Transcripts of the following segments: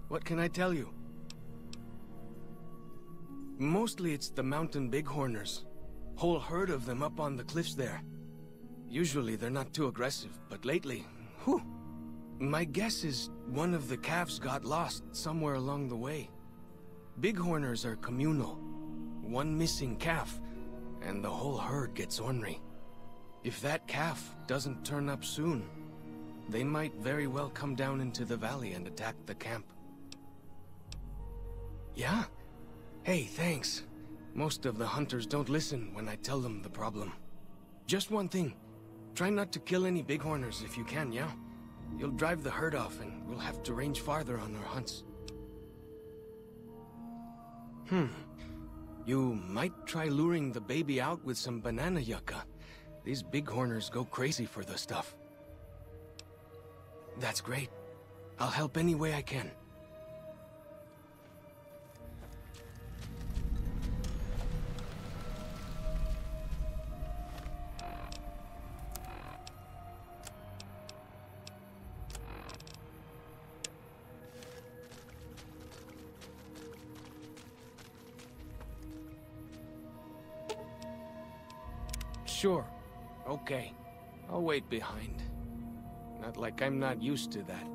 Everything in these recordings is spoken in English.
What can I tell you? Mostly it's the mountain bighorners. Whole herd of them up on the cliffs there. Usually they're not too aggressive, but lately, whew. My guess is one of the calves got lost somewhere along the way. Bighorners are communal. One missing calf, and the whole herd gets ornery. If that calf doesn't turn up soon, they might very well come down into the valley and attack the camp. Yeah? Hey, thanks. Most of the hunters don't listen when I tell them the problem. Just one thing. Try not to kill any bighorners if you can, yeah? You'll drive the herd off and we'll have to range farther on our hunts. You might try luring the baby out with some banana yucca. These bighorners go crazy for the stuff. That's great. I'll help any way I can. Sure. Okay. I'll wait behind. Not like I'm not used to that.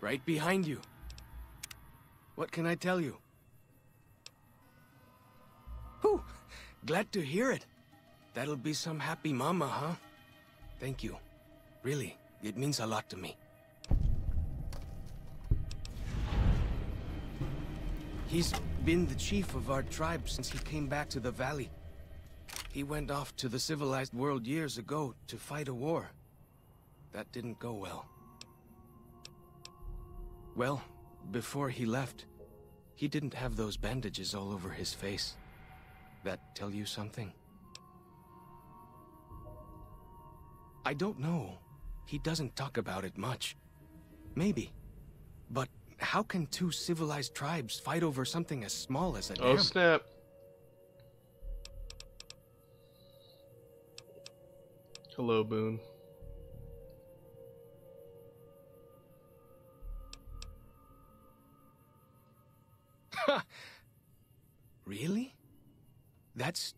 Right behind you. What can I tell you? Whew! Glad to hear it. That'll be some happy mama, huh? Thank you. Really, it means a lot to me. He's been the chief of our tribe since he came back to the valley. He went off to the civilized world years ago to fight a war. That didn't go well. Well, before he left, he didn't have those bandages all over his face. That tell you something? I don't know. He doesn't talk about it much. Maybe. But how can two civilized tribes fight over something as small as a dam? Oh, snap. Hello, Boone. Really? That's...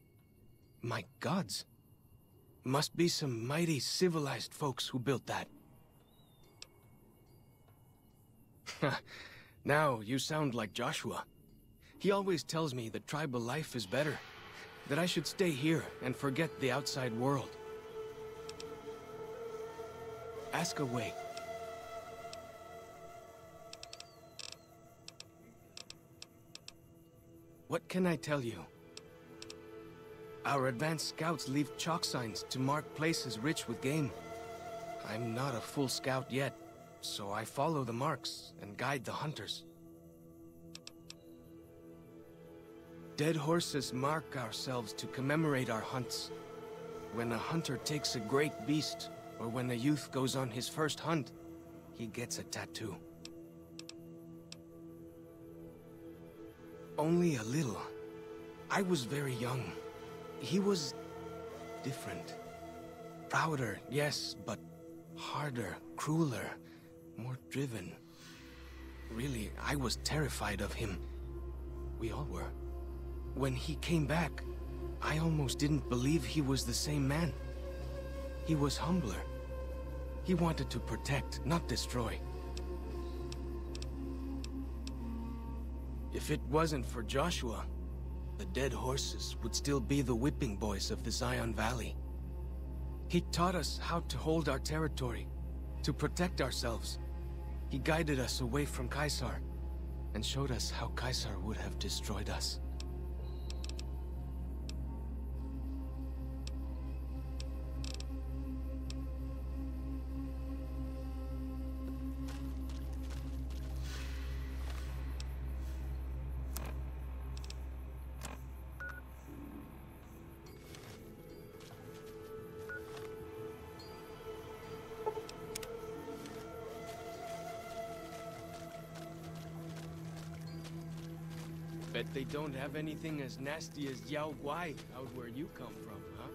my gods. Must be some mighty civilized folks who built that. Now you sound like Joshua. He always tells me that tribal life is better. That I should stay here and forget the outside world. Ask away. What can I tell you? Our advanced scouts leave chalk signs to mark places rich with game. I'm not a full scout yet, so I follow the marks and guide the hunters. Dead horses mark ourselves to commemorate our hunts. When a hunter takes a great beast, or when a youth goes on his first hunt, he gets a tattoo. Only a little. I was very young. He was different. Prouder, yes, but harder, crueler, more driven. Really, I was terrified of him. We all were. When he came back, I almost didn't believe he was the same man. He was humbler. He wanted to protect, not destroy. If it wasn't for Joshua, the dead horses would still be the whipping boys of the Zion Valley. He taught us how to hold our territory, to protect ourselves. He guided us away from Caesar, and showed us how Caesar would have destroyed us. Bet they don't have anything as nasty as Yao Guai out where you come from, huh?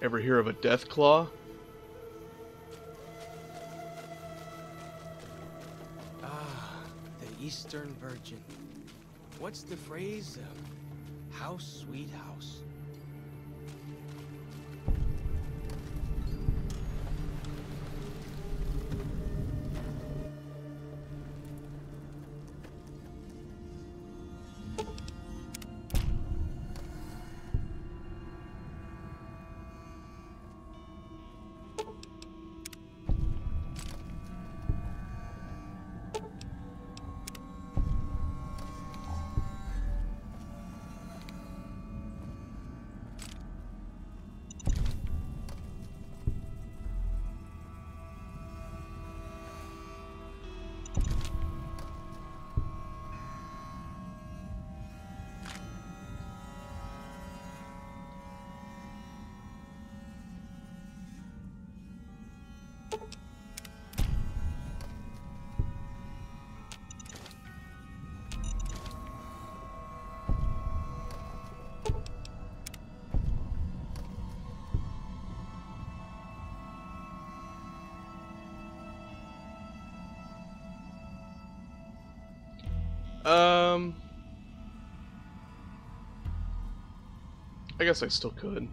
Ever hear of a death claw? Ah, the Eastern Virgin. What's the phrase? House, sweet house. I guess I still could.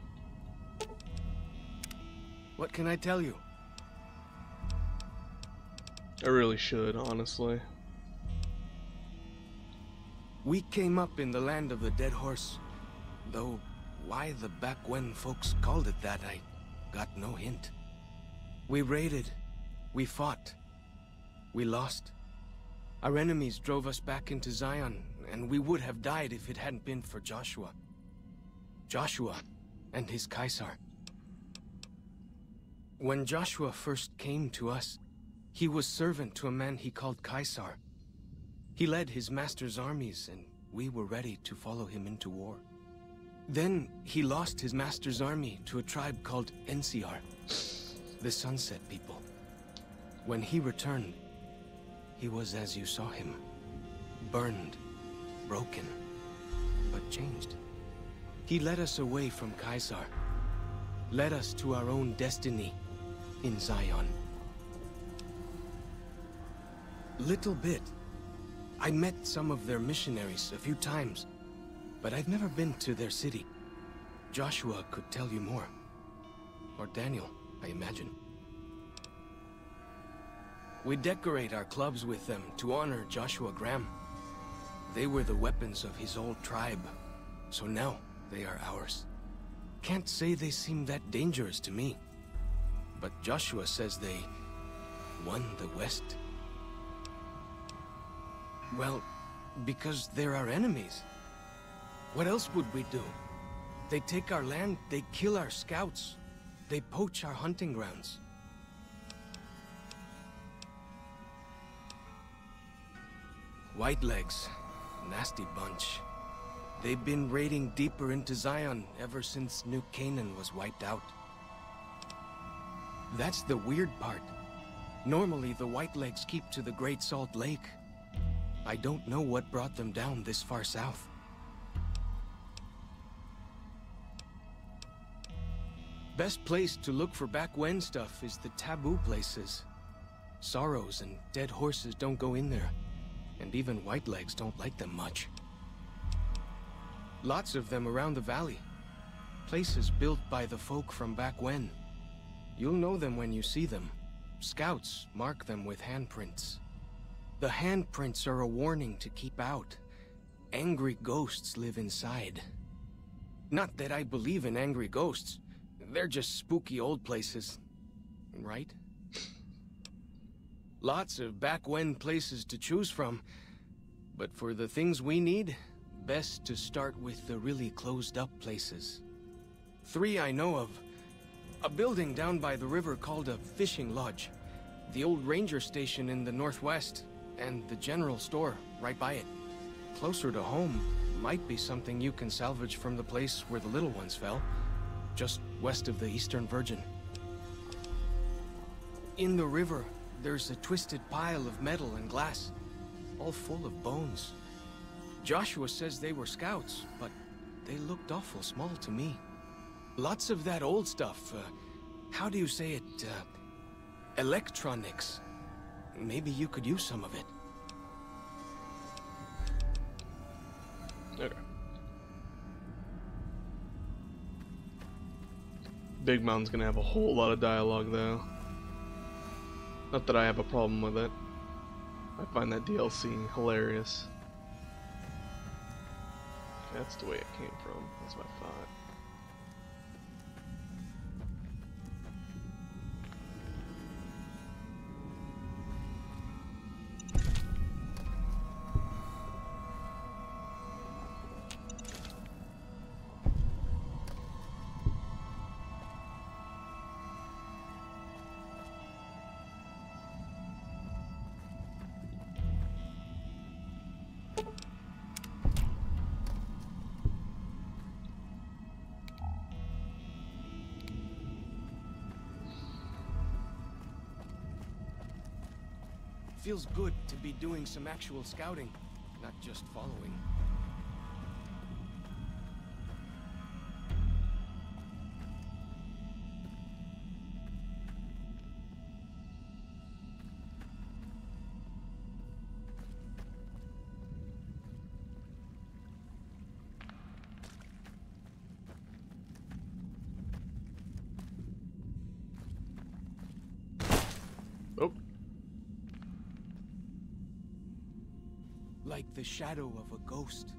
What can I tell you? I really should, honestly. We came up in the land of the Dead Horse, though why the back when folks called it that, I got no hint. We raided, we fought, we lost. Our enemies drove us back into Zion, and we would have died if it hadn't been for Joshua. Joshua and his Caesar. When Joshua first came to us, he was servant to a man he called Caesar. He led his master's armies, and we were ready to follow him into war. Then he lost his master's army to a tribe called NCR, the Sunset People. When he returned, he was as you saw him. Burned, broken, but changed. He led us away from Caesar, led us to our own destiny in Zion. Little bit. I met some of their missionaries a few times, but I've never been to their city. Joshua could tell you more. Or Daniel, I imagine. We decorate our clubs with them to honor Joshua Graham. They were the weapons of his old tribe, so now they are ours. Can't say they seem that dangerous to me, but Joshua says they won the West. Well, because they're our enemies. What else would we do? They take our land, they kill our scouts, they poach our hunting grounds. Whitelegs, nasty bunch. They've been raiding deeper into Zion ever since New Canaan was wiped out. That's the weird part. Normally the Whitelegs keep to the Great Salt Lake. I don't know what brought them down this far south. Best place to look for back when stuff is the taboo places. Sorrows and dead horses don't go in there, and even Whitelegs don't like them much. Lots of them around the valley. Places built by the folk from back when. You'll know them when you see them. Scouts mark them with handprints. The handprints are a warning to keep out. Angry ghosts live inside. Not that I believe in angry ghosts. They're just spooky old places. Right? Lots of back when places to choose from. But for the things we need, best to start with the really closed up places. 3 I know of. A building down by the river called a fishing lodge. The old ranger station in the northwest. And the general store right by it. Closer to home might be something you can salvage from the place where the little ones fell, just west of the Eastern Virgin. In the river, there's a twisted pile of metal and glass, all full of bones. Joshua says they were scouts, but they looked awful small to me. Lots of that old stuff, how do you say it, electronics. Maybe you could use some of it. Okay. Big Mountain's gonna have a whole lot of dialogue, though. Not that I have a problem with it. I find that DLC hilarious. Okay, that's the way it came from. That's what I thought. Feels good to be doing some actual scouting, not just following. Oh. like the shadow of a ghost.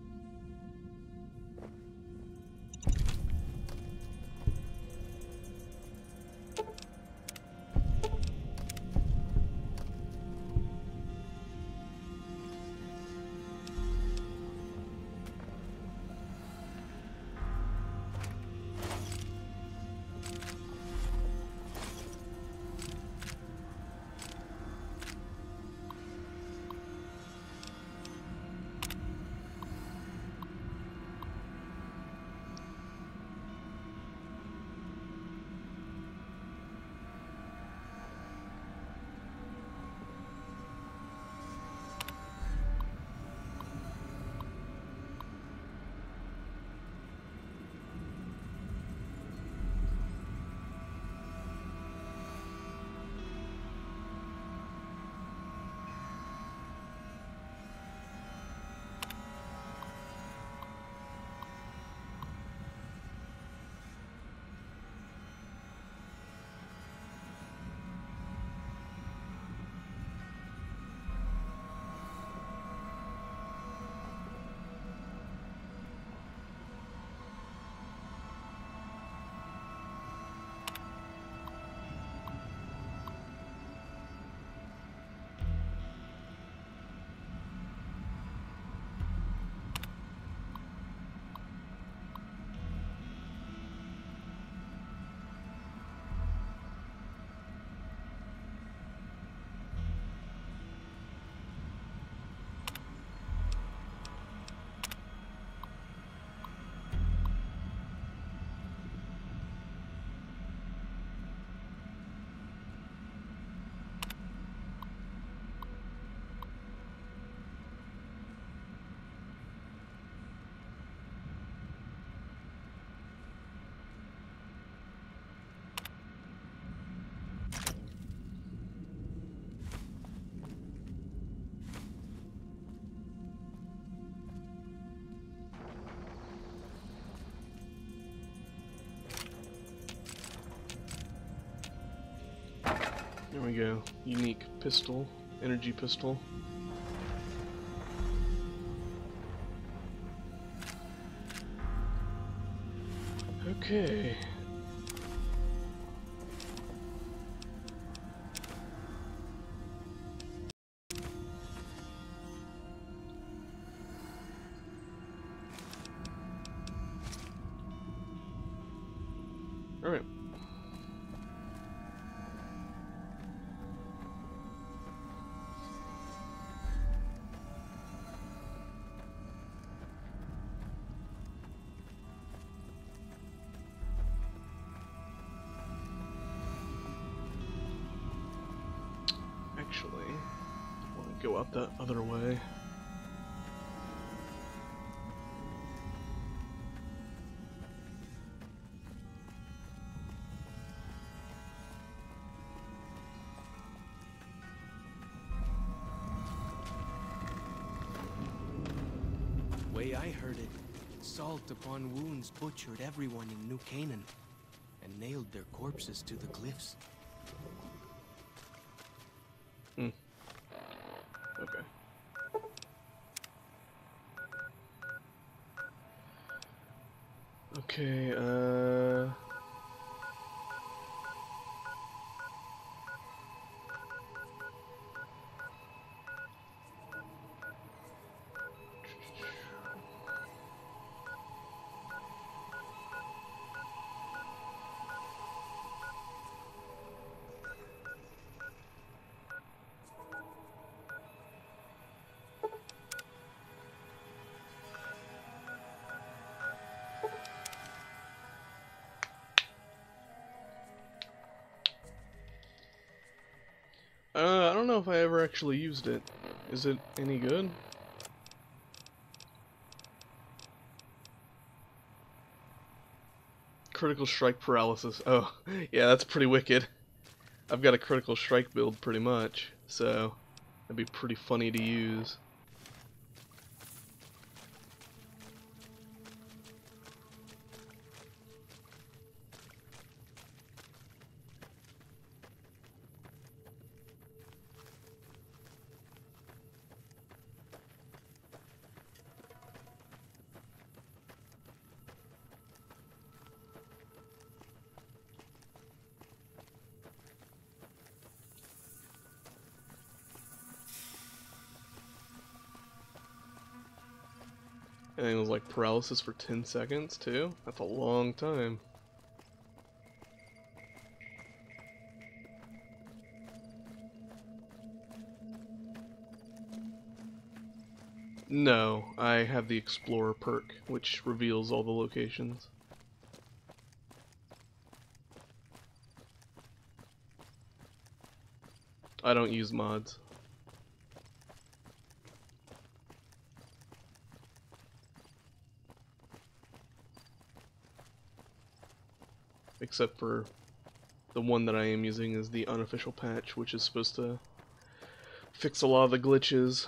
There we go. Unique pistol. Energy pistol. Okay. All right. Actually, I want to go up that other way. Way I heard it, salt upon wounds butchered everyone in New Canaan and nailed their corpses to the cliffs. Okay. Okay, I don't know if I ever actually used it. Is it any good? Critical strike paralysis. Oh, yeah, that's pretty wicked. I've got a critical strike build pretty much, so that'd be pretty funny to use. And it was like paralysis for 10 seconds too? That's a long time. No, I have the Explorer perk, which reveals all the locations. I don't use mods. Except for the one that I am using is the unofficial patch, which is supposed to fix a lot of the glitches.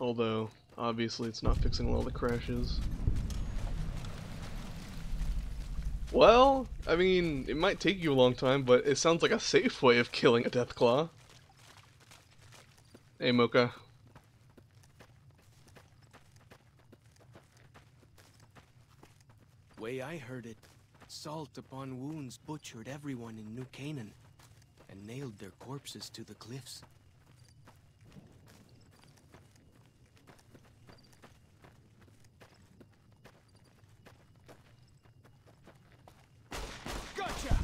Although, obviously it's not fixing all the crashes. Well, I mean, it might take you a long time, but it sounds like a safe way of killing a Deathclaw. Hey, Mocha. Way I heard it, salt upon wounds butchered everyone in New Canaan and nailed their corpses to the cliffs. Gotcha!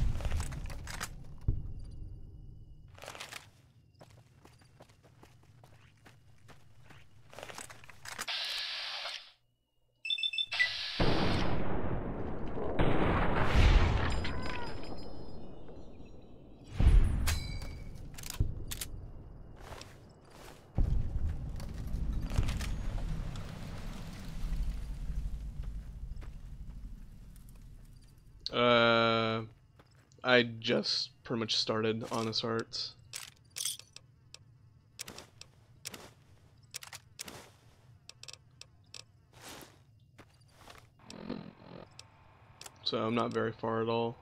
I just pretty much started Honest Hearts. So I'm not very far at all.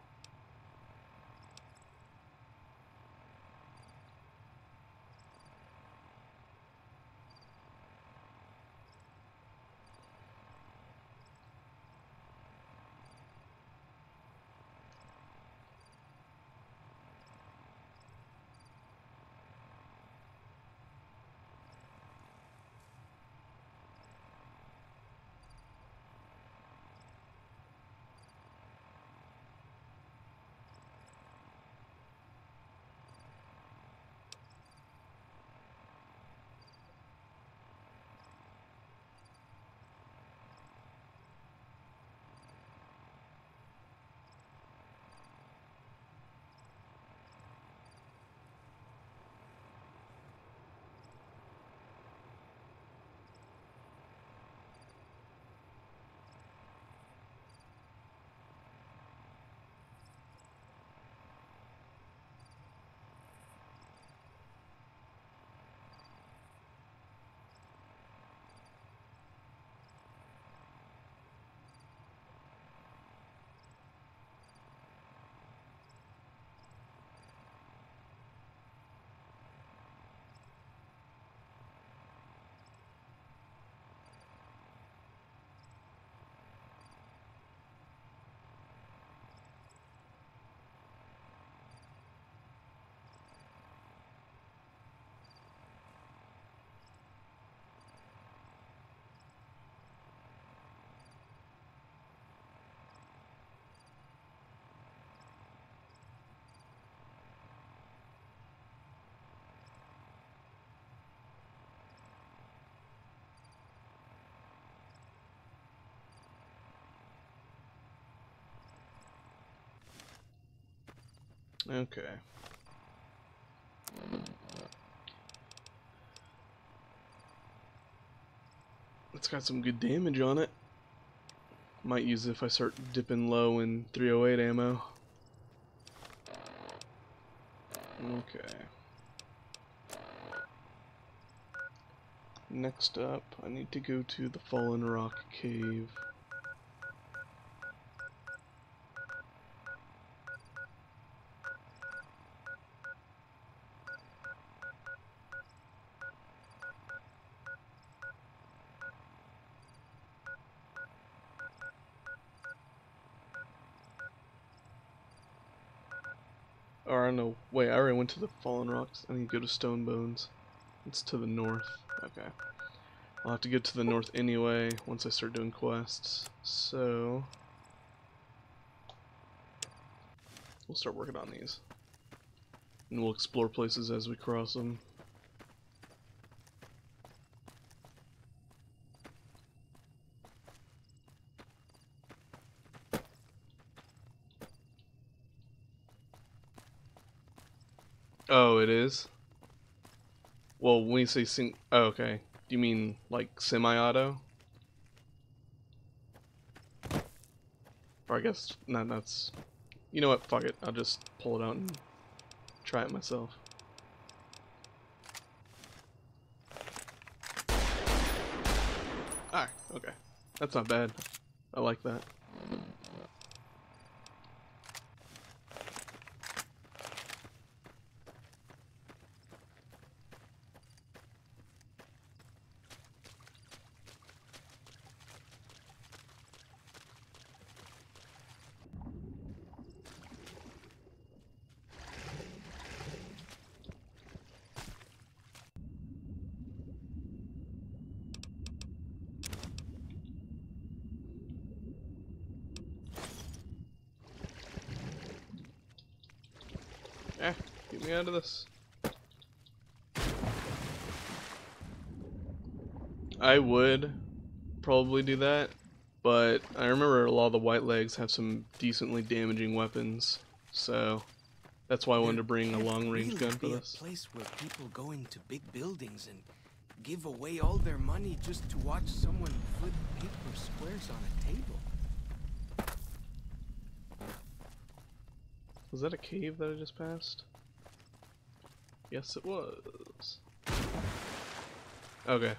Okay. It's got some good damage on it. Might use it if I start dipping low in 308 ammo. Okay. Next up, I need to go to the Fallen Rock Cave. Or I don't know. Wait, I already went to the Fallen Rocks. I need to go to Stone Bones. It's to the north. Okay. I'll have to get to the north anyway once I start doing quests. So we'll start working on these. And we'll explore places as we cross them. Oh, it is? Well, when you say oh, okay. Do you mean like semi-auto? Or I guess, no, that's... You know what, fuck it. I'll just pull it out and try it myself. Alright, okay. That's not bad. I like that. Get me out of this. I would probably do that, but I remember a lot of the white legs have some decently damaging weapons, so that's why I wanted to bring a long-range gun for this. A place where people go into big buildings and give away all their money just to watch someone flip paper squares on a table. Was that a cave that I just passed? Yes, it was. Okay.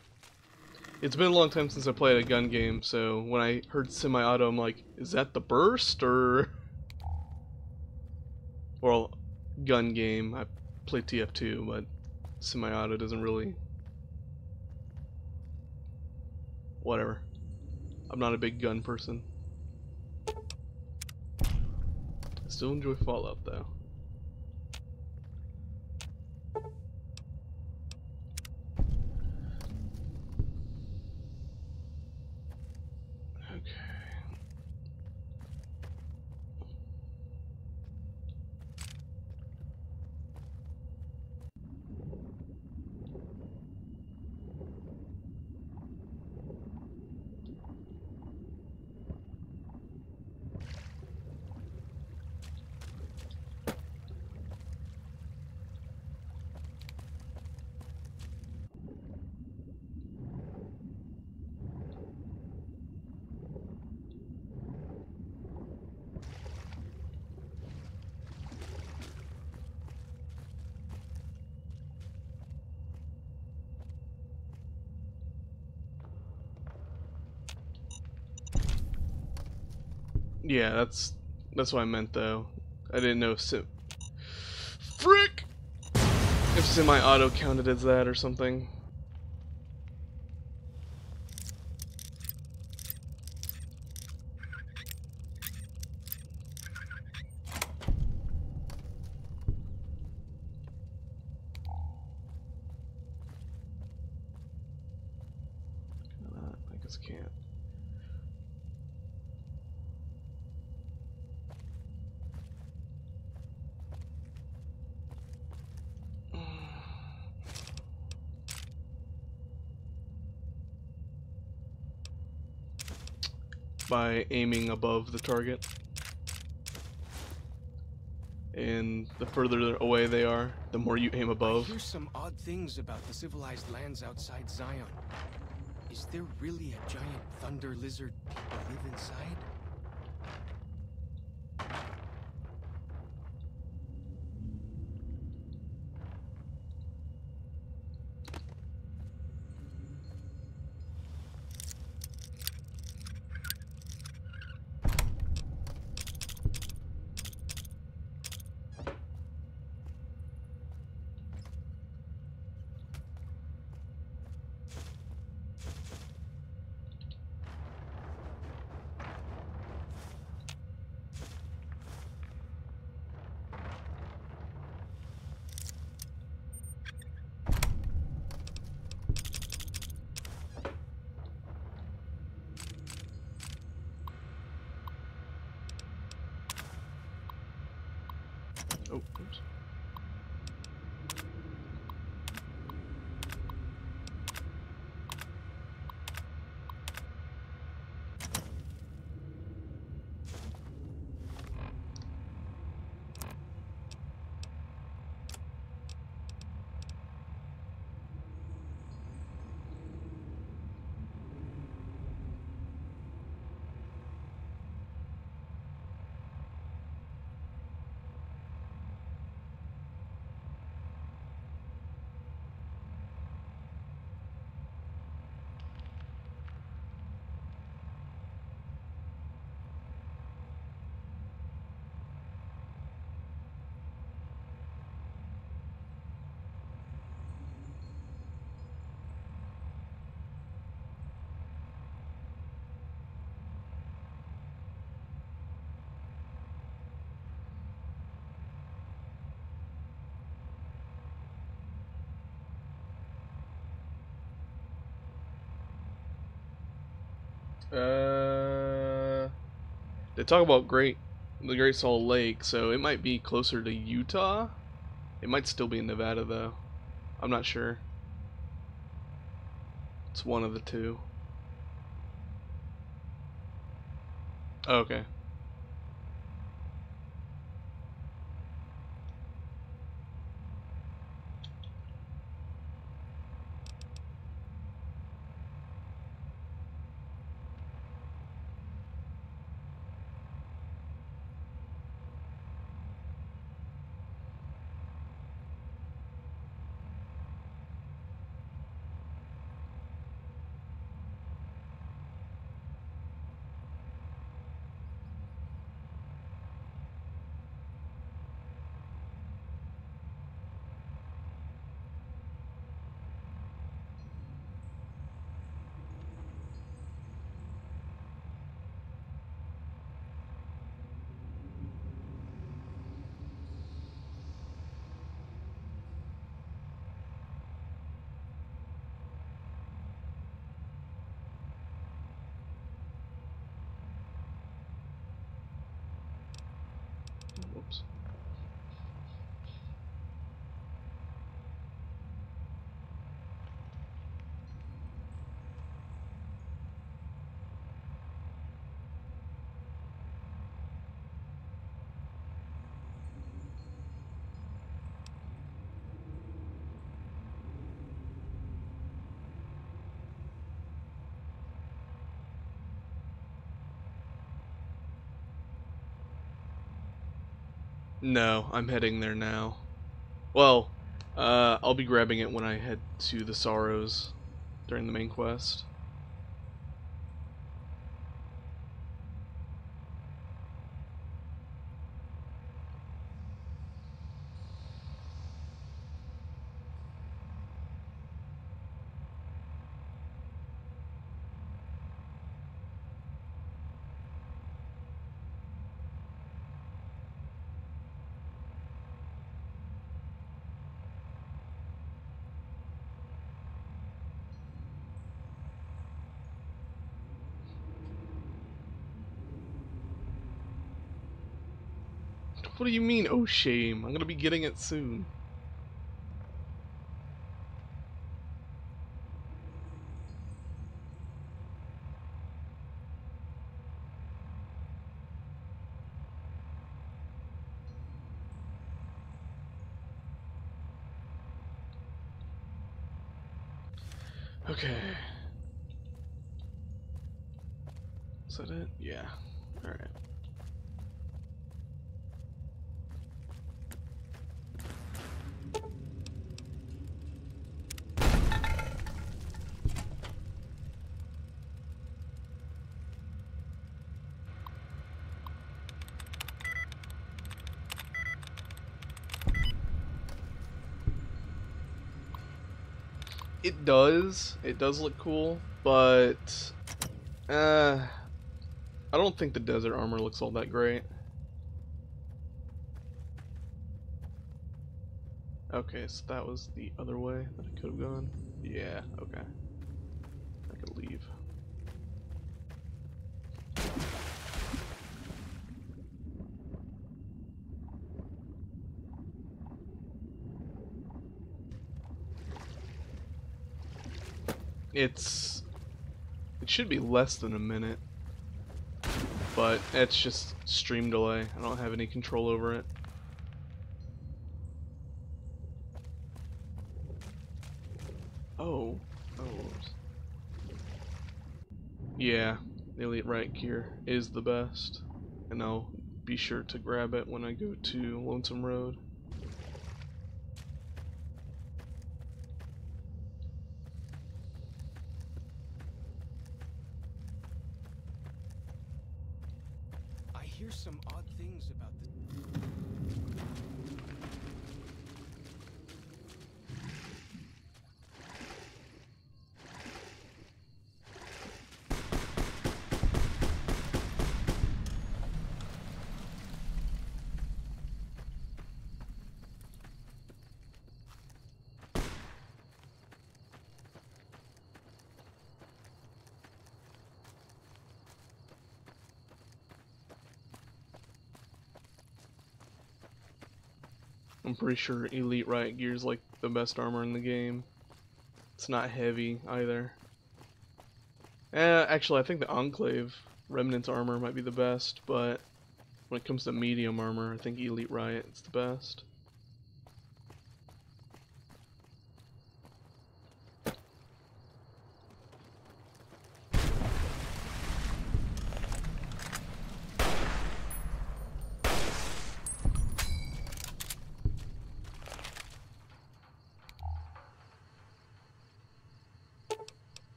It's been a long time since I played a gun game, so when I heard semi-auto, I'm like, is that the burst, or... Well, gun game, I play TF2, but semi-auto doesn't really... Whatever. I'm not a big gun person. I still enjoy Fallout, though. Yeah, that's what I meant though. I didn't know frick! If semi-auto counted as that or something. I guess I can't. By aiming above the target. And the further away they are, the more you aim above. I hear some odd things about the civilized lands outside Zion. Is there really a giant thunder lizard people live inside? They talk about the Great Salt Lake, so it might be closer to Utah. It might still be in Nevada though. I'm not sure. It's one of the two. Oh, okay. Whoops. No, I'm heading there now. Well, I'll be grabbing it when I head to the Sorrows during the main quest. What do you mean, oh shame? I'm gonna be getting it soon. Okay. Is that it? Yeah. Alright. It does look cool, but I don't think the desert armor looks all that great. Okay, so that was the other way that I could have gone. Yeah, okay. I could leave. It should be less than a minute, but it's just stream delay. I don't have any control over it. Oh. Yeah, the Elite Right gear is the best, and I'll be sure to grab it when I go to Lonesome Road. I hear some odd things about the... I'm pretty sure Elite Riot Gear is like the best armor in the game. It's not heavy either. Actually, I think the Enclave Remnant's armor might be the best, but when it comes to medium armor, I think Elite Riot is the best.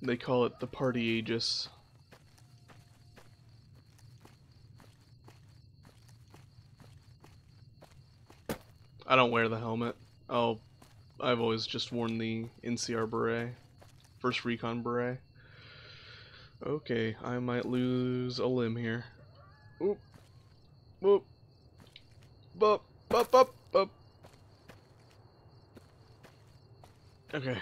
They call it the Party Aegis. I don't wear the helmet. I've always just worn the NCR beret. First Recon beret. Okay, I might lose a limb here. Oop. Whoop. Bup. Bup. Bup. Bup. Okay.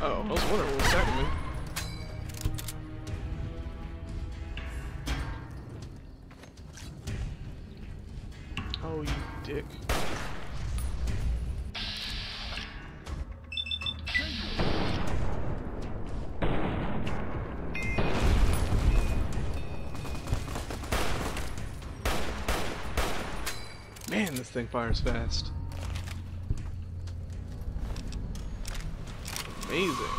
Oh, I was wondering what was attacking me. Oh, you dick. Man, this thing fires fast. Amazing.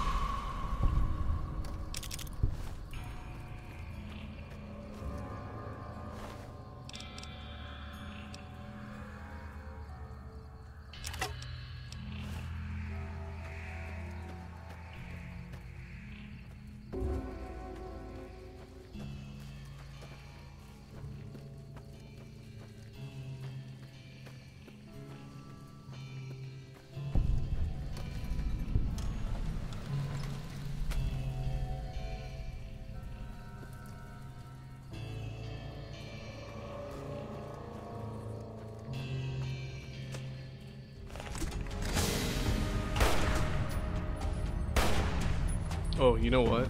Oh, you know what?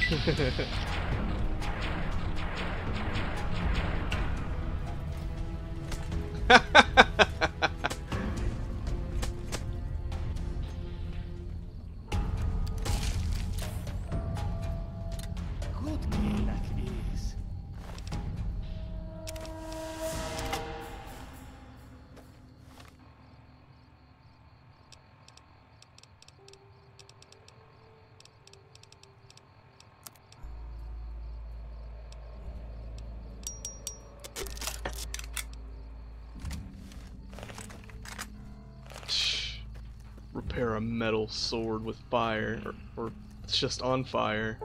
Good game that is. Repair a metal sword with fire, or it's just on fire,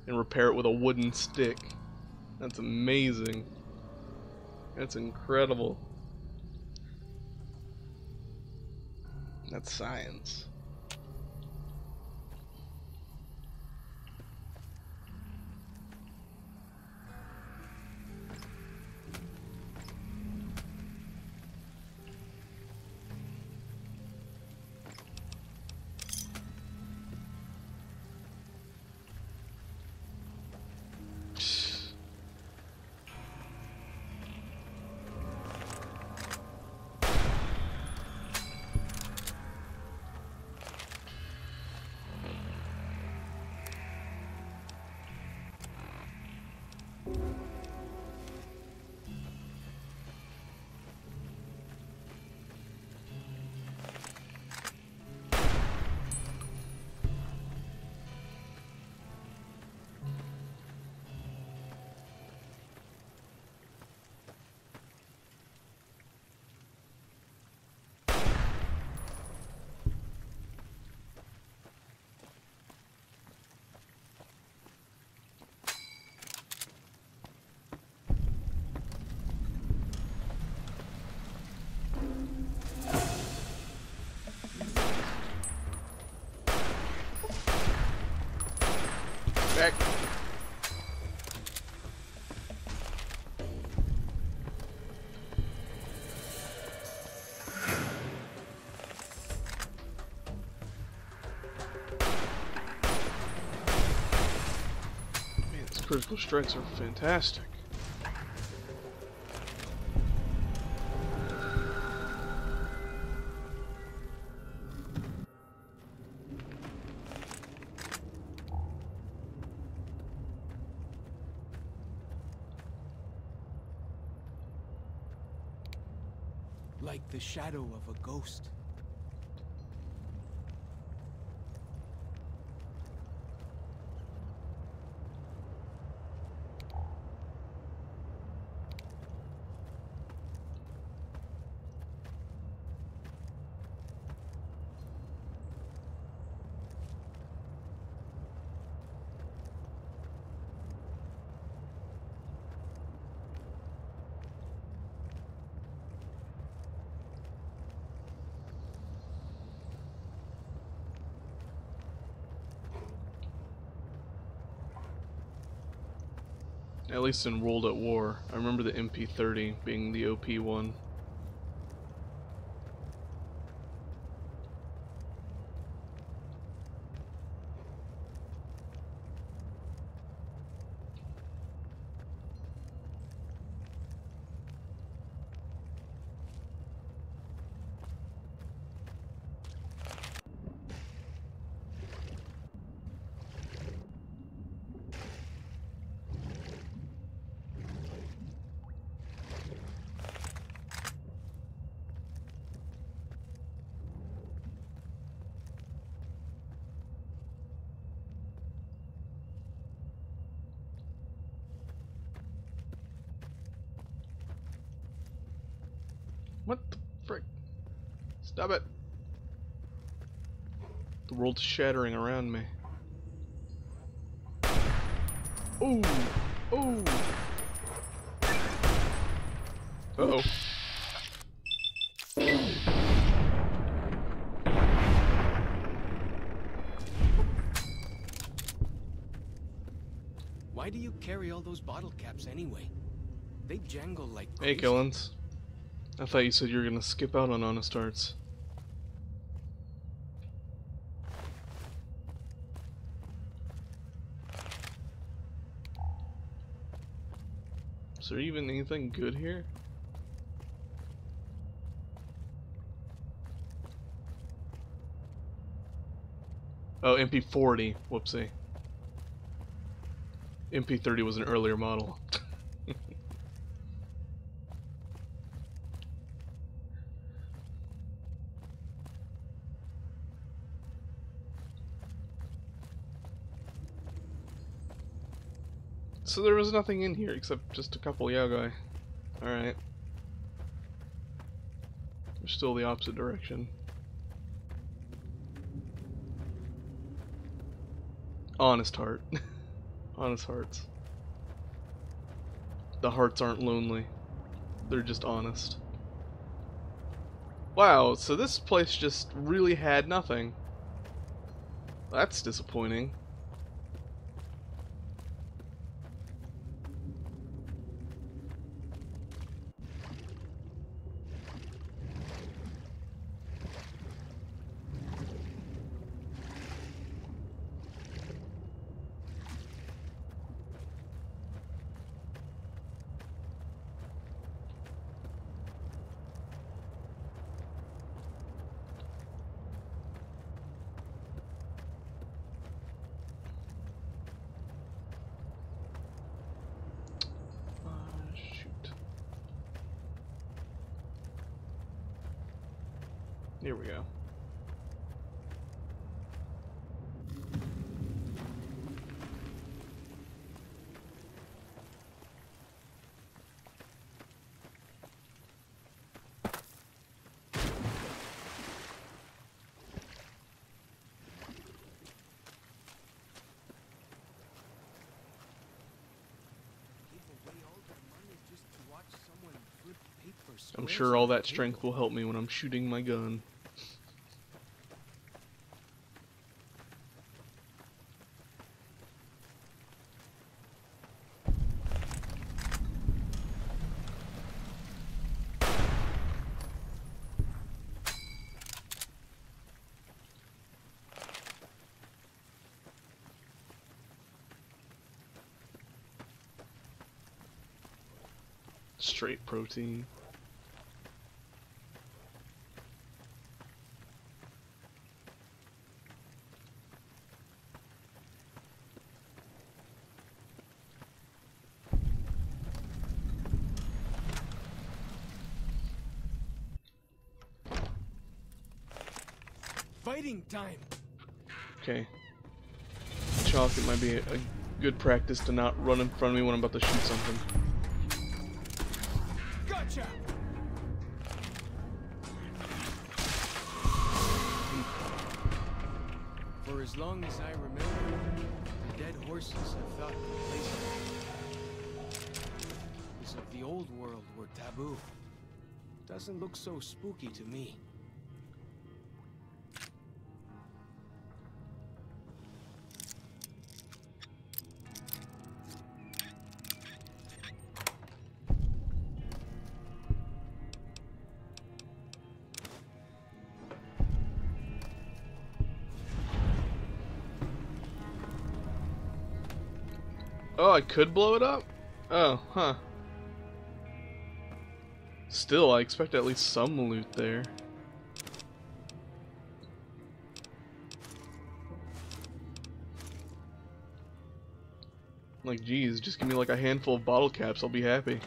and repair it with a wooden stick. That's amazing. That's incredible. That's science. vertical strikes are fantastic. Like the shadow of a ghost. At least in World at War, I remember the MP30 being the OP one. What the frick? Stop it! The world's shattering around me. Ooh! Ooh! Uh-oh. Why do you carry all those bottle caps anyway? They jangle like Hey, crazy. Killens. I thought you said you were gonna skip out on Honest Hearts. Is there even anything good here? Oh, MP40. Whoopsie. MP30 was an earlier model. So there was nothing in here except just a couple Yagai. Alright. We're still the opposite direction. Honest heart. Honest hearts. The hearts aren't lonely. They're just honest. Wow, so this place just really had nothing. That's disappointing. Shoot. Here we go. I'm sure all that strength will help me when I'm shooting my gun. straight protein. Fighting time. Okay. Chalk, it might be a good practice to not run in front of me when I'm about to shoot something. Gotcha. For as long as I remember, the dead horses have thought the places of the old world were taboo. Doesn't look so spooky to me. Oh, I could blow it up? Oh, huh. Still, I expect at least some loot there. Like, geez, just give me like a handful of bottle caps, I'll be happy.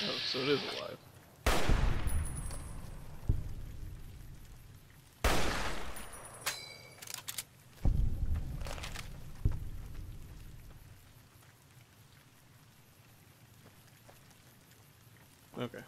Oh, so it is alive. Okay.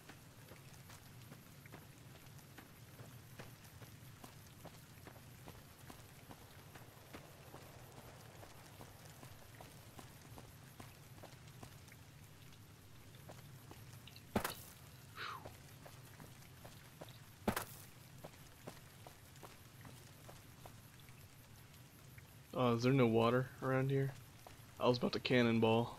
Oh, is there no water around here? I was about to cannonball.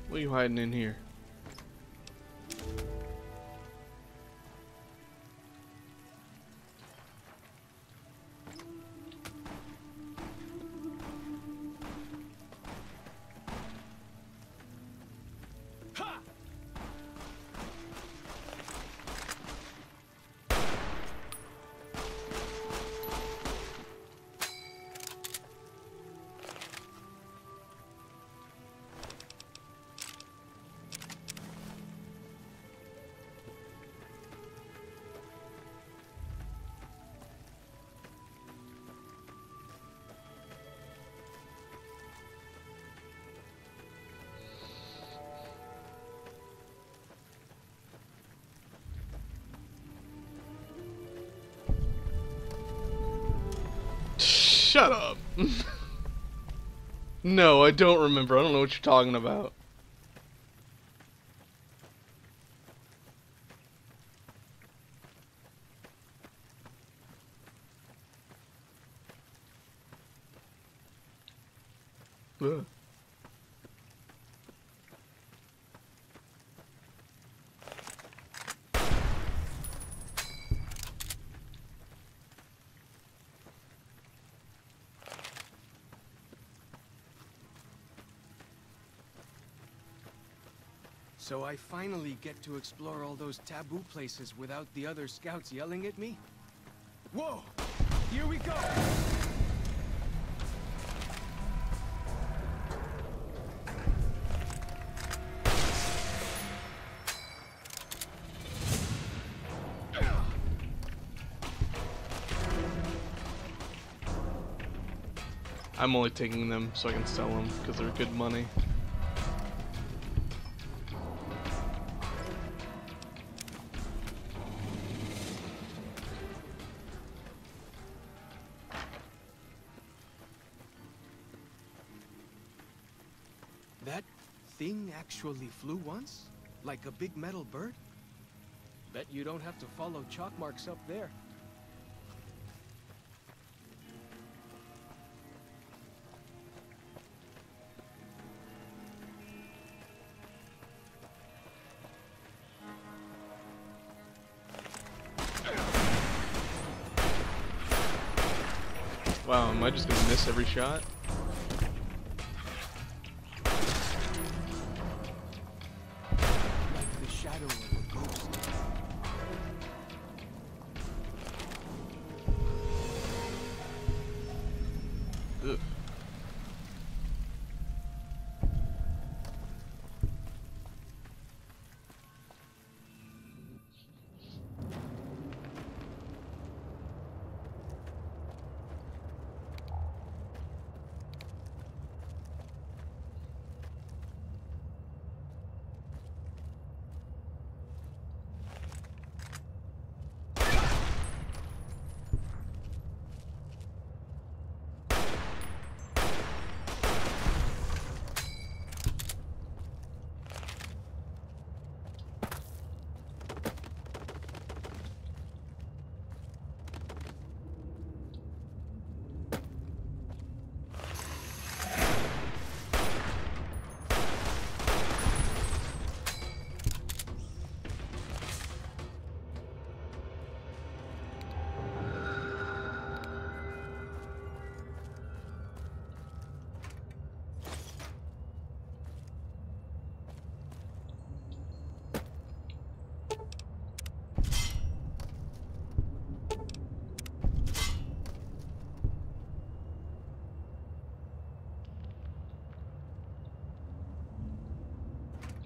What are you hiding in here? Ha! Shut up. No, I don't remember. I don't know what you're talking about. Ugh. So I finally get to explore all those taboo places without the other scouts yelling at me? Whoa! Here we go! I'm only taking them so I can sell them because they're good money. That thing actually flew once? Like a big metal bird? Bet you don't have to follow chalk marks up there. Wow, am I just gonna miss every shot? Like the shadow of a ghost. Ugh.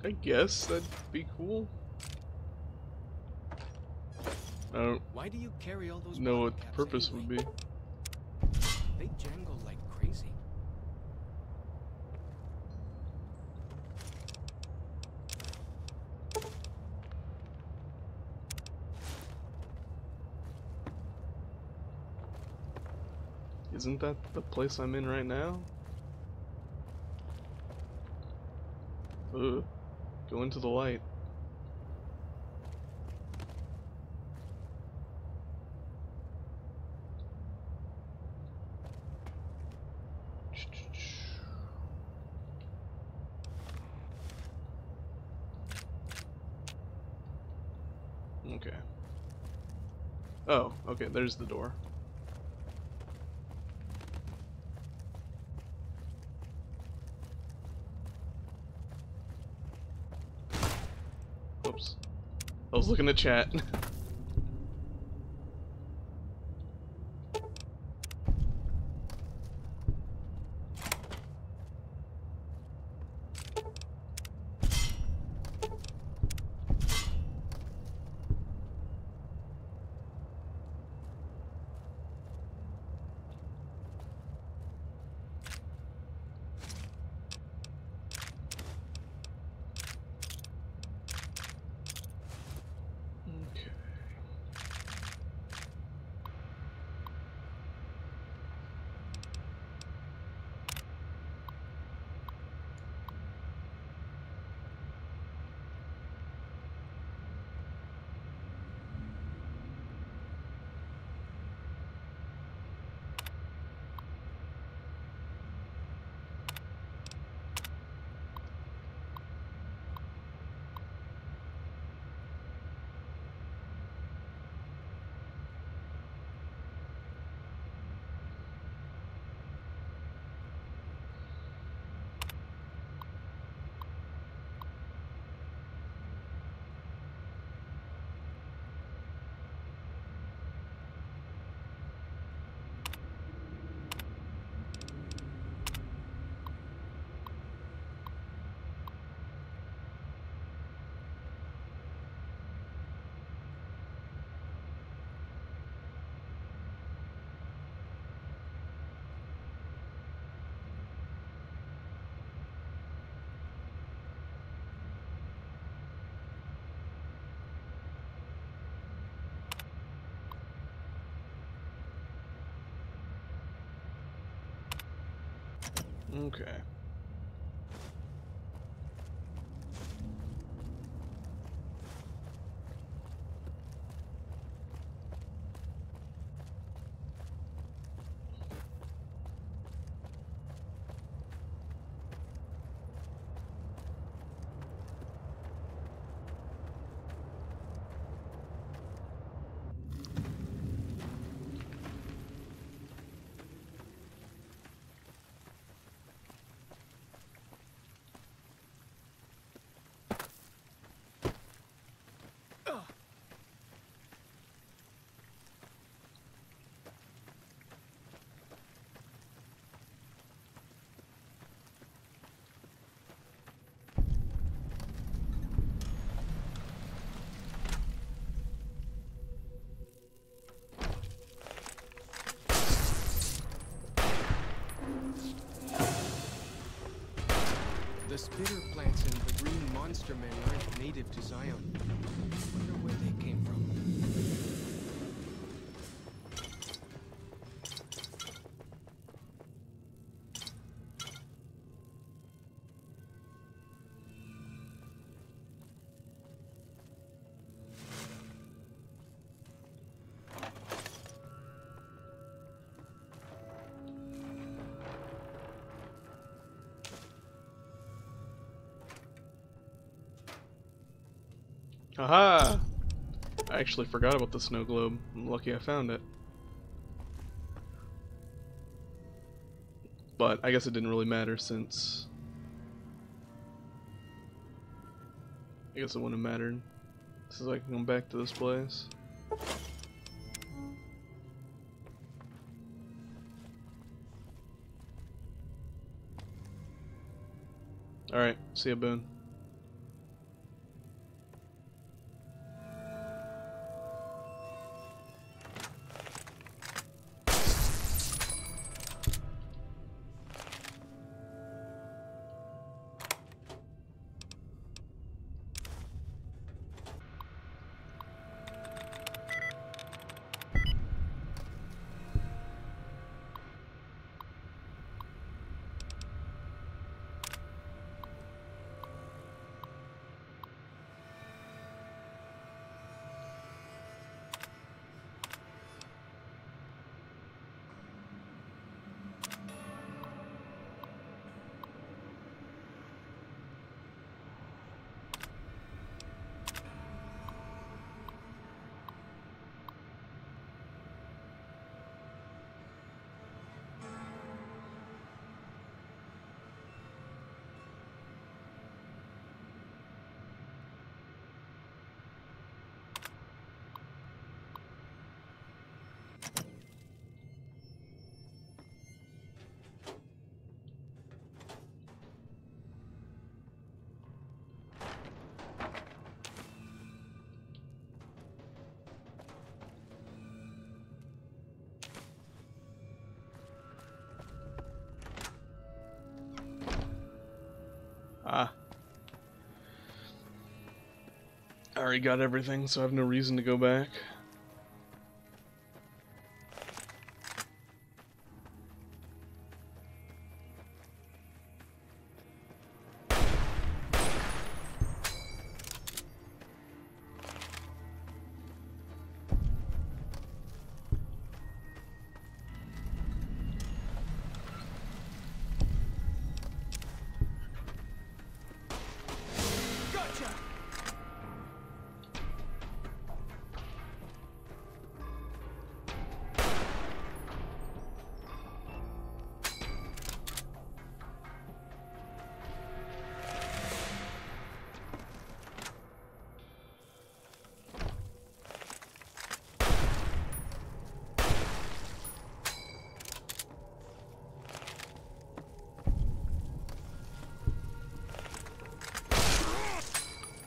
I guess that'd be cool. I don't Why do you carry all those know bottle what the caps purpose anyway? would be. They jangle like crazy. Isn't that the place I'm in right now? Ugh. Go into the light. Okay. Oh, okay, there's the door. Oops. I was looking at chat. Okay. Okay. The spitter plants and the green monster men aren't native to Zion. Wonder where they came from. Aha! I actually forgot about the snow globe. I'm lucky I found it. But I guess it didn't really matter since... I guess it wouldn't have mattered. Since I can come back to this place. Alright, see ya, Boone. Ah. I already got everything, so I have no reason to go back.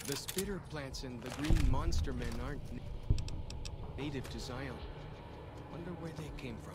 The spitter plants and the green monster men aren't native to Zion. Wonder where they came from.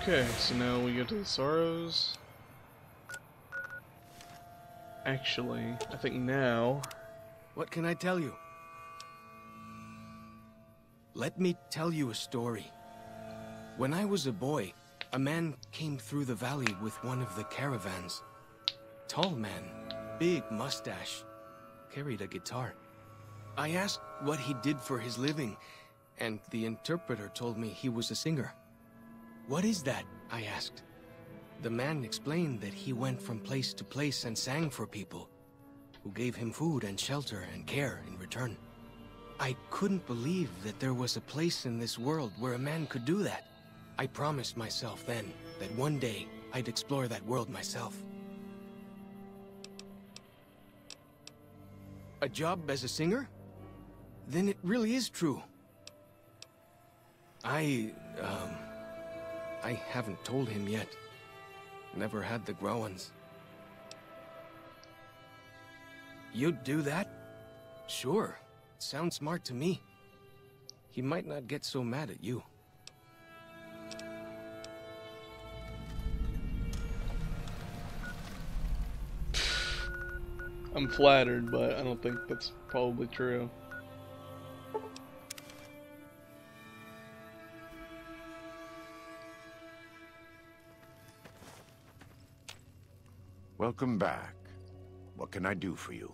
Okay, so now we go to the Sorrows. Actually, I think now... What can I tell you? Let me tell you a story. When I was a boy, a man came through the valley with one of the caravans. Tall man, big mustache, carried a guitar. I asked what he did for his living, and the interpreter told me he was a singer. What is that? I asked. The man explained that he went from place to place and sang for people, who gave him food and shelter and care in return. I couldn't believe that there was a place in this world where a man could do that. I promised myself then that one day I'd explore that world myself. A job as a singer? Then it really is true. I haven't told him yet. Never had the Growans. You'd do that? Sure. Sounds smart to me. He might not get so mad at you. I'm flattered, but I don't think that's probably true. Welcome back. What can I do for you?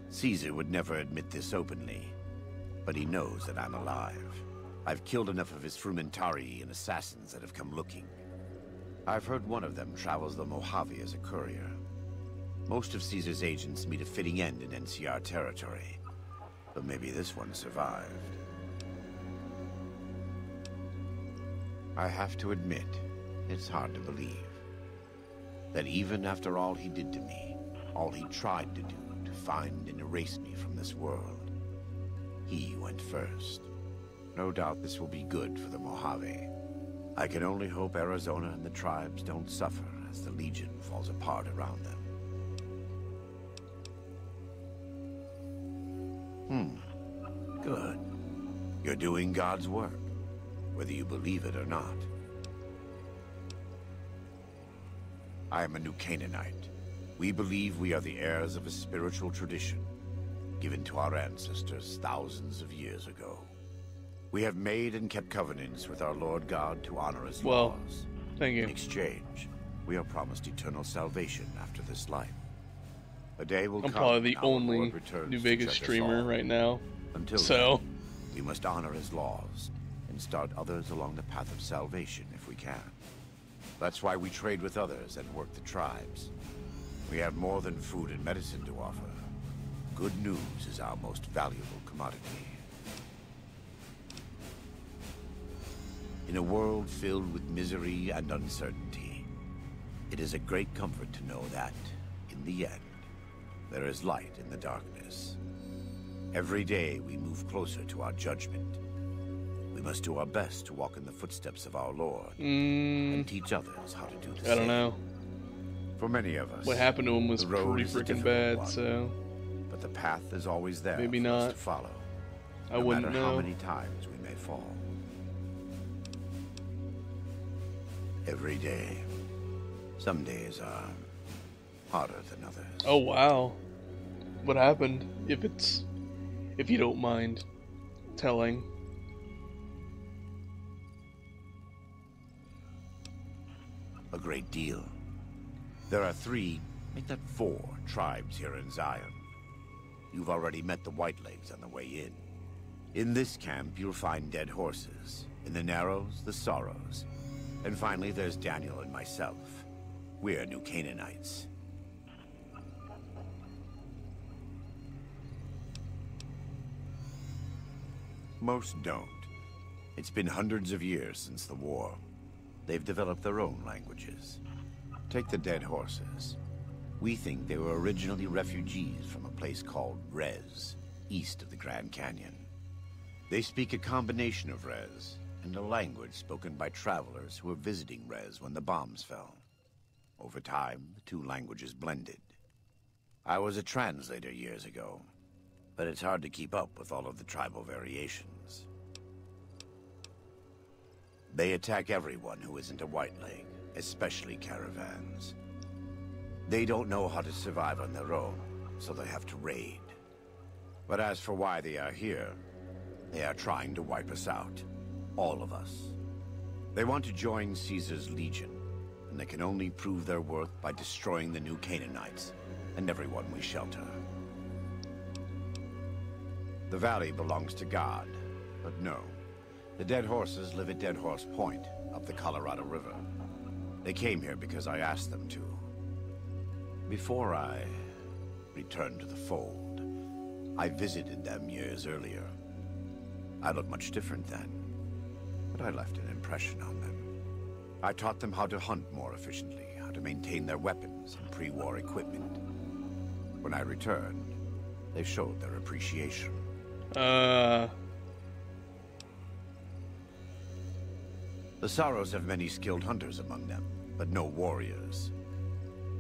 Caesar would never admit this openly, but he knows that I'm alive. I've killed enough of his Frumentari and assassins that have come looking. I've heard one of them travels the Mojave as a courier. Most of Caesar's agents meet a fitting end in NCR territory, but maybe this one survived. I have to admit, it's hard to believe that even after all he did to me, all he tried to do to find and erase me from this world, he went first. No doubt this will be good for the Mojave. I can only hope Arizona and the tribes don't suffer as the Legion falls apart around them. Good. You're doing God's work, whether you believe it or not. I am a New Canaanite. We believe we are the heirs of a spiritual tradition given to our ancestors thousands of years ago. We have made and kept covenants with our Lord God to honor his laws. Thank you. In exchange, we are promised eternal salvation after this life. A day will I'm come probably the when our only Lord returns New to Vegas judge us streamer all. right now. Until So, then, we must honor his laws and start others along the path of salvation if we can. That's why we trade with others and work the tribes. We have more than food and medicine to offer. Good news is our most valuable commodity. In a world filled with misery and uncertainty, it is a great comfort to know that, in the end, there is light in the darkness. Every day we move closer to our judgment. We must do our best to walk in the footsteps of our Lord and teach others how to do the same. I don't know. For many of us, What happened to him was the road pretty is a freaking difficult bad, one, so but the path is always there Maybe for us not. to follow. I no wouldn't matter know. how many times we may fall. Every day. Some days are harder than others. Oh wow. What happened? If you don't mind telling. A great deal. There are 3, make that 4 tribes here in Zion. You've already met the Whitelegs on the way in. In this camp, you'll find dead horses. In the Narrows, the Sorrows. And finally, there's Daniel and myself. We're New Canaanites. Most don't. It's been hundreds of years since the war. They've developed their own languages. Take the dead horses. We think they were originally refugees from a place called Rez, east of the Grand Canyon. They speak a combination of Rez and a language spoken by travelers who were visiting Rez when the bombs fell. Over time, the 2 languages blended. I was a translator years ago, but it's hard to keep up with all of the tribal variations. They attack everyone who isn't a Whiteleg, especially caravans. They don't know how to survive on their own, so they have to raid. But as for why they are here, they are trying to wipe us out. All of us. They want to join Caesar's legion, and they can only prove their worth by destroying the new Canaanites and everyone we shelter. The valley belongs to God, but no. The Dead Horses live at Dead Horse Point, up the Colorado River. They came here because I asked them to. Before I returned to the fold, I visited them years earlier. I looked much different then, but I left an impression on them. I taught them how to hunt more efficiently, how to maintain their weapons and pre-war equipment. When I returned, they showed their appreciation. The Sorrows have many skilled hunters among them, but no warriors.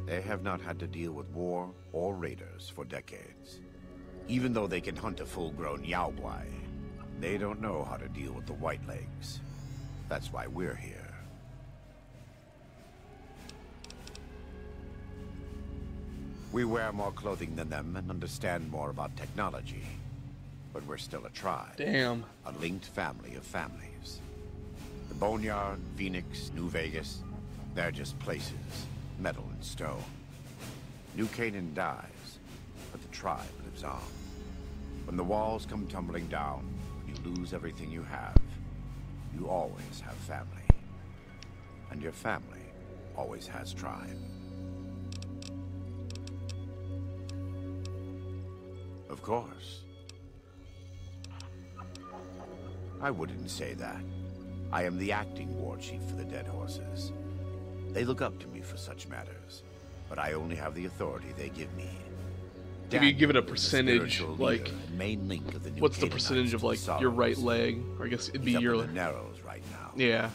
They have not had to deal with war or raiders for decades. Even though they can hunt a full-grown Yaoguai, they don't know how to deal with the Whitelegs. That's why we're here. We wear more clothing than them and understand more about technology. But we're still a tribe. Damn. A linked family of families. The Boneyard, Phoenix, New Vegas, they're just places, metal and stone. New Canaan dies, but the tribe lives on. When the walls come tumbling down, you lose everything you have. You always have family. And your family always has tribe. Of course. I wouldn't say that. I am the acting war chief for the Dead Horses. They look up to me for such matters, but I only have the authority they give me. If you give it a Daniel is the percentage, spiritual like, leader and main link of the new what's the Canaanites percentage of to the like your right Sorrows. leg? Or I guess it'd be He's up your in the Narrows right now. yeah.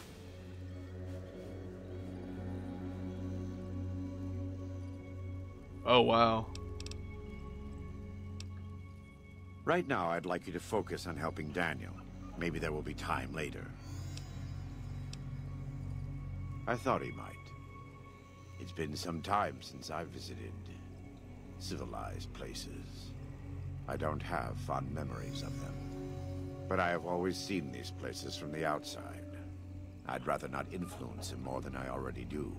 Oh wow. Right now, I'd like you to focus on helping Daniel. Maybe there will be time later. I thought he might. It's been some time since I've visited civilized places. I don't have fond memories of them. But I have always seen these places from the outside. I'd rather not influence him more than I already do.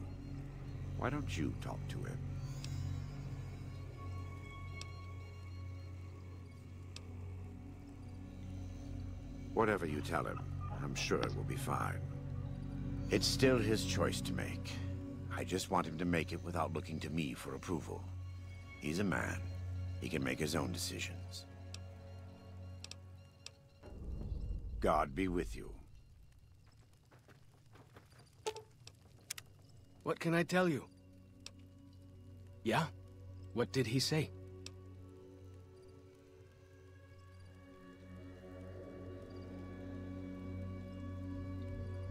Why don't you talk to him? Whatever you tell him, I'm sure it will be fine. It's still his choice to make. I just want him to make it without looking to me for approval. He's a man. He can make his own decisions. God be with you. What can I tell you? Yeah? What did he say?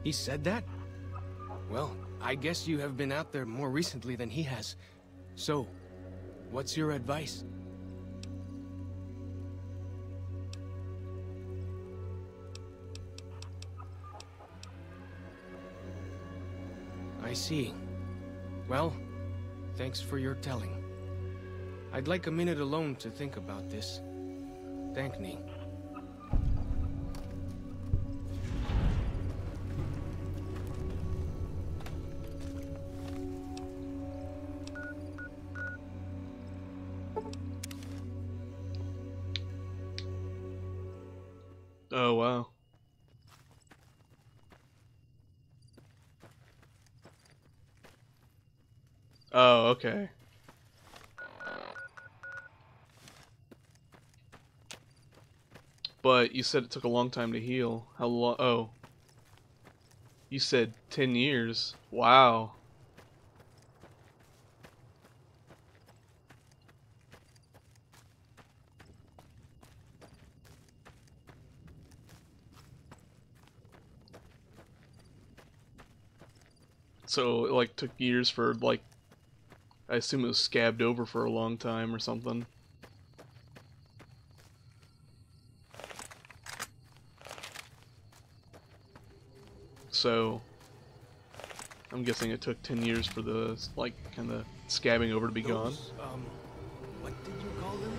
He said that? Well, I guess you have been out there more recently than he has. So, what's your advice? I see. Well, thanks for your telling. I'd like a minute alone to think about this. Thank me. Oh wow. Oh, okay. But you said it took a long time to heal. How long? Oh. You said 10 years. Wow. So it like took years for like, I assume it was scabbed over for a long time or something. So I'm guessing it took 10 years for the, like, kind of scabbing over to be gone. What did you call them?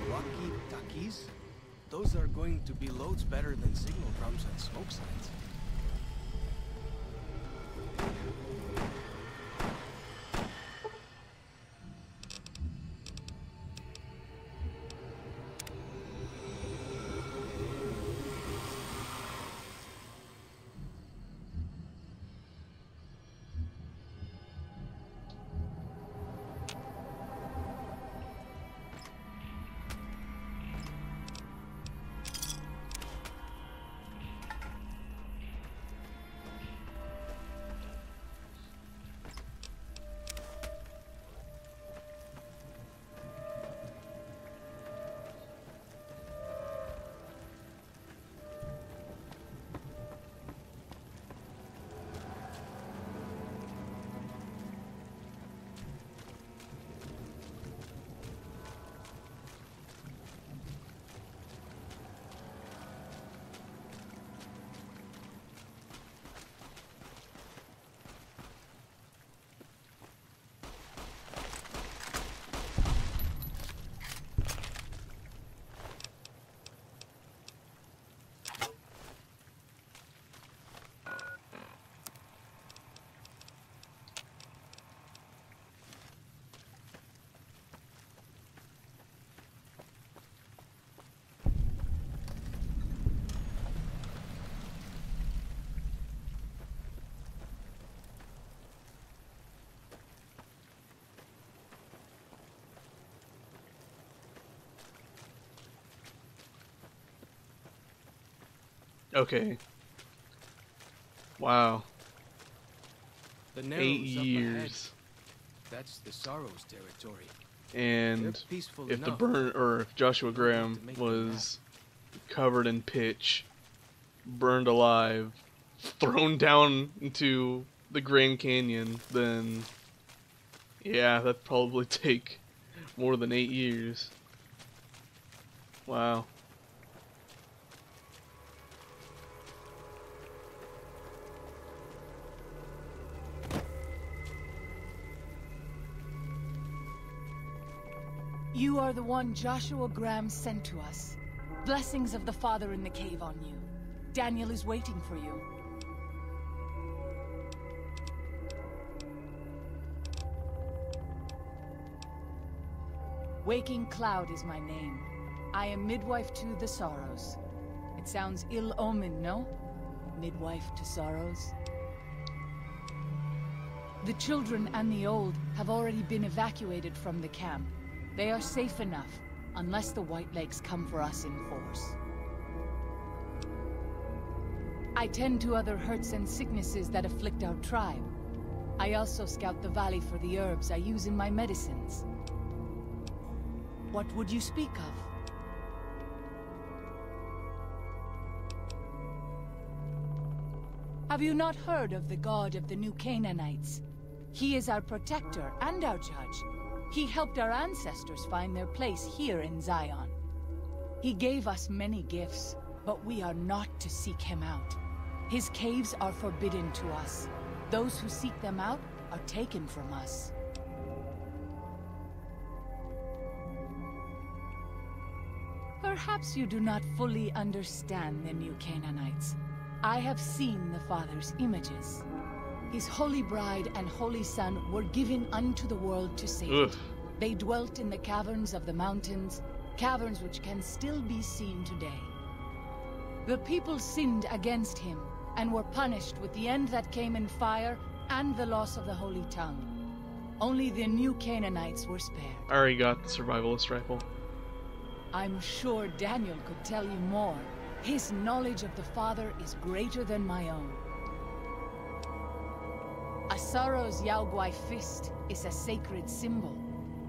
Walkie-talkies? Those are going to be loads better than signal drums and smoke signs. Okay. Wow. The Narrows 8 up ahead. years. That's the Sorrows territory. And They're peaceful if enough. if Joshua Graham to make them was covered in pitch, burned alive, thrown down into the Grand Canyon, then yeah, that'd probably take more than 8 years. Wow. You are the one Joshua Graham sent to us. Blessings of the Father in the cave on you. Daniel is waiting for you. Waking Cloud is my name. I am midwife to the Sorrows. It sounds ill-omened, no? Midwife to Sorrows. The children and the old have already been evacuated from the camp. They are safe enough, unless the Whitelegs come for us in force. I tend to other hurts and sicknesses that afflict our tribe. I also scout the valley for the herbs I use in my medicines. What would you speak of? Have you not heard of the god of the New Canaanites? He is our protector and our judge. He helped our ancestors find their place here in Zion. He gave us many gifts, but we are not to seek him out. His caves are forbidden to us. Those who seek them out are taken from us. Perhaps you do not fully understand the New Canaanites. I have seen the Father's images. His holy bride and holy son were given unto the world to save it. They dwelt in the caverns of the mountains, caverns which can still be seen today. The people sinned against him, and were punished with the end that came in fire and the loss of the holy tongue. Only the New Canaanites were spared. I already got the survivalist rifle. I'm sure Daniel could tell you more. His knowledge of the Father is greater than my own. A Sorrow's Yaoguai fist is a sacred symbol.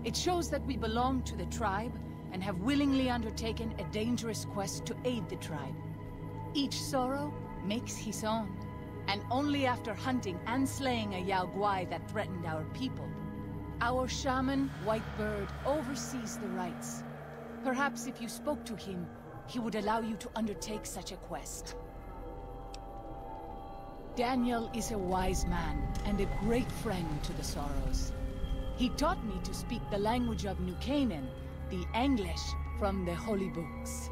It shows that we belong to the tribe and have willingly undertaken a dangerous quest to aid the tribe. Each Sorrow makes his own, and only after hunting and slaying a Yaoguai that threatened our people. Our shaman, Whitebird, oversees the rites. Perhaps if you spoke to him, he would allow you to undertake such a quest. Daniel is a wise man and a great friend to the Sorrows. He taught me to speak the language of New Canaan, the English from the Holy Books.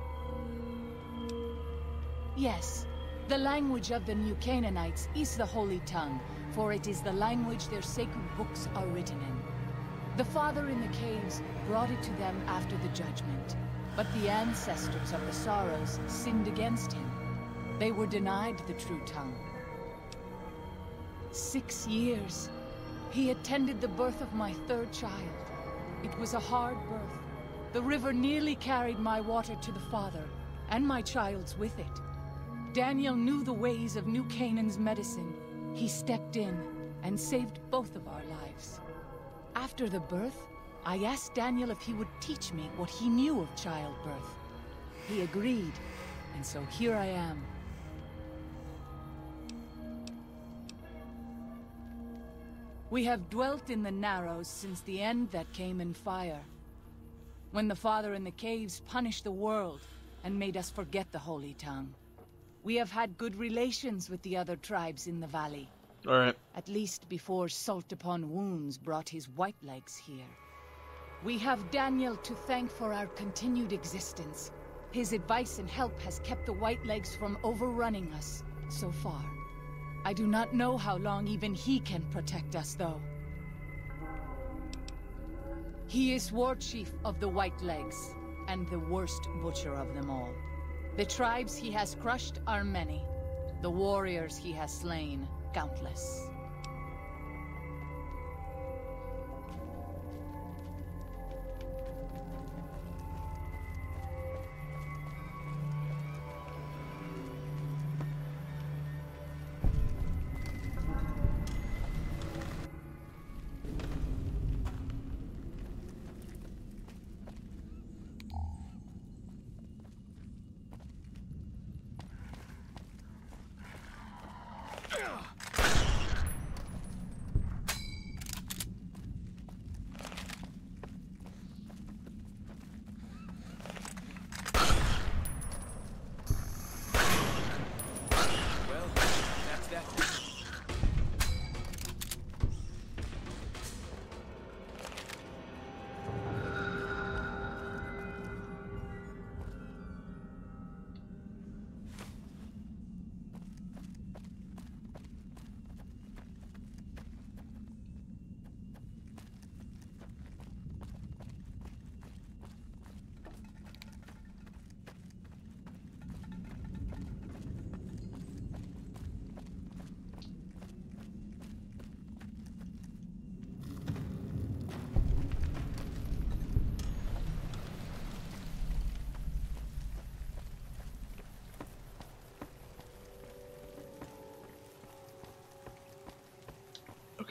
Yes, the language of the New Canaanites is the Holy Tongue, for it is the language their sacred books are written in. The Father in the caves brought it to them after the judgment, but the ancestors of the Sorrows sinned against him. They were denied the true tongue. 6 years. He attended the birth of my third child. It was a hard birth. The river nearly carried my water to the Father, and my child's with it. Daniel knew the ways of New Canaan's medicine. He stepped in and saved both of our lives. After the birth, I asked Daniel if he would teach me what he knew of childbirth. He agreed, and so here I am. We have dwelt in the Narrows since the end that came in fire. When the Father in the caves punished the world and made us forget the Holy Tongue. We have had good relations with the other tribes in the valley. Alright. At least before Salt Upon Wounds brought his Whitelegs here. We have Daniel to thank for our continued existence. His advice and help has kept the Whitelegs from overrunning us so far. I do not know how long even he can protect us, though. He is War Chief of the Whitelegs, and the worst butcher of them all. The tribes he has crushed are many. The warriors he has slain, countless.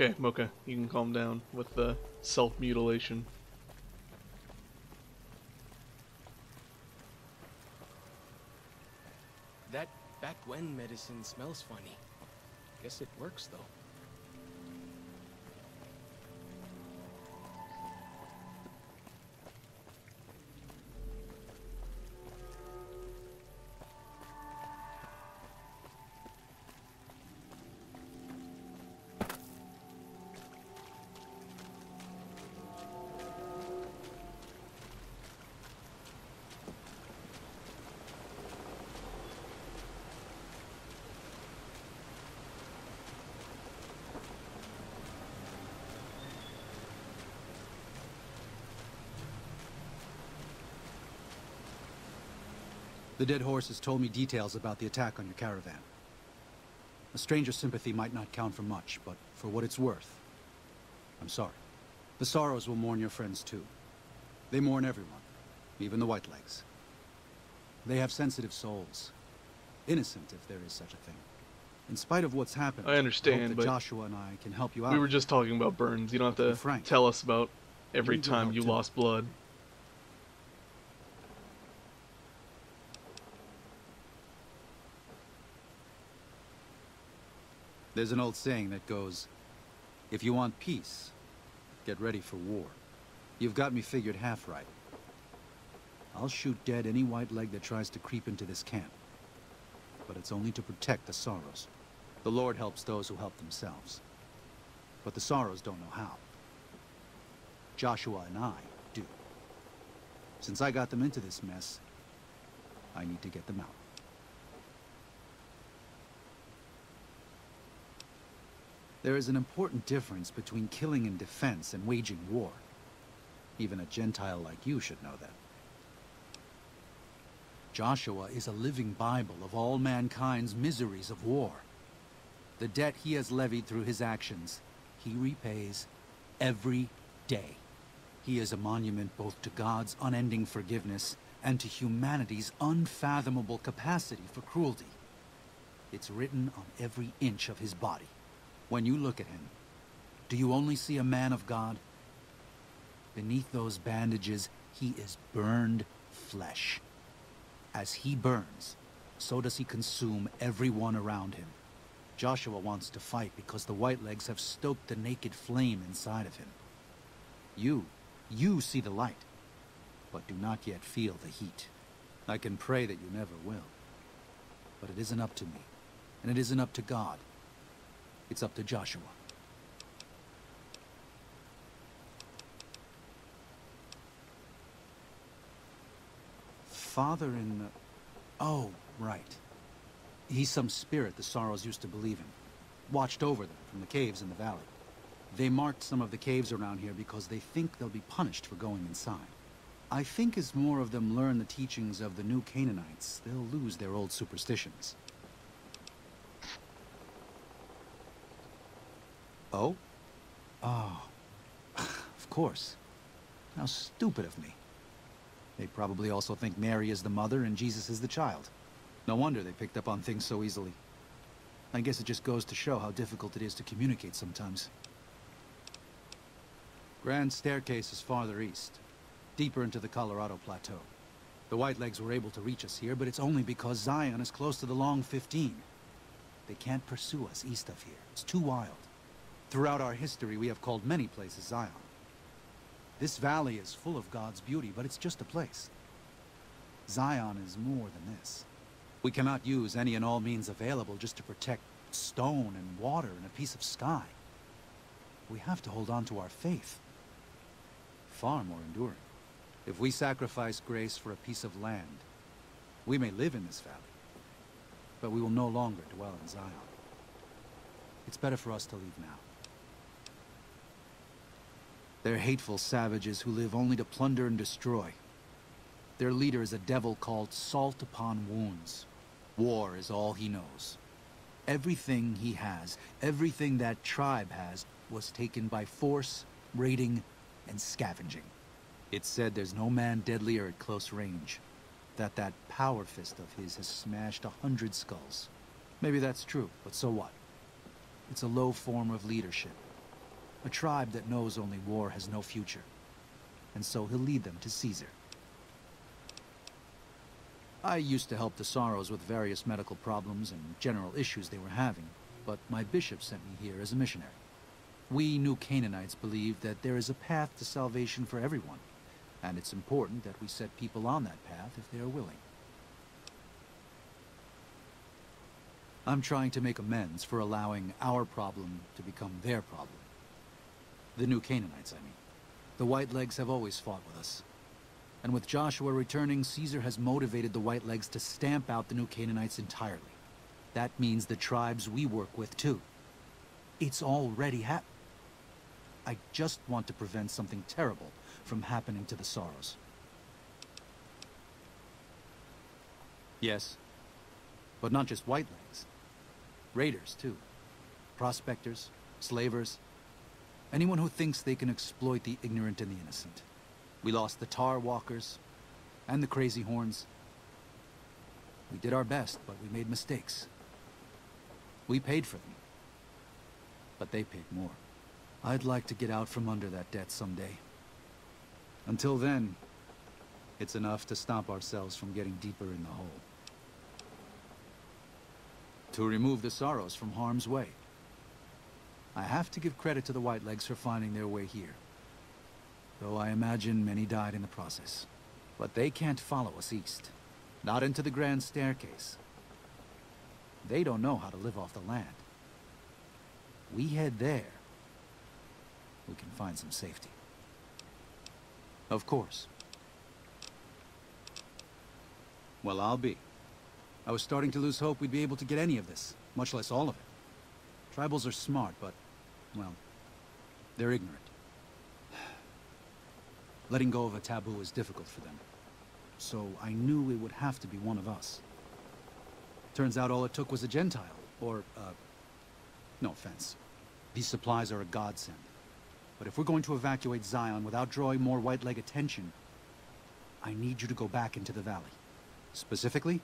Okay, Mocha, you can calm down with the self-mutilation. That back when medicine smells funny. Guess it works, though. The dead horse has told me details about the attack on your caravan. A stranger's sympathy might not count for much, but for what it's worth, I'm sorry. The Sorrows will mourn your friends too. They mourn everyone, even the Whitelegs. They have sensitive souls. Innocent, if there is such a thing. In spite of what's happened, I understand, I hope that but Joshua and I can help you out. we were just talking about burns. You don't have to Frank, tell us about every you need your time help you too. lost blood. There's an old saying that goes, if you want peace, get ready for war. You've got me figured half right. I'll shoot dead any Whiteleg that tries to creep into this camp. But it's only to protect the Sorrows. The Lord helps those who help themselves. But the Sorrows don't know how. Joshua and I do. Since I got them into this mess, I need to get them out. There is an important difference between killing in defense and waging war. Even a Gentile like you should know that. Joshua is a living Bible of all mankind's miseries of war. The debt he has levied through his actions, he repays every day. He is a monument both to God's unending forgiveness and to humanity's unfathomable capacity for cruelty. It's written on every inch of his body. When you look at him, do you only see a man of God? Beneath those bandages, he is burned flesh. As he burns, so does he consume everyone around him. Joshua wants to fight because the Whitelegs have stoked the naked flame inside of him. You see the light, but do not yet feel the heat. I can pray that you never will. But it isn't up to me, and it isn't up to God. It's up to Joshua. Father in the... Oh, right. He's some spirit the Sorrows used to believe in. Watched over them from the caves in the valley. They marked some of the caves around here because they think they'll be punished for going inside. I think as more of them learn the teachings of the new Canaanites, they'll lose their old superstitions. Oh? Oh. Of course. How stupid of me. They probably also think Mary is the mother and Jesus is the child. No wonder they picked up on things so easily. I guess it just goes to show how difficult it is to communicate sometimes. Grand Staircase is farther east, deeper into the Colorado Plateau. The Whitelegs were able to reach us here, but it's only because Zion is close to the Long 15. They can't pursue us east of here. It's too wild. Throughout our history, we have called many places Zion. This valley is full of God's beauty, but it's just a place. Zion is more than this. We cannot use any and all means available just to protect stone and water and a piece of sky. We have to hold on to our faith. Far more enduring. If we sacrifice grace for a piece of land, we may live in this valley, but we will no longer dwell in Zion. It's better for us to leave now. They're hateful savages who live only to plunder and destroy. Their leader is a devil called Salt Upon Wounds. War is all he knows. Everything he has, everything that tribe has, was taken by force, raiding, and scavenging. It's said there's no man deadlier at close range. That power fist of his has smashed 100 skulls. Maybe that's true, but so what? It's a low form of leadership. A tribe that knows only war has no future. And so he'll lead them to Caesar. I used to help the Sorrows with various medical problems and general issues they were having, but my bishop sent me here as a missionary. We New Canaanites believe that there is a path to salvation for everyone, and it's important that we set people on that path if they are willing. I'm trying to make amends for allowing our problem to become their problem. The New Canaanites, I mean. The Whitelegs have always fought with us. And with Joshua returning, Caesar has motivated the Whitelegs to stamp out the New Canaanites entirely. That means the tribes we work with, too. It's already happened. I just want to prevent something terrible from happening to the Sorrows. Yes, but not just Whitelegs. Raiders, too. Prospectors, slavers. Anyone who thinks they can exploit the ignorant and the innocent. We lost the Tar Walkers and the Crazy Horns. We did our best, but we made mistakes. We paid for them, but they paid more. I'd like to get out from under that debt someday. Until then, it's enough to stop ourselves from getting deeper in the hole. To remove the Sorrows from harm's way. I have to give credit to the Whitelegs for finding their way here. Though I imagine many died in the process. But they can't follow us east. Not into the Grand Staircase. They don't know how to live off the land. we head there, we can find some safety. Of course. Well, I'll be. I was starting to lose hope we'd be able to get any of this, much less all of it. Tribals are smart, but, well, they're ignorant. Letting go of a taboo is difficult for them. So I knew it would have to be one of us. Turns out all it took was a Gentile, or, no offense. These supplies are a godsend. But if we're going to evacuate Zion without drawing more White Leg attention, I need you to go back into the valley. Specifically,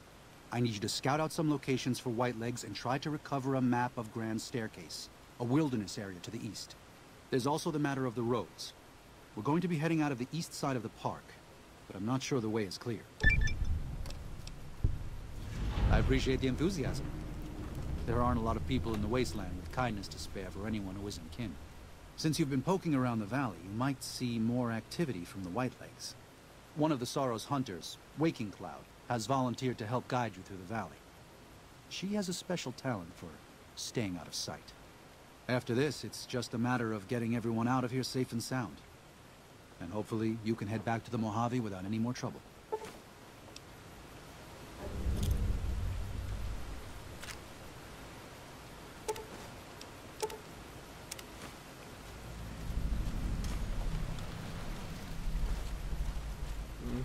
I need you to scout out some locations for White Legs and try to recover a map of Grand Staircase, a wilderness area to the east. There's also the matter of the roads. We're going to be heading out of the east side of the park, but I'm not sure the way is clear. I appreciate the enthusiasm. There aren't a lot of people in the wasteland with kindness to spare for anyone who isn't kin. Since you've been poking around the valley, you might see more activity from the Whitelegs. One of the Sorrow's hunters, Waking Cloud, has volunteered to help guide you through the valley. She has a special talent for staying out of sight. After this, it's just a matter of getting everyone out of here safe and sound. And hopefully, you can head back to the Mojave without any more trouble.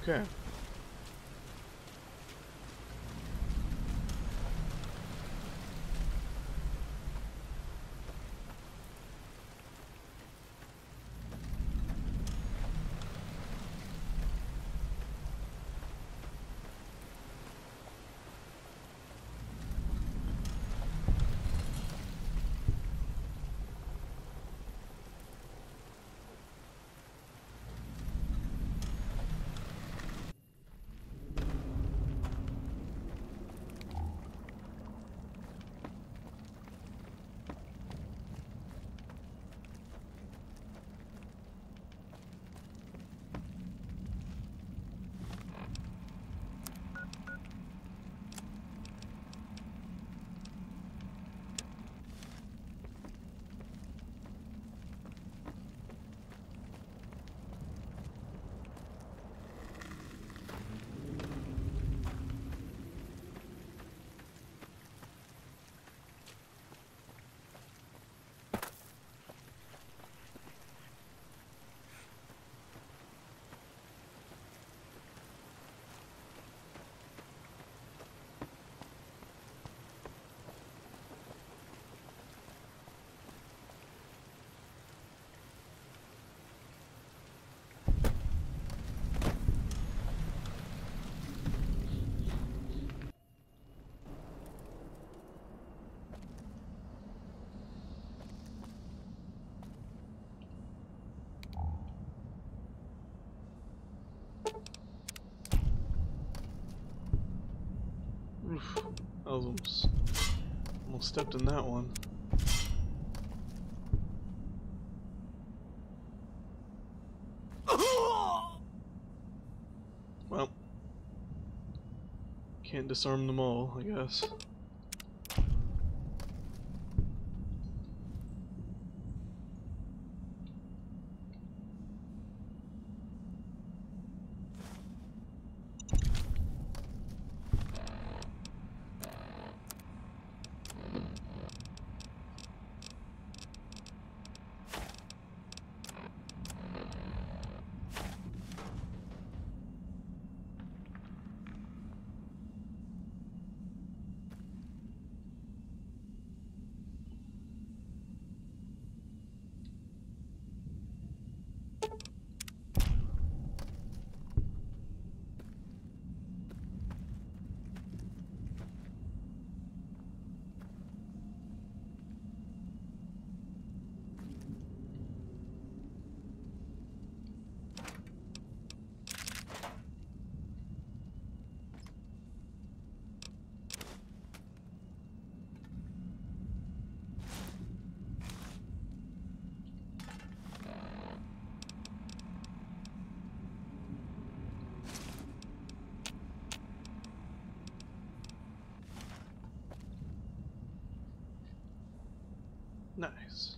Okay. Oof, I was almost stepped in that one. Well, can't disarm them all, I guess. Nice.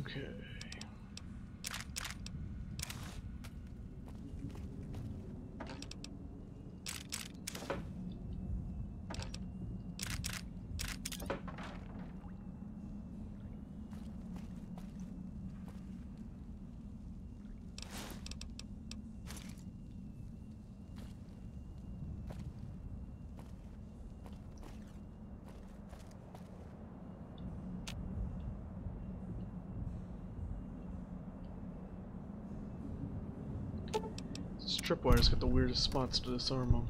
Okay. This tripwire's got the weirdest spots to disarm them.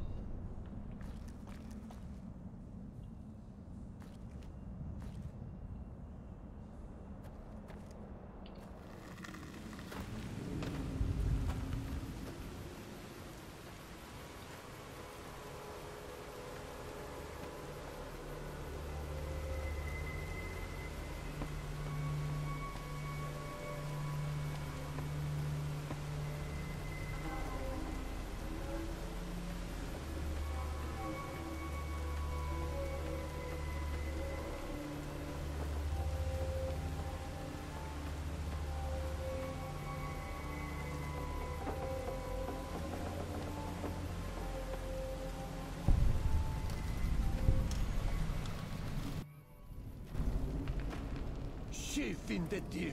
Chief in the deal.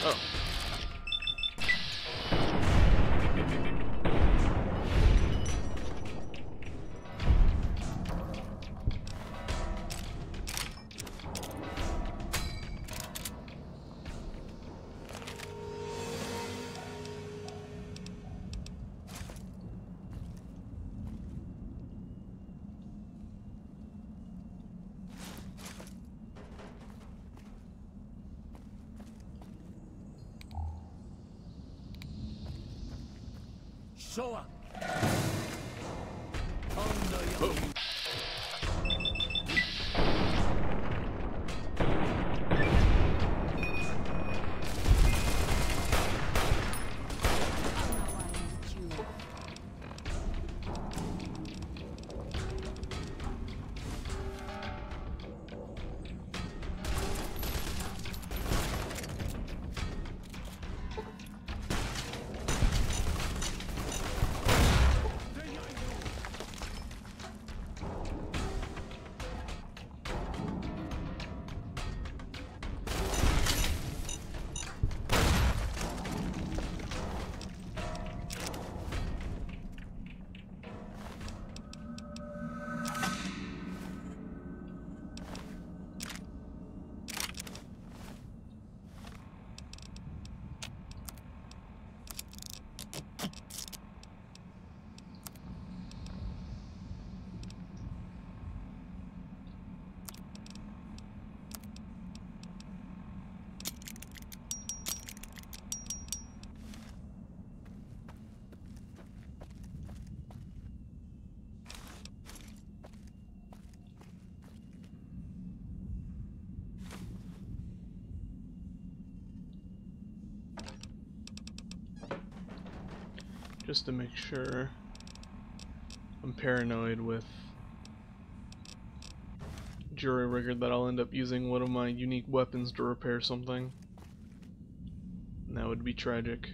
Oh. Show up. Oh. just to make sure. I'm paranoid with jury-rigged that I'll end up using one of my unique weapons to repair something. And that would be tragic.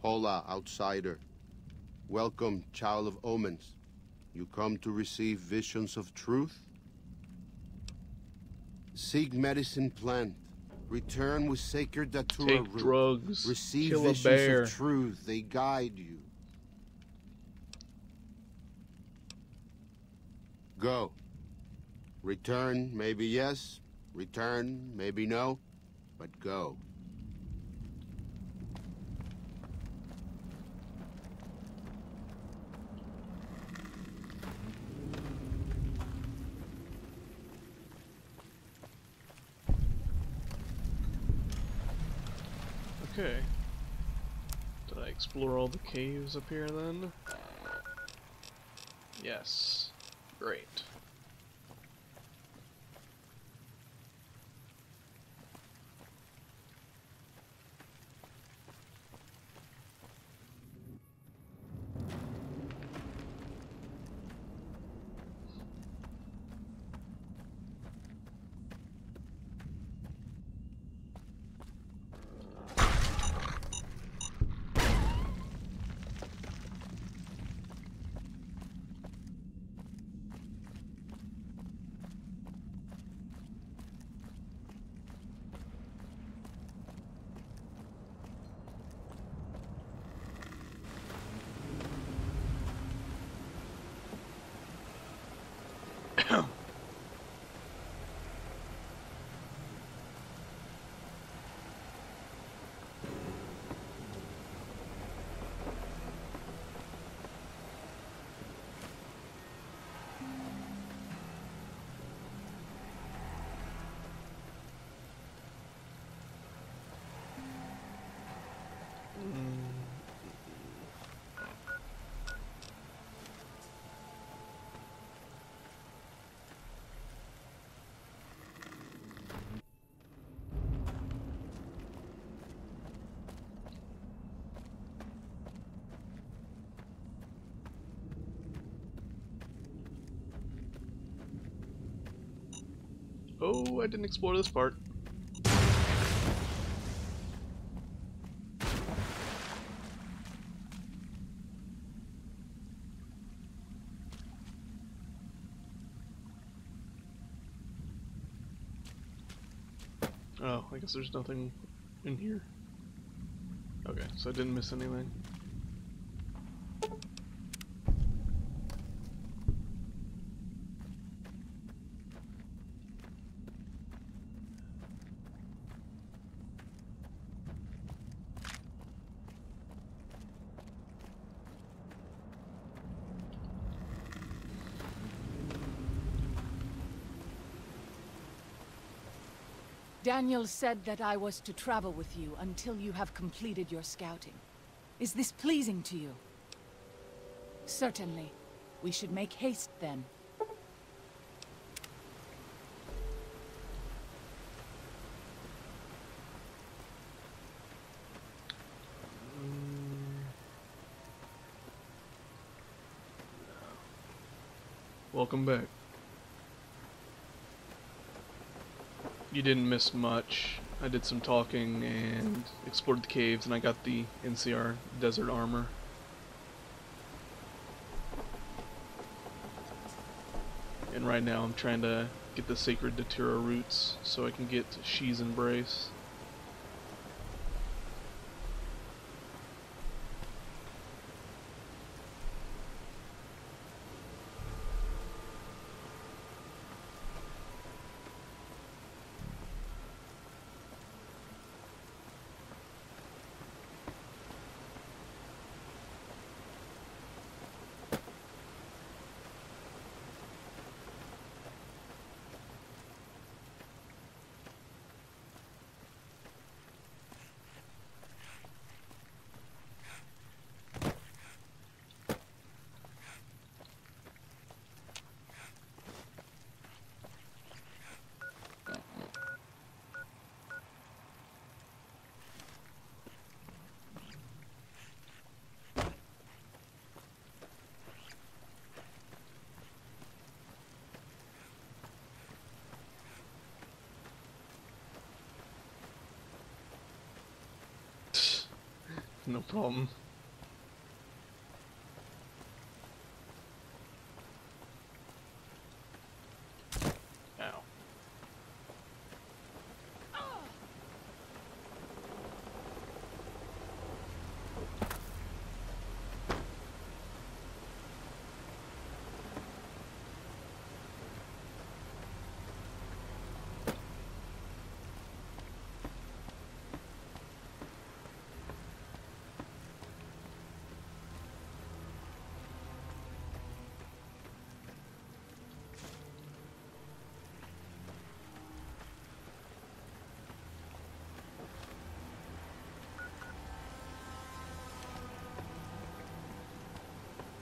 Hola, outsider. Welcome, child of omens. You come to receive visions of truth? Seek medicine plant. Return with sacred datura Take root. drugs. Receive Kill a visions bear. of truth. They guide you. Go. Return, maybe yes. Return, maybe no. But go. Okay. Did I explore all the caves up here then? Yes. Great. Oh, I didn't explore this part. Oh, I guess there's nothing in here. Okay, so I didn't miss anything. Daniel said that I was to travel with you until you have completed your scouting. Is this pleasing to you? Certainly. We should make haste then. Welcome back. You didn't miss much. I did some talking and explored the caves, and I got the NCR desert armor. And right now I'm trying to get the Sacred Datura roots so I can get She's Embrace. No problem. Ow.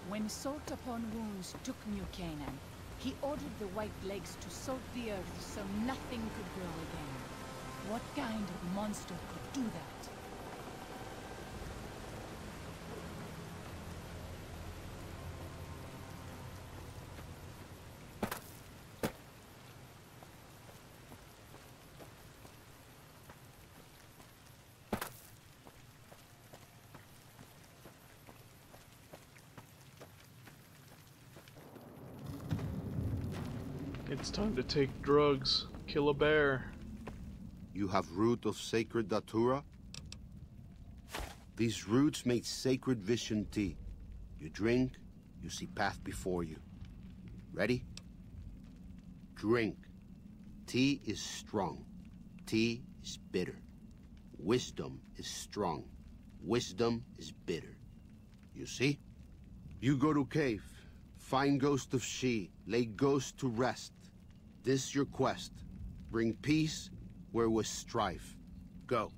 When Salt Upon Wounds took New Canaan, he ordered the White Legs to salt the earth so nothing could grow again. What kind of monster could do that? It's time to take drugs, kill a bear. You have root of Sacred Datura? These roots make Sacred Vision tea. You drink, you see path before you. Ready? Drink. Tea is strong. Tea is bitter. Wisdom is strong. Wisdom is bitter. You see? You go to cave. Find ghost of She. Lay ghost to rest. This your quest. Bring peace where was strife. Go.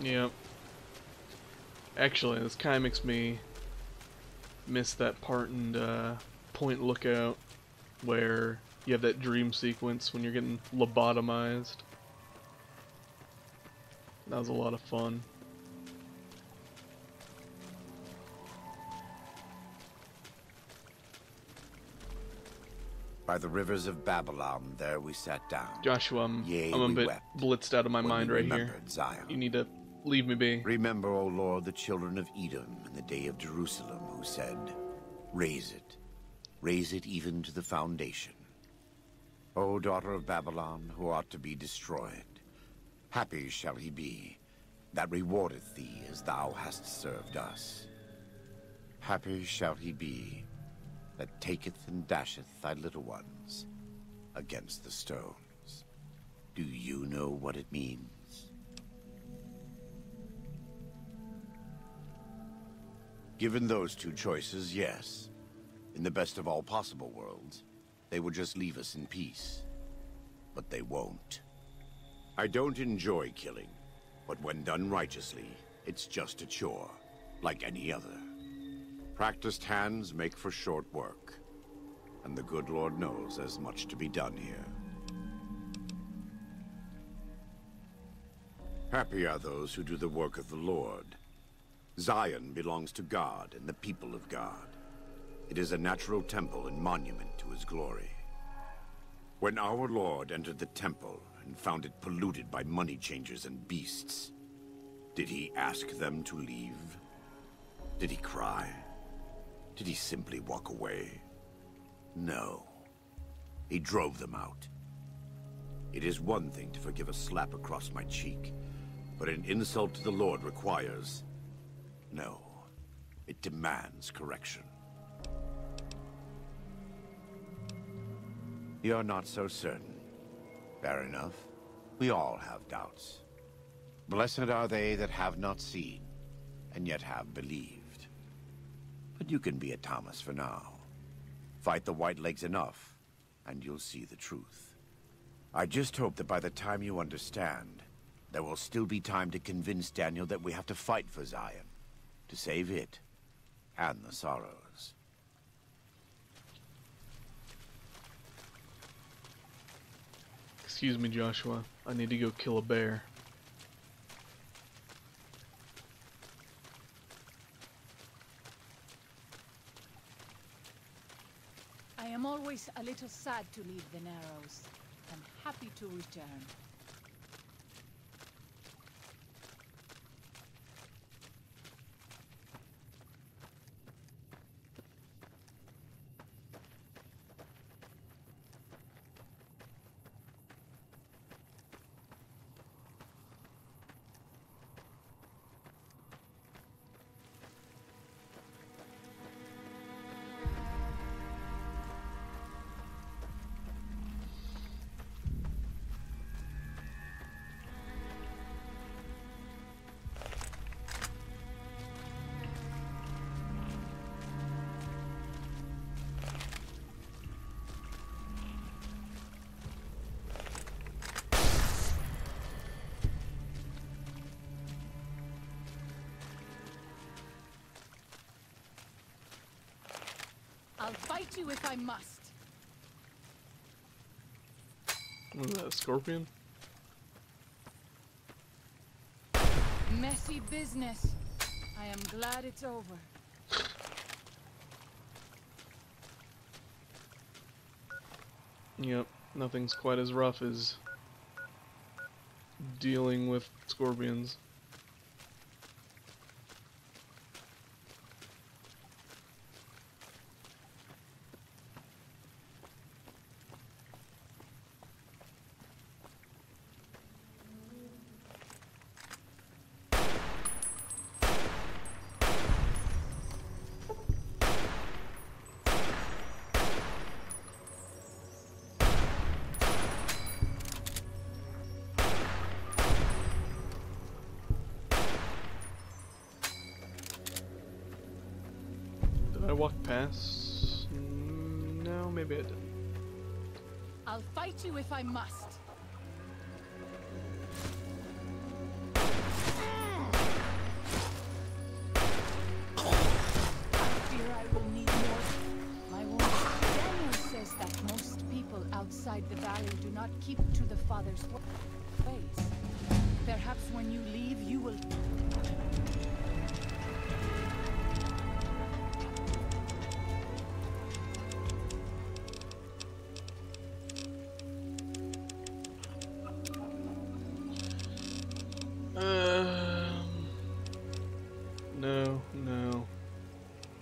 Yep. Actually, this kind of makes me miss that part in Point Lookout where you have that dream sequence when you're getting lobotomized. That was a lot of fun. By the rivers of Babylon, there we sat down. Joshua, I'm Yea, a we bit wept blitzed out of my when mind we right here. remembered Zion. You need to leave me be. Remember, O Lord, the children of Edom in the day of Jerusalem, who said, raise it even to the foundation. O daughter of Babylon, who ought to be destroyed, happy shall he be that rewardeth thee as thou hast served us. Happy shall he be that taketh and dasheth thy little ones against the stones. Do you know what it means? Given those two choices, yes. In the best of all possible worlds, they would just leave us in peace. But they won't. I don't enjoy killing, but when done righteously, it's just a chore, like any other. Practiced hands make for short work, and the good Lord knows there's much to be done here. Happy are those who do the work of the Lord. Zion belongs to God and the people of God. It is a natural temple and monument to his glory. When our Lord entered the temple and found it polluted by money changers and beasts, did he ask them to leave? Did he cry? Did he simply walk away? No. He drove them out. It is one thing to forgive a slap across my cheek, but an insult to the Lord requires... No. It demands correction. You're not so certain. Fair enough. We all have doubts. Blessed are they that have not seen, and yet have believed. But you can be a Thomas for now. Fight the Whitelegs enough, and you'll see the truth. I just hope that by the time you understand, there will still be time to convince Daniel that we have to fight for Zion, to save it, and the Sorrows. Excuse me, Joshua. I need to go kill a bear. I am always a little sad to leave the Narrows. I'm happy to return. I'll fight you if I must. What is that, a scorpion? Messy business. I am glad it's over. Yep, nothing's quite as rough as dealing with scorpions. Did I walk past? No, maybe I didn't. I'll fight you if I must. I fear I will need more. My wound. Daniel says that most people outside the valley do not keep to the Father's ways. Perhaps when you leave, you will...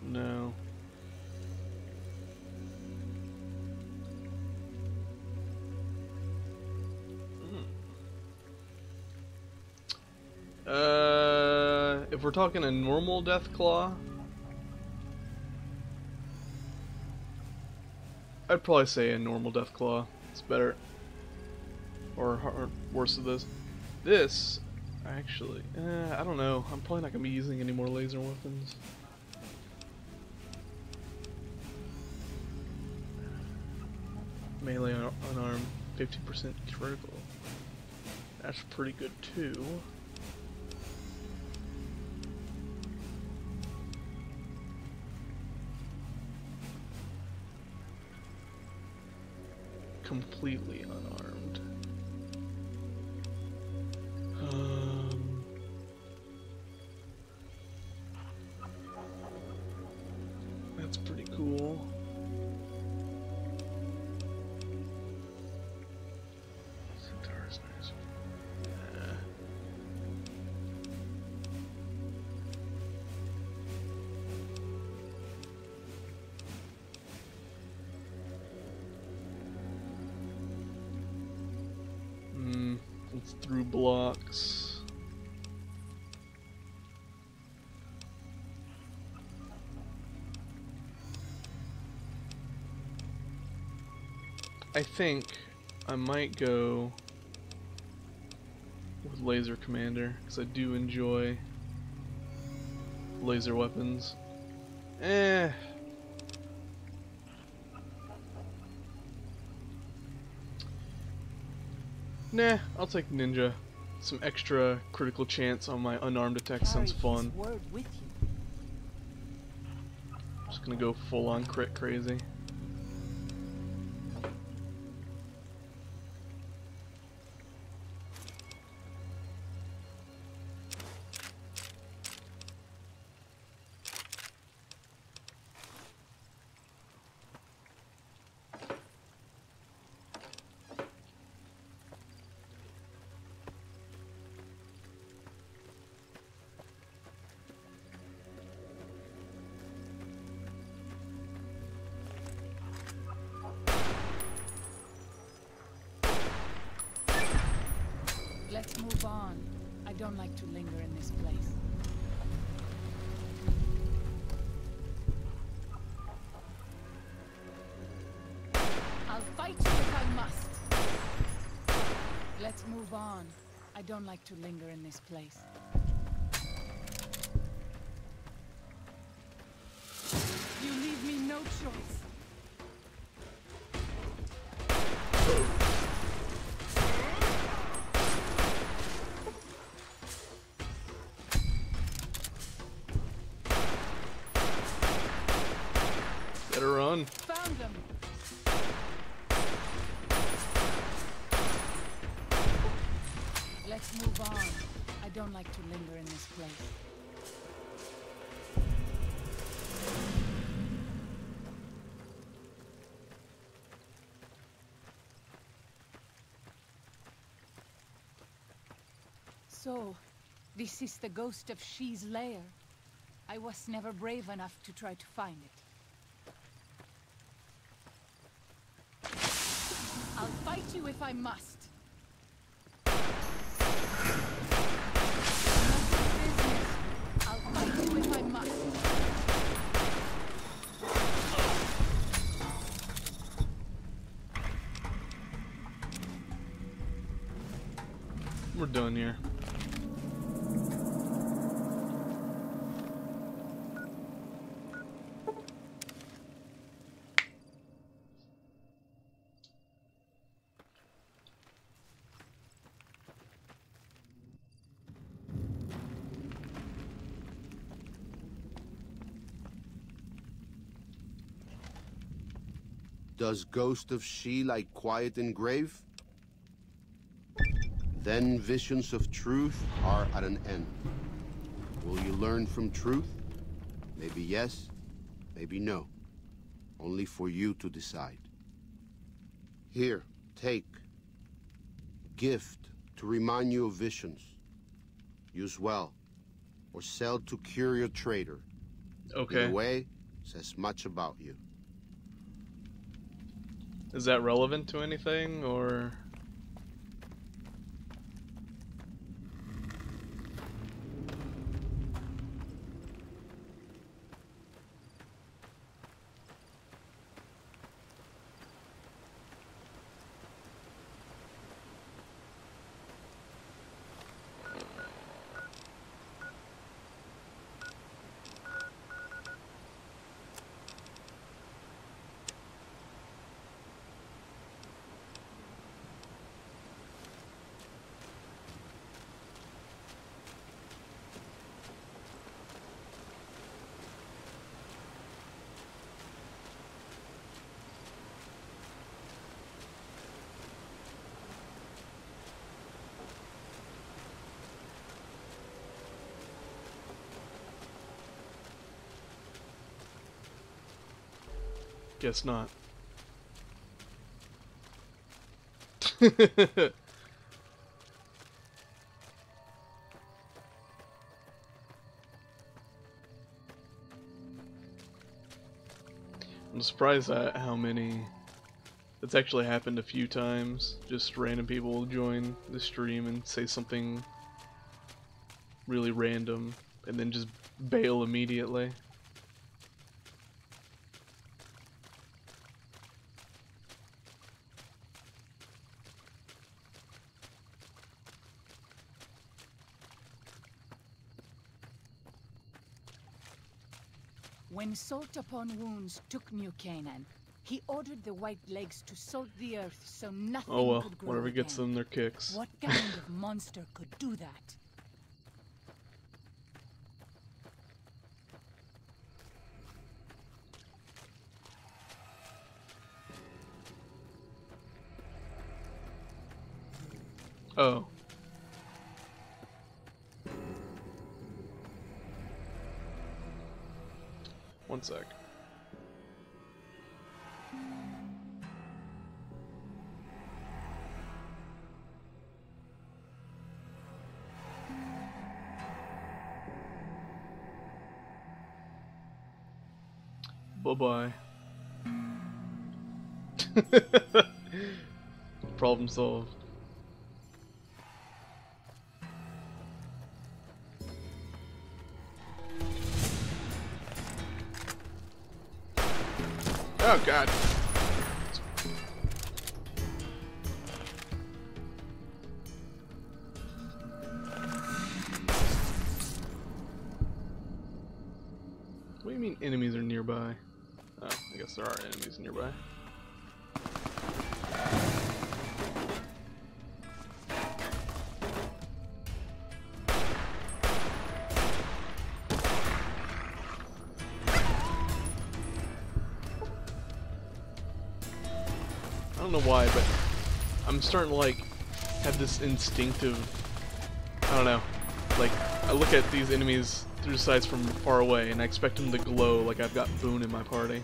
No. If we're talking a normal Deathclaw, I'd probably say a normal Deathclaw. It's better. or worse of this. This, actually, I don't know. I'm probably not gonna be using any more laser weapons. Melee unarmed, 50% critical. That's pretty good too. Completely unarmed. That's pretty cool. Centaur's nice. It's through blocks. I think I might go with Laser Commander because I do enjoy laser weapons. Nah, I'll take Ninja. Some extra critical chance on my unarmed attack sounds fun. Just gonna go full on crit crazy. Let's move on. I don't like to linger in this place. I'll fight you if I must. Let's move on. I don't like to linger in this place. You leave me no choice. Better run. Found them. Let's move on. I don't like to linger in this place. So, this is the ghost of She's lair. I was never brave enough to try to find it. I'll fight you if I must. I'll fight you if I must. We're done here. Does Ghost of She like quiet and grave? Then visions of truth are at an end. Will you learn from truth? Maybe yes, maybe no. Only for you to decide. Here, take. Gift to remind you of visions. Use well, or sell to curio trader. Okay. Either way, says much about you. Is that relevant to anything, or? Guess not. I'm surprised at how many. It's actually happened a few times. Just random people will join the stream and say something really random and then just bail immediately. When Salt Upon Wounds took New Canaan, he ordered the White Legs to salt the earth so nothing Oh well, could grow whatever gets again. them their kicks. What kind of monster could do that? Oh. One sec. Bye-bye. Problem solved. Oh god. What do you mean enemies are nearby? Oh, I guess there are enemies nearby. I don't know why, but I'm starting to like have this instinctive, I don't know, like I look at these enemies through the sights from far away and I expect them to glow like I've got Boone in my party.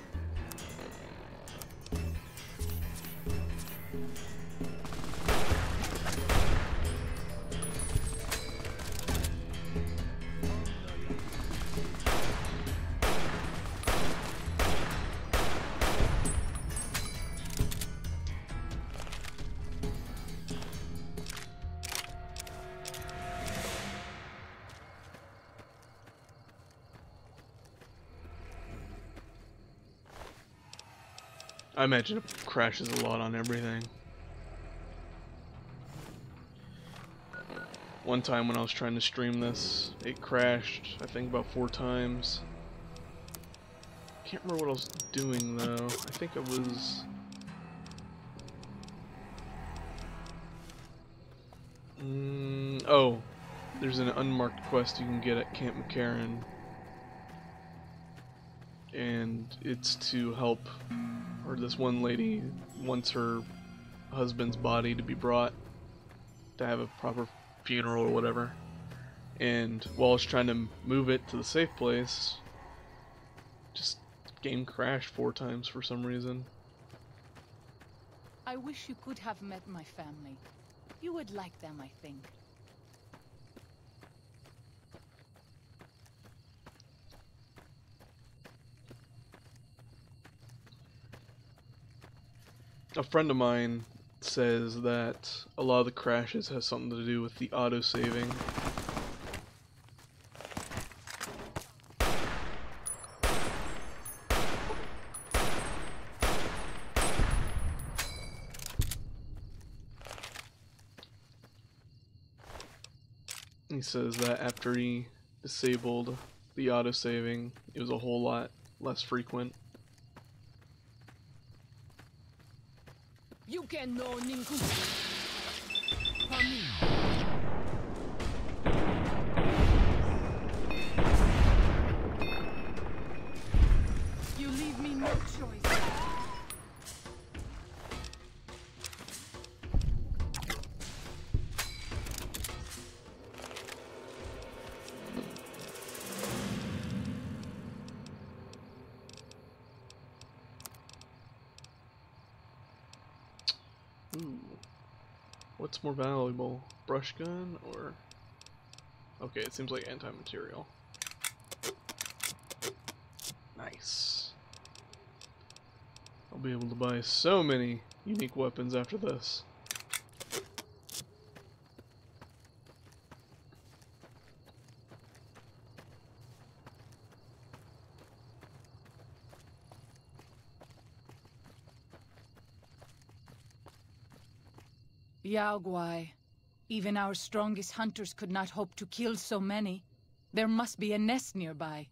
I imagine it crashes a lot on everything. One time when I was trying to stream this, it crashed, I think about 4 times. Can't remember what I was doing though. I think it was... oh, there's an unmarked quest you can get at Camp McCarran. And it's to help, or this one lady wants her husband's body to be brought to have a proper funeral or whatever. And while I was trying to move it to the safe place, just game crashed 4 times for some reason. I wish you could have met my family. You would like them, I think. A friend of mine says that a lot of the crashes has something to do with the auto-saving. He says that after he disabled the auto-saving, it was a whole lot less frequent. You can know Ninku. You leave me no choice. Ooh. What's more valuable? Brush gun or... Okay, it seems like anti-material. Nice. I'll be able to buy so many unique weapons after this. Yao Guai. Even our strongest hunters could not hope to kill so many. There must be a nest nearby.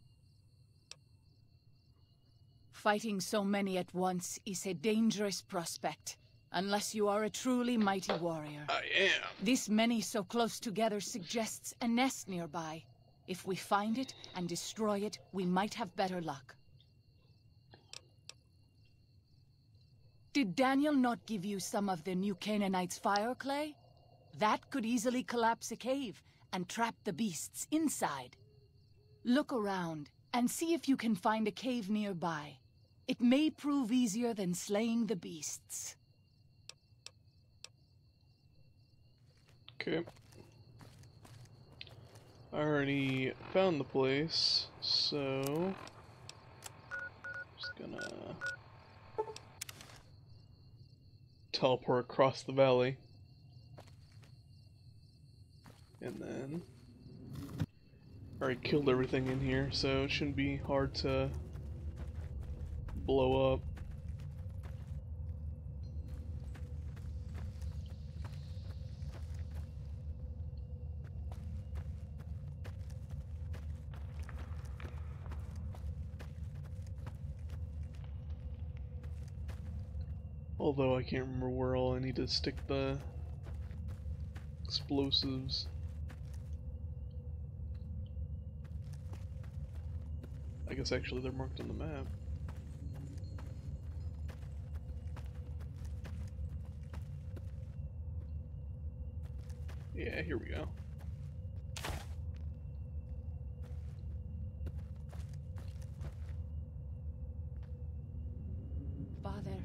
Fighting so many at once is a dangerous prospect, unless you are a truly mighty warrior. I am. This many so close together suggests a nest nearby. If we find it and destroy it, we might have better luck. Did Daniel not give you some of the new Canaanites' fire clay? That could easily collapse a cave and trap the beasts inside. Look around and see if you can find a cave nearby. It may prove easier than slaying the beasts. Okay. I already found the place, so... just gonna... teleport across the valley. And then... I already killed everything in here, so it shouldn't be hard to blow up. Although I can't remember where all I need to stick the explosives. I guess actually they're marked on the map. Yeah, here we go. Father,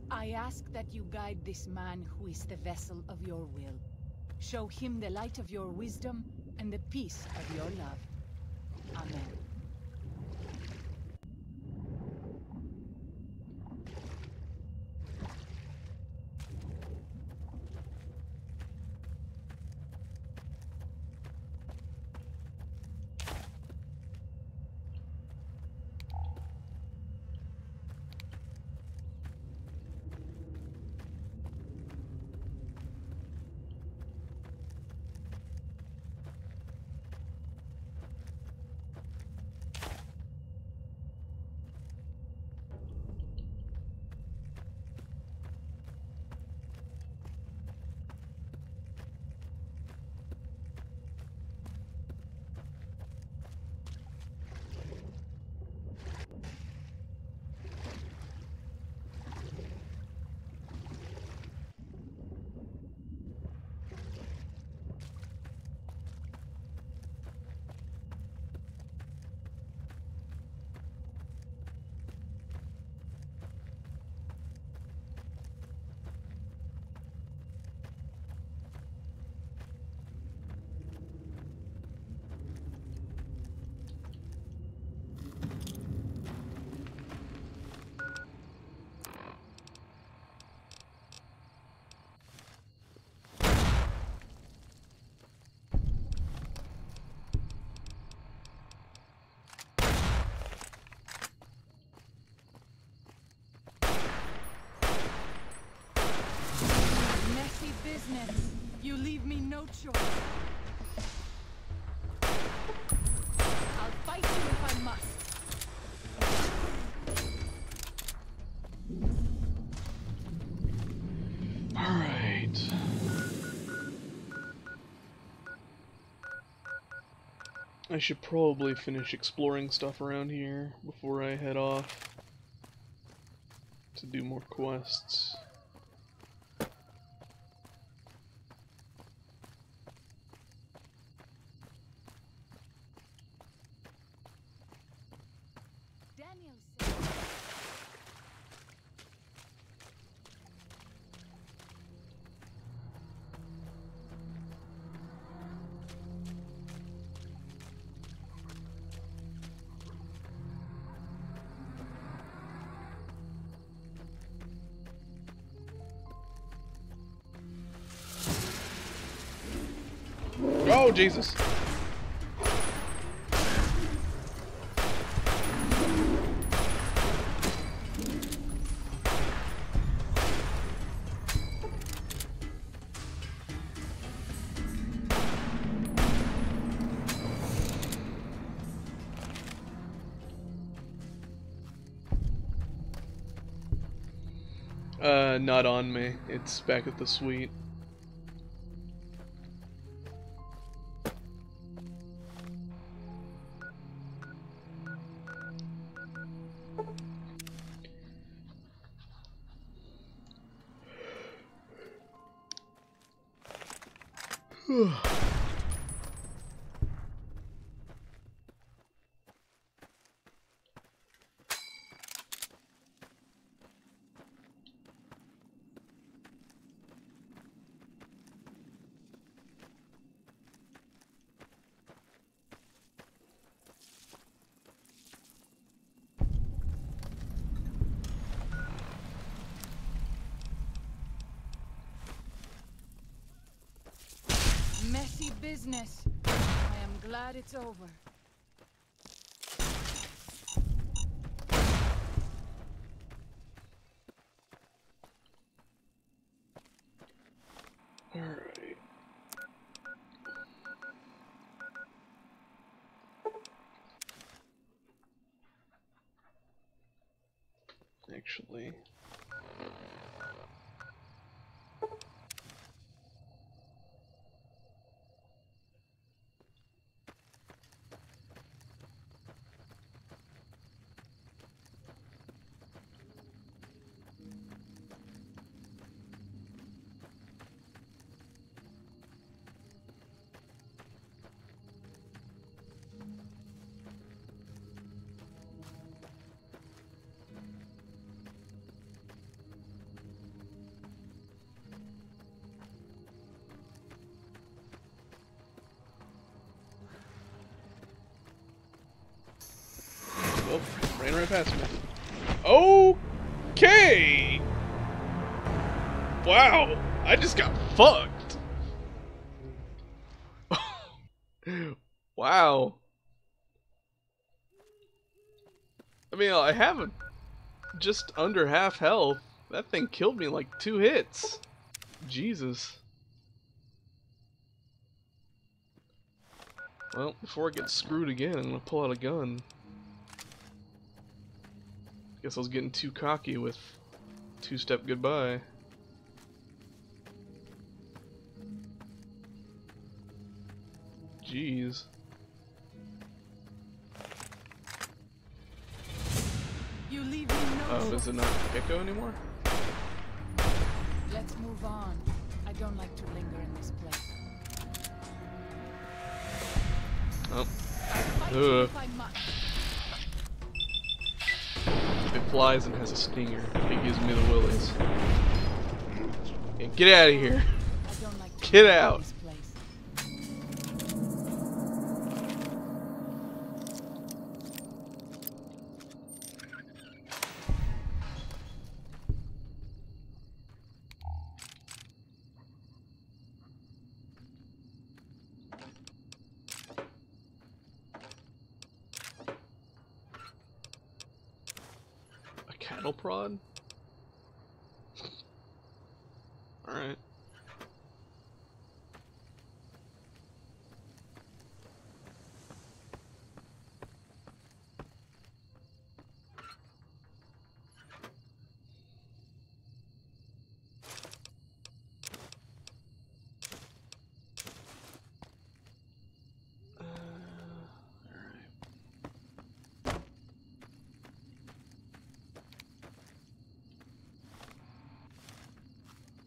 I ask that you guide this man who is the vessel of your will. Show him the light of your wisdom and the peace of your love. Amen. Business. You leave me no choice. I'll fight you if I must. All right. I should probably finish exploring stuff around here before I head off to do more quests. Oh, Jesus. Not on me. It's back at the suite. Messy business. I am glad it's over. Alright. Actually. Oh, ran right past me. Okay! Wow, I just got fucked. Wow. I mean, I have just under half health. That thing killed me in like 2 hits. Jesus. Well, before I get screwed again, I'm gonna pull out a gun. Guess I was getting too cocky with two-step goodbye. Jeez. You leave me no Oh, choice. is it not Gecko anymore? Let's move on. I don't like to linger in this place. Oh. I'll fight you if I must. It flies and has a stinger. It gives me the willies. Yeah, get out of here. I don't like to Get linger in out. this place. A cattle prod? Alright.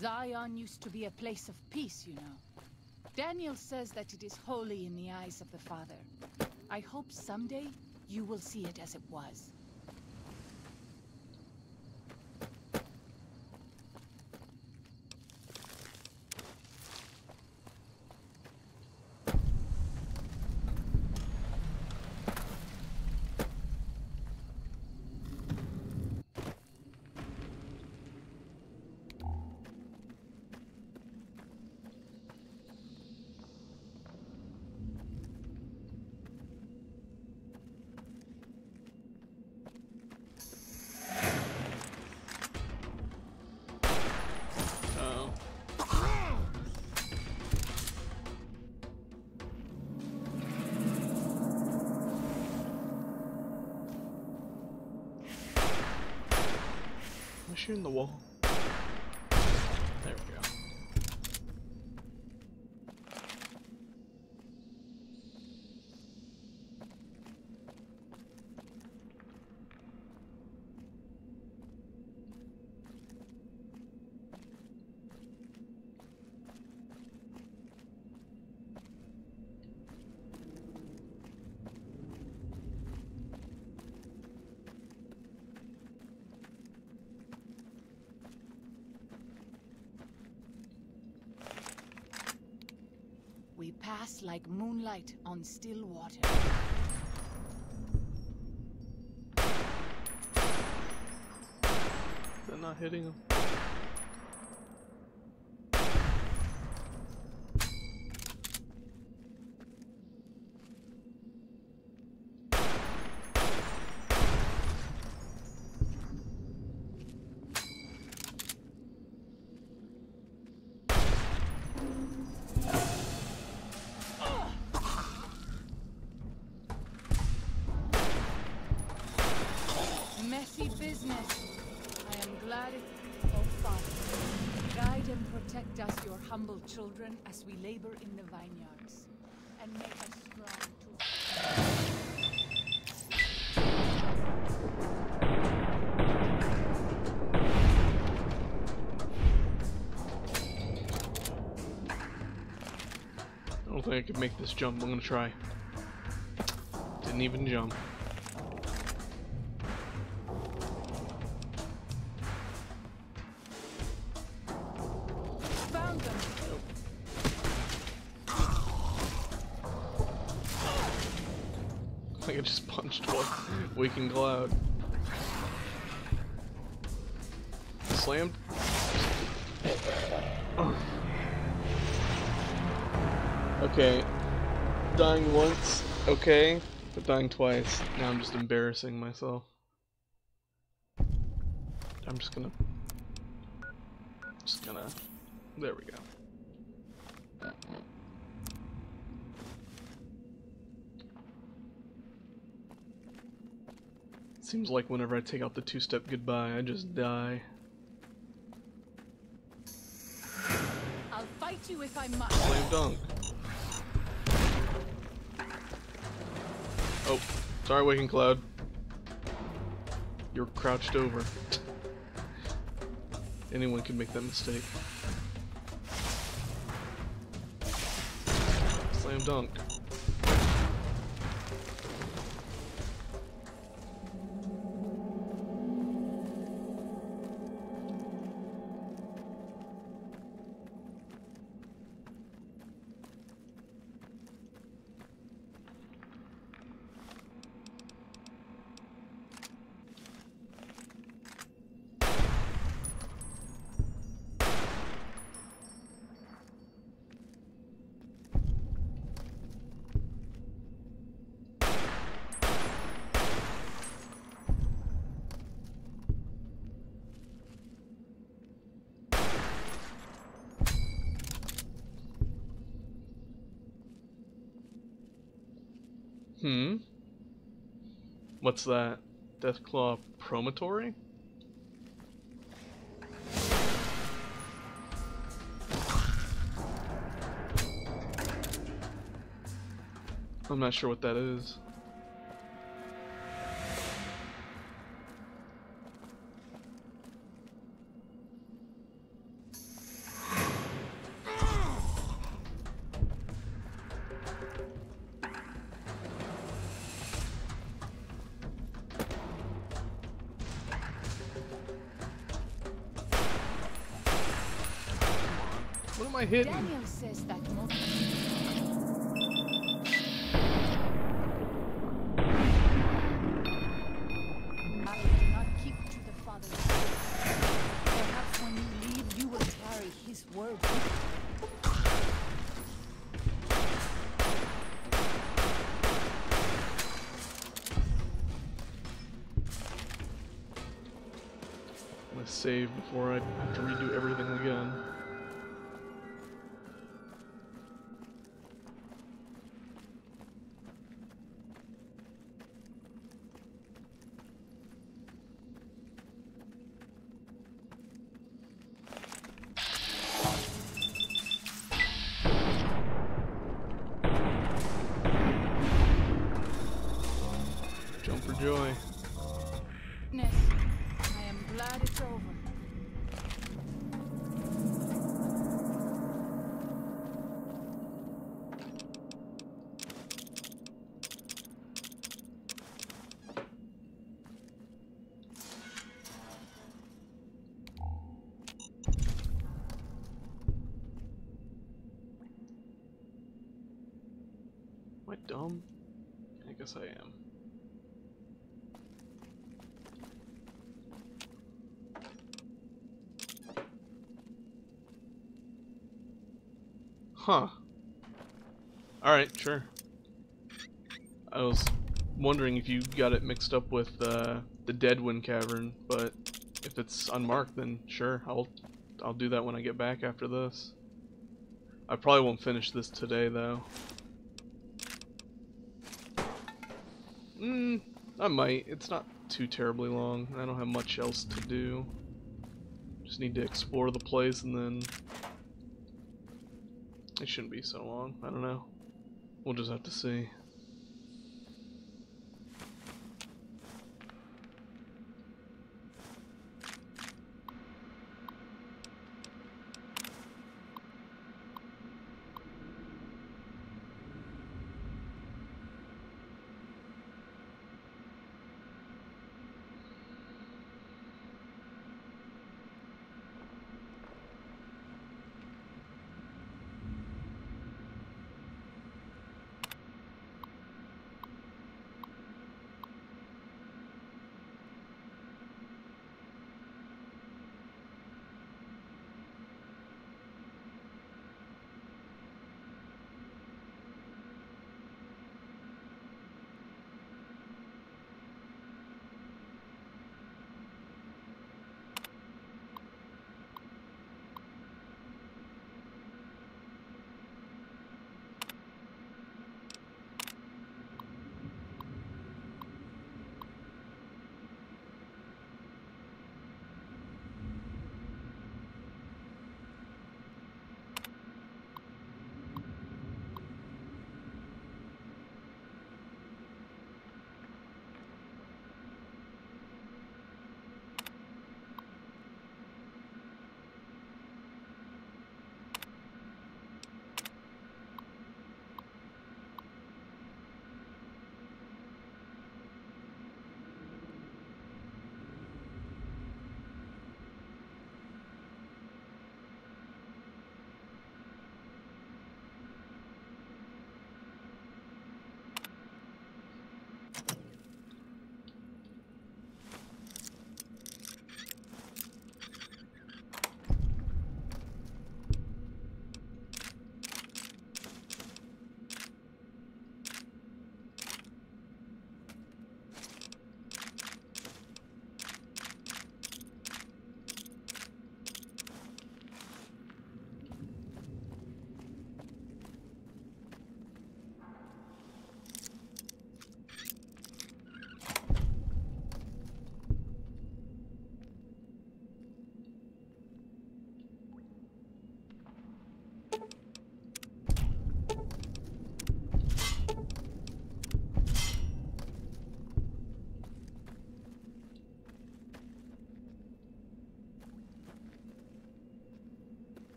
Zion used to be a place of peace, you know. Daniel says that it is holy in the eyes of the Father. I hope someday you will see it as it was. shooting the wall? There we go. We pass like moonlight on still water. They're not hitting him. Messy business. I am glad it... Oh, Father, guide and protect us, your humble children, as we labor in the vineyards, and make us strong to... I don't think I could make this jump. I'm gonna try. Didn't even jump. Found them! I think I just punched one waking cloud. Slammed. Okay, dying once, okay, but dying twice. Now I'm just embarrassing myself. I'm just gonna, there we go. Seems like whenever I take out the two-step goodbye, I just die. I'll fight you if I must. Slam dunk. Oh, sorry, Waking Cloud. You're crouched over. Anyone can make that mistake. Slam dunk. What's that? Deathclaw Promontory? I'm not sure what that is. What am I hitting? Daniel says that most... I will not keep to the Father's word. Perhaps when you leave, you will carry his word with you. I'm gonna save before I have to redo everything again. enjoy. Ness, I am glad it's over. Am I dumb? I guess I am. Huh. Alright, sure. I was wondering if you got it mixed up with the Deadwind Cavern, but if it's unmarked, then sure, I'll do that when I get back after this. I probably won't finish this today, though. I might. It's not too terribly long. I don't have much else to do. Just need to explore the place, and then it shouldn't be so long. I don't know. We'll just have to see.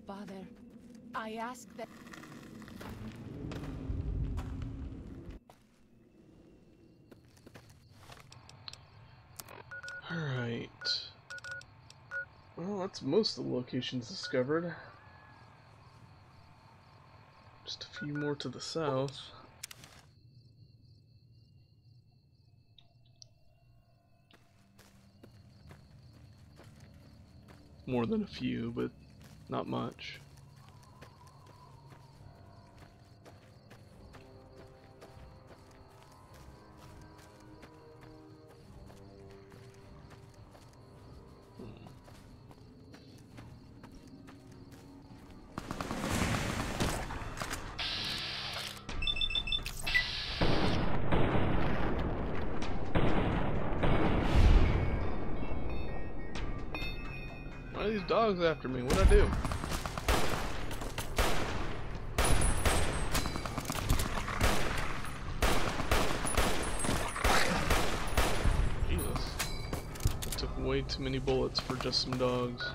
Father, I ask that... Alright. Well, that's most of the locations discovered. Just a few more to the south. More than a few, but not much. Why are these dogs after me? What'd I do? too many bullets for just some dogs.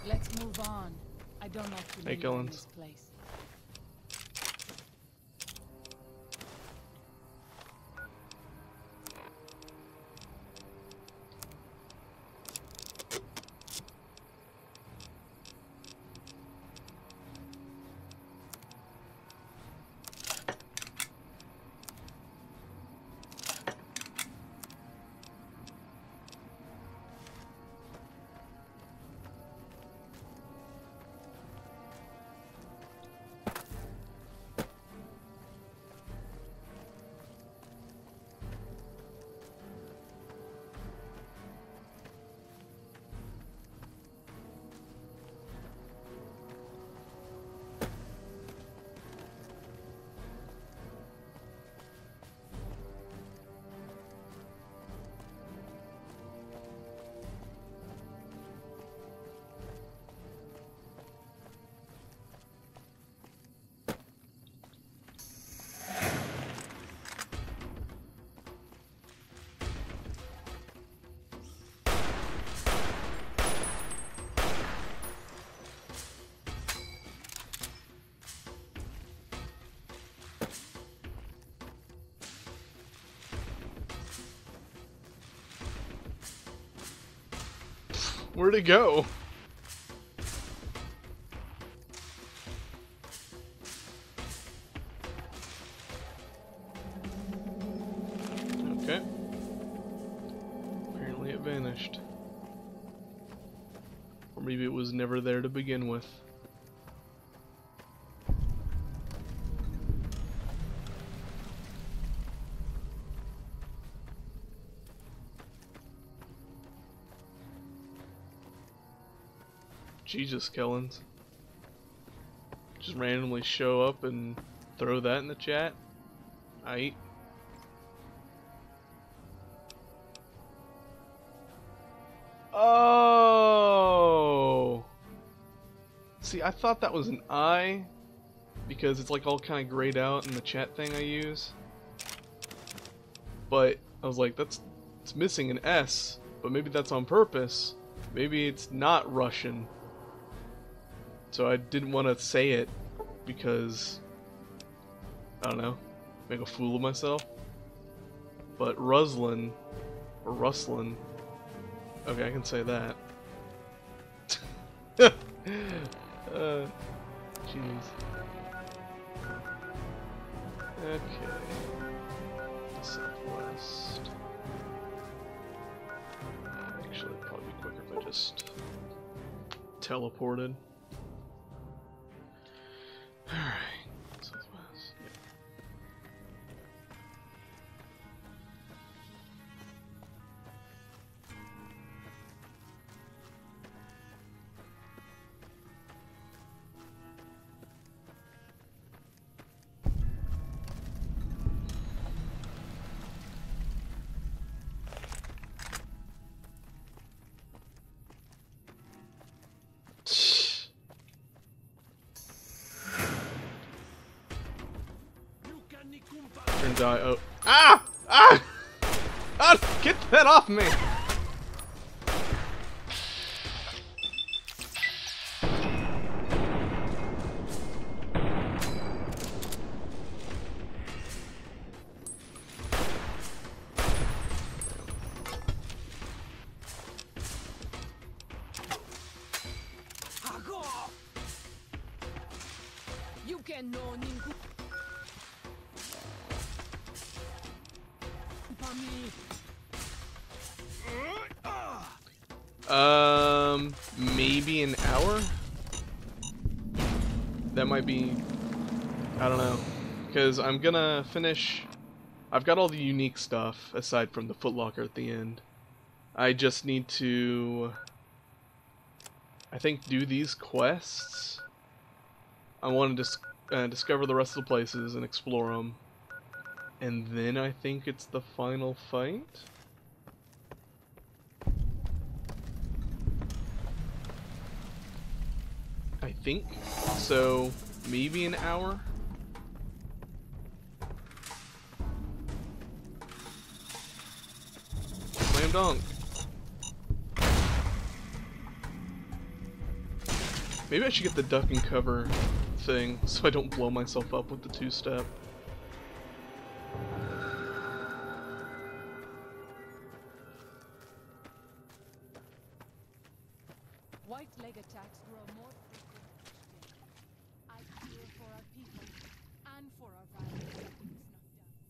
Let's move on. I don't like to Hey, linger in Killens. this place. Where'd it go? Okay. Apparently it vanished. Or maybe it was never there to begin with. Jesus, Kellens. Just randomly show up and throw that in the chat? Aight. Oh! See, I thought that was an I because it's like all kind of grayed out in the chat thing I use. But I was like, it's missing an S, but maybe that's on purpose. Maybe it's not Russian. So I didn't want to say it because, I don't know, make a fool of myself. But Ruslan, or Ruslan, okay, I can say that. Jeez. Okay. Southwest. Actually, it'd probably be quicker if I just teleported. Alright, southwest, yeah. And die. Oh. Ah! Ah! Ah! Get that off me! You can know Ninku. Maybe an hour? That might be, I don't know, because I'm gonna finish I've got all the unique stuff aside from the footlocker at the end. I just need to, I think, do these quests. I want to discover the rest of the places and explore them. And then I think it's the final fight. I think. So, maybe an hour? Slam dunk. Maybe I should get the duck and cover thing so I don't blow myself up with the two-step. White-leg attacks grow more frequent each day. I fear for our people and for our violence that is not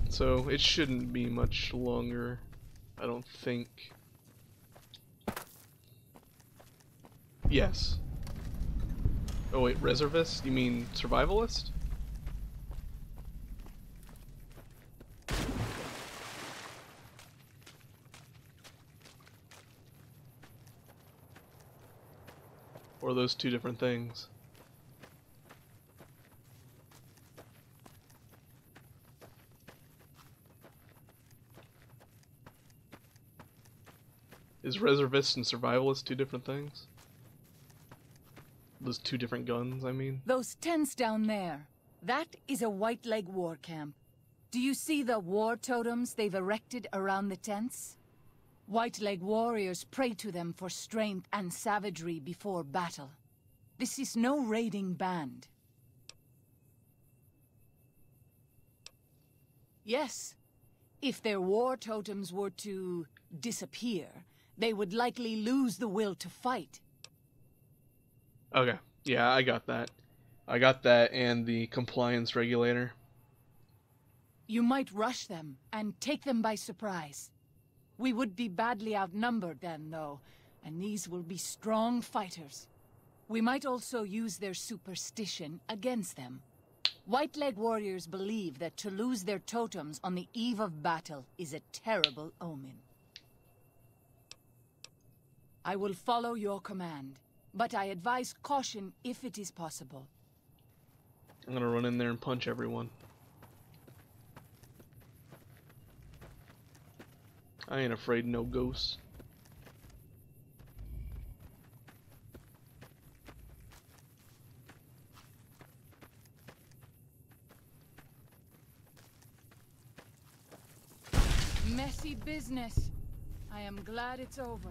done. So it shouldn't be much longer, I don't think. Yes. Oh wait, reservist? You mean survivalist? Or are those two different things? Is reservist and survivalist two different things? Those two different guns, I mean? Those tents down there, that is a White-leg war camp. Do you see the war totems they've erected around the tents? White-leg warriors pray to them for strength and savagery before battle. This is no raiding band. Yes, if their war totems were to disappear, they would likely lose the will to fight. Okay, yeah, I got that. I got that and the compliance regulator. You might rush them and take them by surprise. We would be badly outnumbered then, though, and these will be strong fighters. We might also use their superstition against them. White-leg warriors believe that to lose their totems on the eve of battle is a terrible omen. I will follow your command, but I advise caution if it is possible. I'm gonna run in there and punch everyone. I ain't afraid no ghosts. Messy business. I am glad it's over.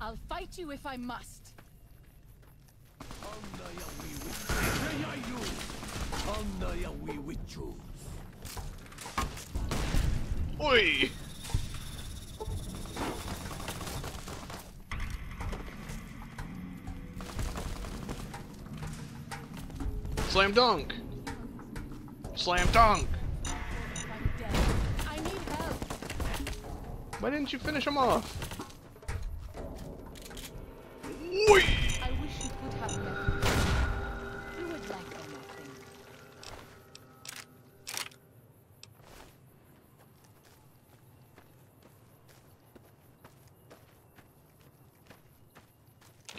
I'll fight you if I must. Oi! Slam dunk! Slam dunk! If I'm dead, I need help. Why didn't you finish him off? Oi! I wish you could have met me. You would like them, I think.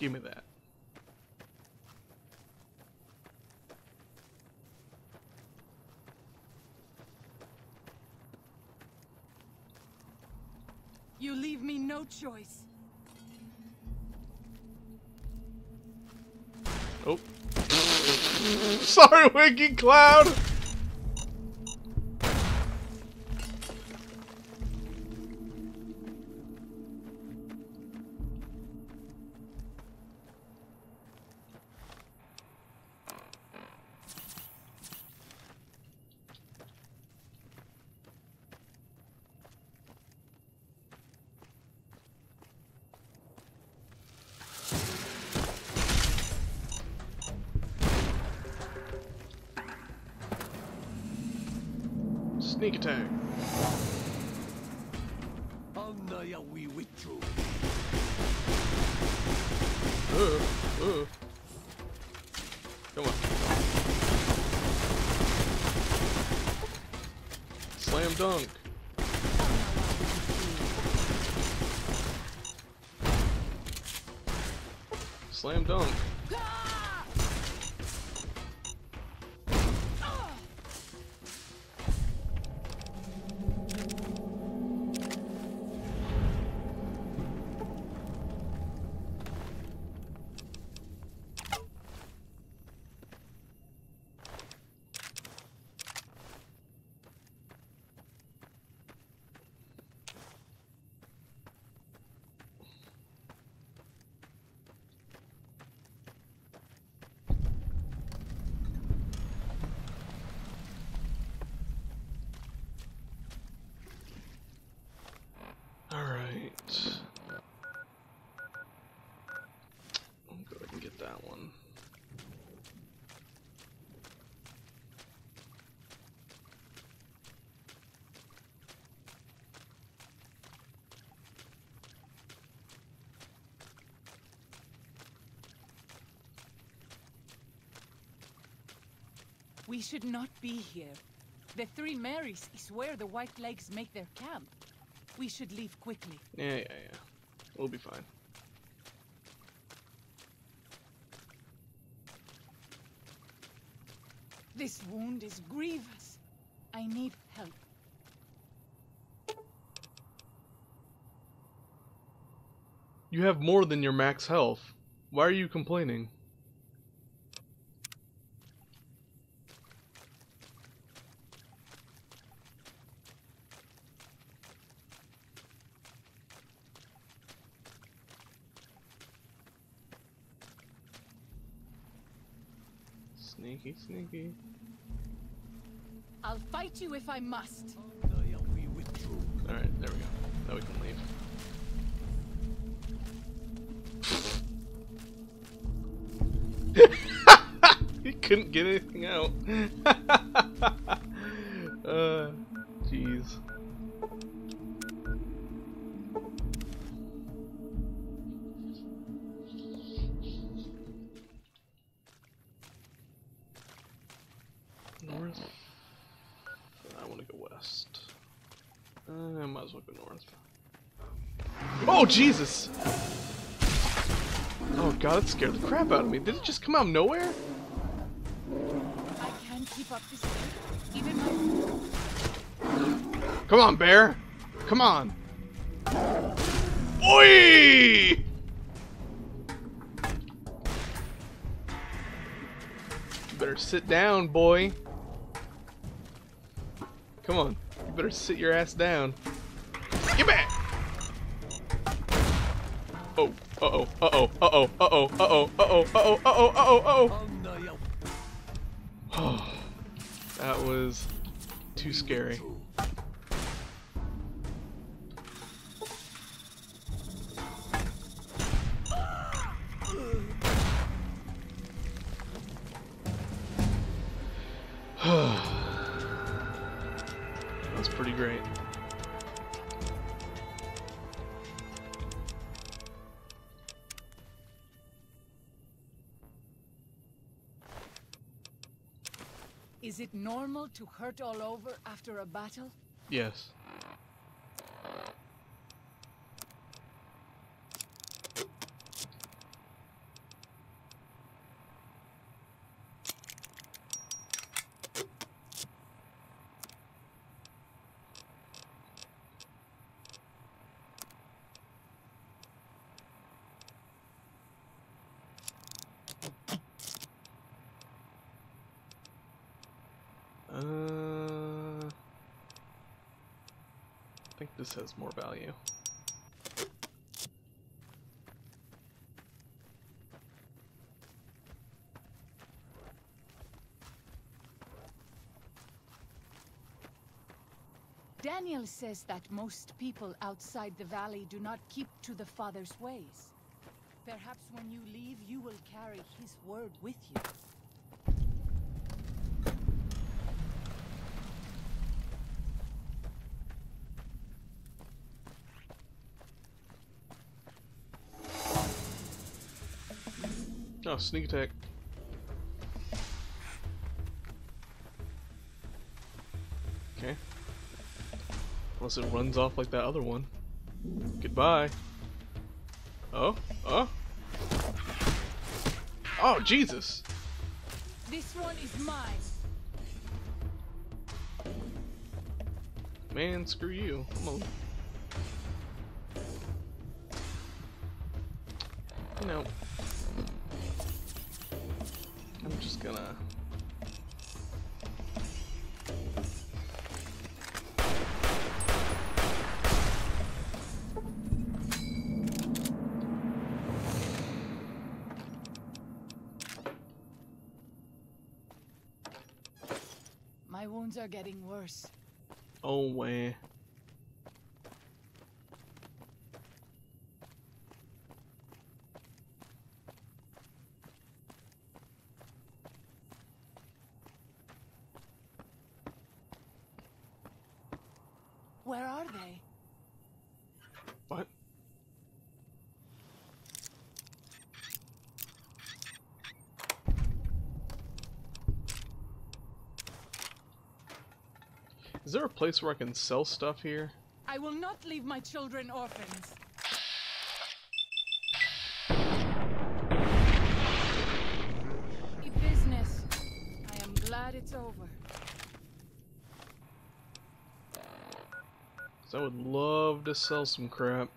Give me that. You leave me no choice. Oh. Sorry, Winky Cloud! Sneak attack. We withdrew. Come on. Slam dunk. Slam dunk. Alright. I'll go ahead and get that one. We should not be here. The Three Marys is where the White Legs make their camp. We should leave quickly. Yeah. We'll be fine. This wound is grievous. I need help. You have more than your max health. Why are you complaining? Sneaky, sneaky. I'll fight you if I must. We withdrew. Alright, there we go. Now we can leave. He couldn't get anything out. Jeez. North. I want to go west. I might as well go north. Oh, Jesus! Oh god, that scared the crap out of me. Did it just come out of nowhere? I can't keep up this pace. Even my... Come on, bear! Come on! Oi! You better sit down, boy. Come on. You better sit your ass down. Get back! Oh, uh-oh, uh-oh, uh-oh, uh-oh, uh-oh, uh-oh, uh-oh, uh-oh, uh-oh, uh-oh! Oh, that was too scary. That's pretty great. Is it normal to hurt all over after a battle? Yes. I think this has more value. Daniel says that most people outside the valley do not keep to the Father's ways. Perhaps when you leave, you will carry his word with you. Oh, sneak attack. Okay. Unless it runs off like that other one. Goodbye. Oh, oh. Oh, Jesus. This one is mine. Man, screw you. You know, I'm just gonna... My wounds are getting worse. Oh, way. Where are they? What? Is there a place where I can sell stuff here? I will not leave my children orphans. Business. I am glad it's over. 'Cause I would love to sell some crap.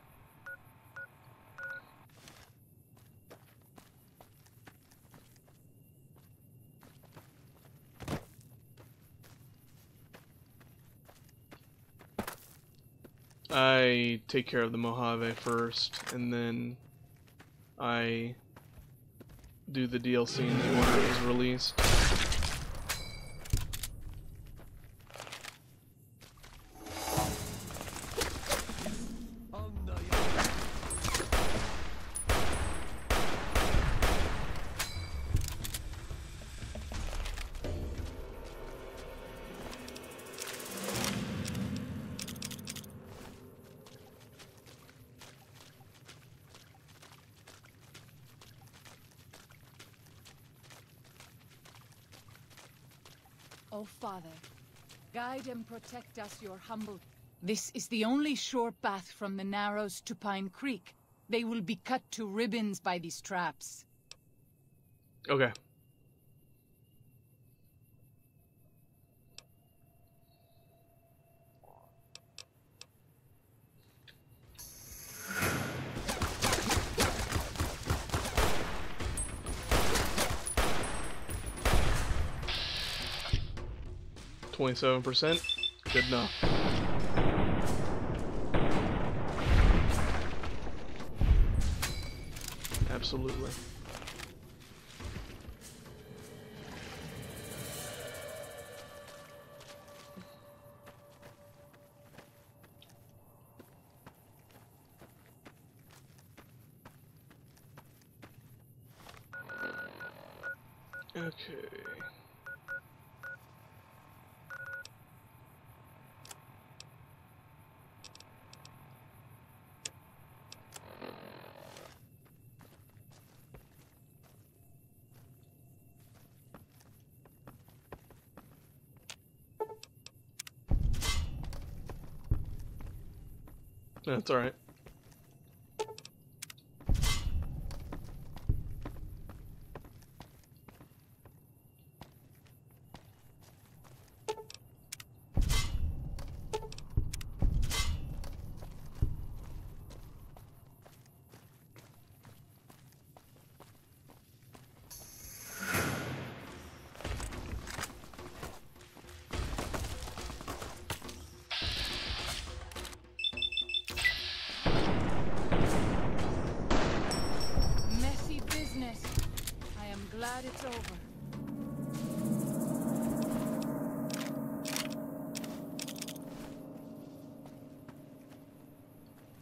I take care of the Mojave first, and then I do the DLC in the order it was released. Oh, Father, guide and protect us, your humble... This is the only sure path from the Narrows to Pine Creek. They will be cut to ribbons by these traps. Okay. %, good enough. Absolutely. Okay. That's alright. Glad it's over.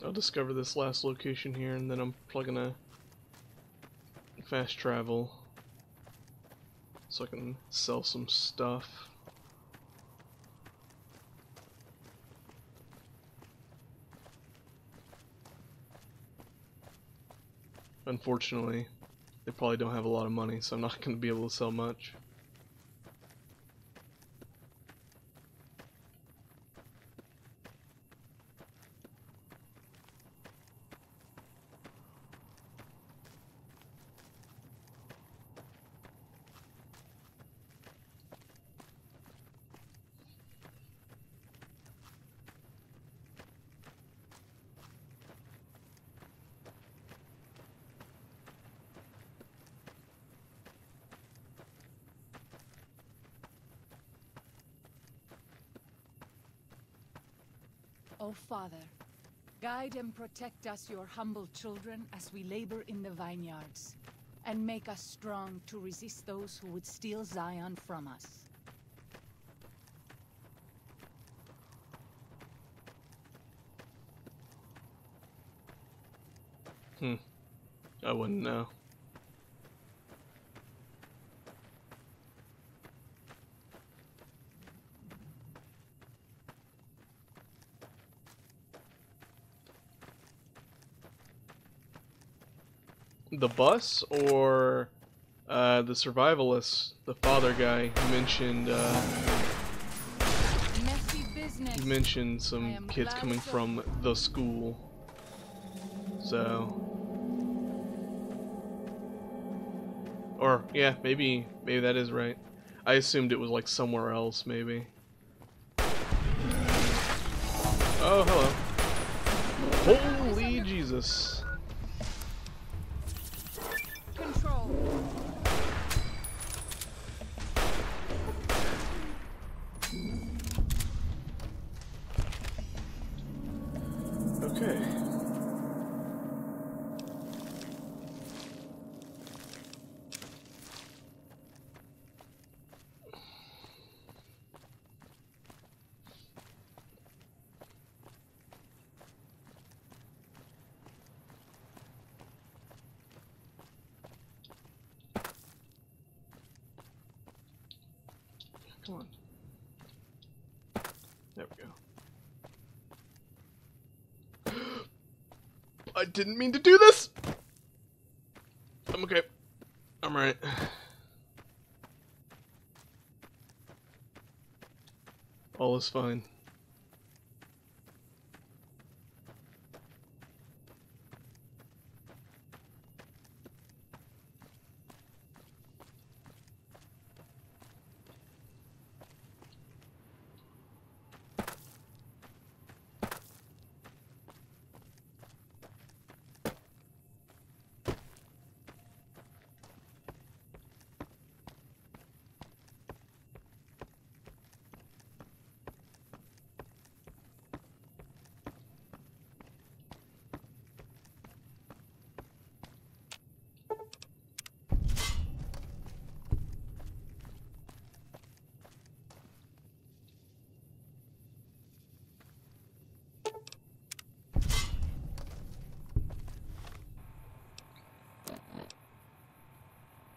I'll discover this last location here, and then I'm probably gonna fast travel so I can sell some stuff. Unfortunately, they probably don't have a lot of money, so I'm not going to be able to sell much. O Father, guide and protect us, your humble children, as we labor in the vineyards, and make us strong to resist those who would steal Zion from us. I wouldn't know. The bus or the survivalist, the father guy who mentioned Messy business. he mentioned some kids coming from the school. So, or yeah, maybe that is right. I assumed it was like somewhere else, maybe. Oh, hello. Holy Jesus. Control. Okay. Come on. There we go. I didn't mean to do this! I'm okay. I'm right. All is fine.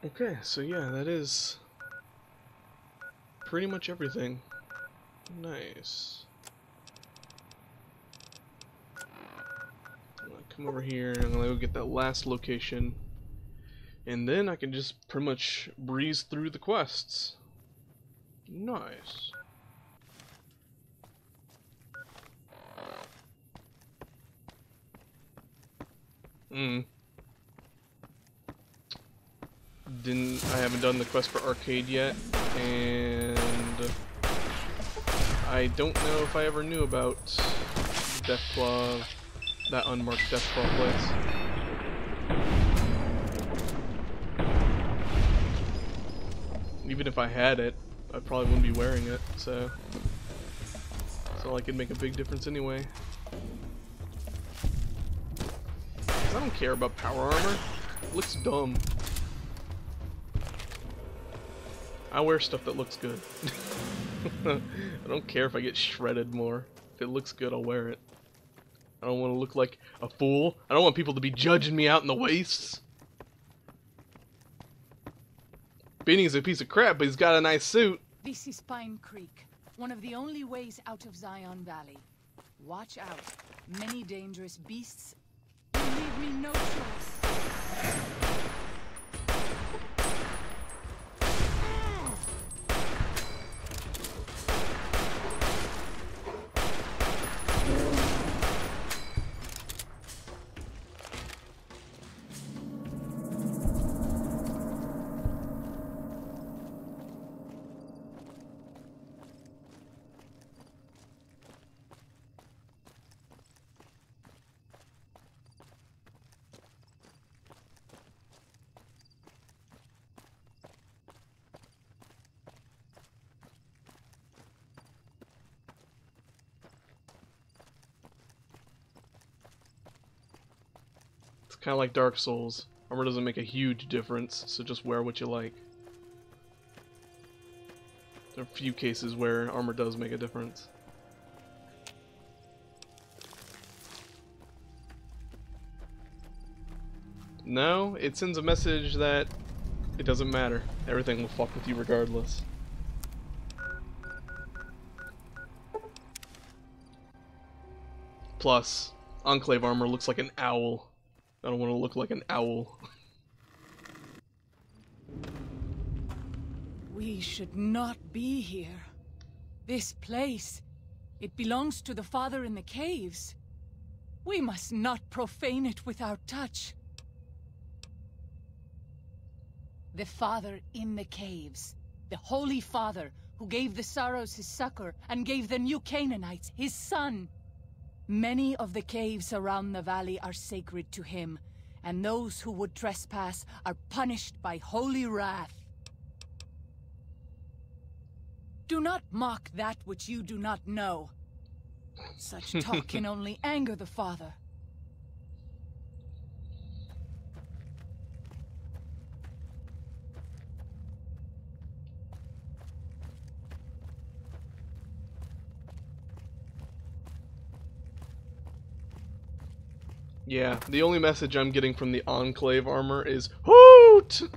Okay, so yeah, that is pretty much everything. Nice. I'm gonna come over here, I'm gonna go get that last location, and then I can just pretty much breeze through the quests. Nice. I haven't done the quest for Arcade yet, and I don't know if I ever knew about Deathclaw, that unmarked Deathclaw place. Even if I had it, I probably wouldn't be wearing it, so it's not like it'd make a big difference anyway. 'Cause I don't care about power armor. It looks dumb. I wear stuff that looks good. I don't care if I get shredded more. If it looks good, I'll wear it. I don't want to look like a fool. I don't want people to be judging me out in the wastes. Beanie's a piece of crap, but he's got a nice suit. This is Pine Creek, one of the only ways out of Zion Valley. Watch out. Many dangerous beasts. You leave me no choice. Kind of like Dark Souls. Armor doesn't make a huge difference, so just wear what you like. There are a few cases where armor does make a difference. No, it sends a message that it doesn't matter. Everything will fuck with you regardless. Plus, Enclave armor looks like an owl. I don't want to look like an owl. We should not be here. This place, it belongs to the Father in the caves. We must not profane it with our touch. The Father in the caves, the Holy Father who gave the Sorrows his succor and gave the new Canaanites his son. Many of the caves around the valley are sacred to him, and those who would trespass are punished by holy wrath. Do not mock that which you do not know. Such talk can only anger the Father. Yeah, the only message I'm getting from the Enclave armor is HOOT!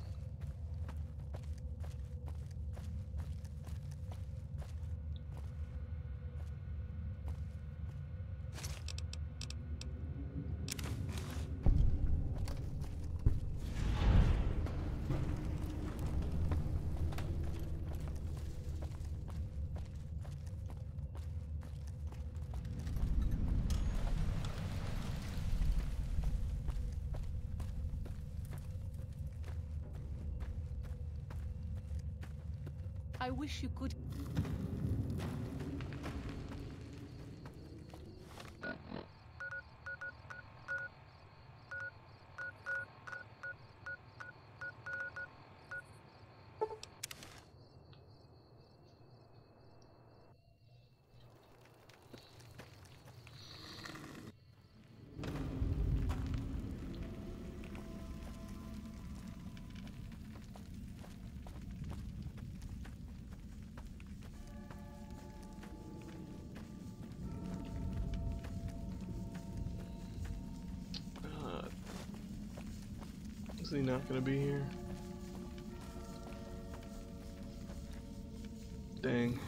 I wish you could... Is he not gonna be here? Dang.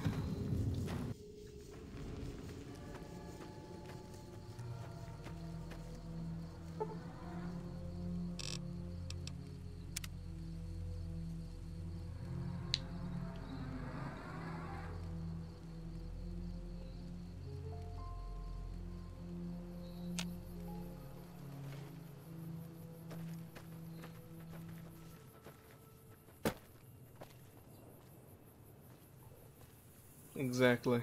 Exactly.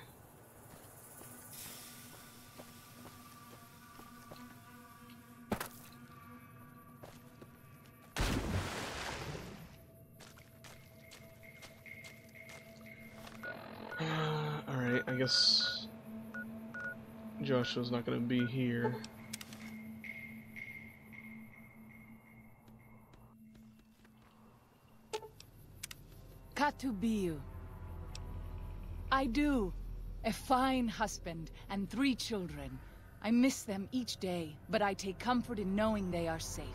Alright, I guess Joshua's not gonna be here. Akatubiu. I do. A fine husband and 3 children. I miss them each day, but I take comfort in knowing they are safe.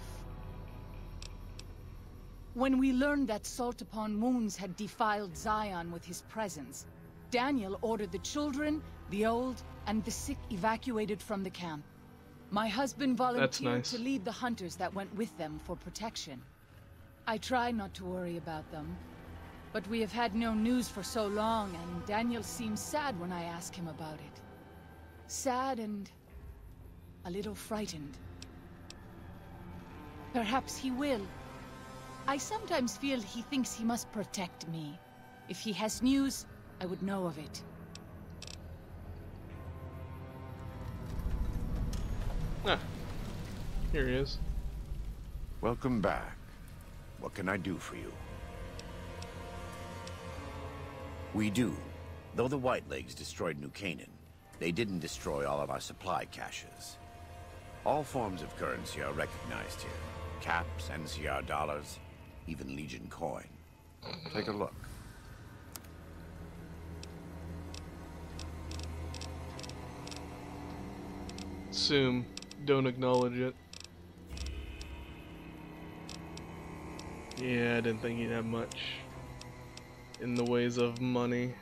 When we learned that Salt Upon Wounds had defiled Zion with his presence, Daniel ordered the children, the old, and the sick evacuated from the camp. My husband volunteered to lead the hunters that went with them for protection. I try not to worry about them, but we have had no news for so long, and Daniel seems sad when I ask him about it. Sad and a little frightened. Perhaps he will. I sometimes feel he thinks he must protect me. If he has news, I would know of it. Ah, here he is. Welcome back. What can I do for you? We do. Though the Whitelegs destroyed New Canaan, they didn't destroy all of our supply caches. All forms of currency are recognized here. Caps, NCR dollars, even Legion coin. Take a look. Assume, don't acknowledge it. Yeah, I didn't think he'd have much in the ways of money.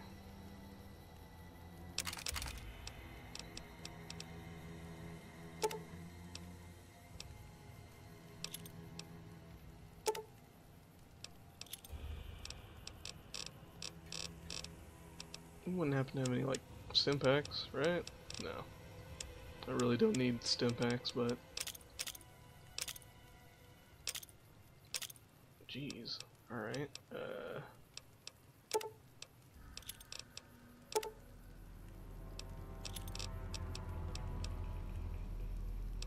Wouldn't happen to have any, like, Stimpaks, right? No. I really don't need Stimpaks, but... Jeez. Alright,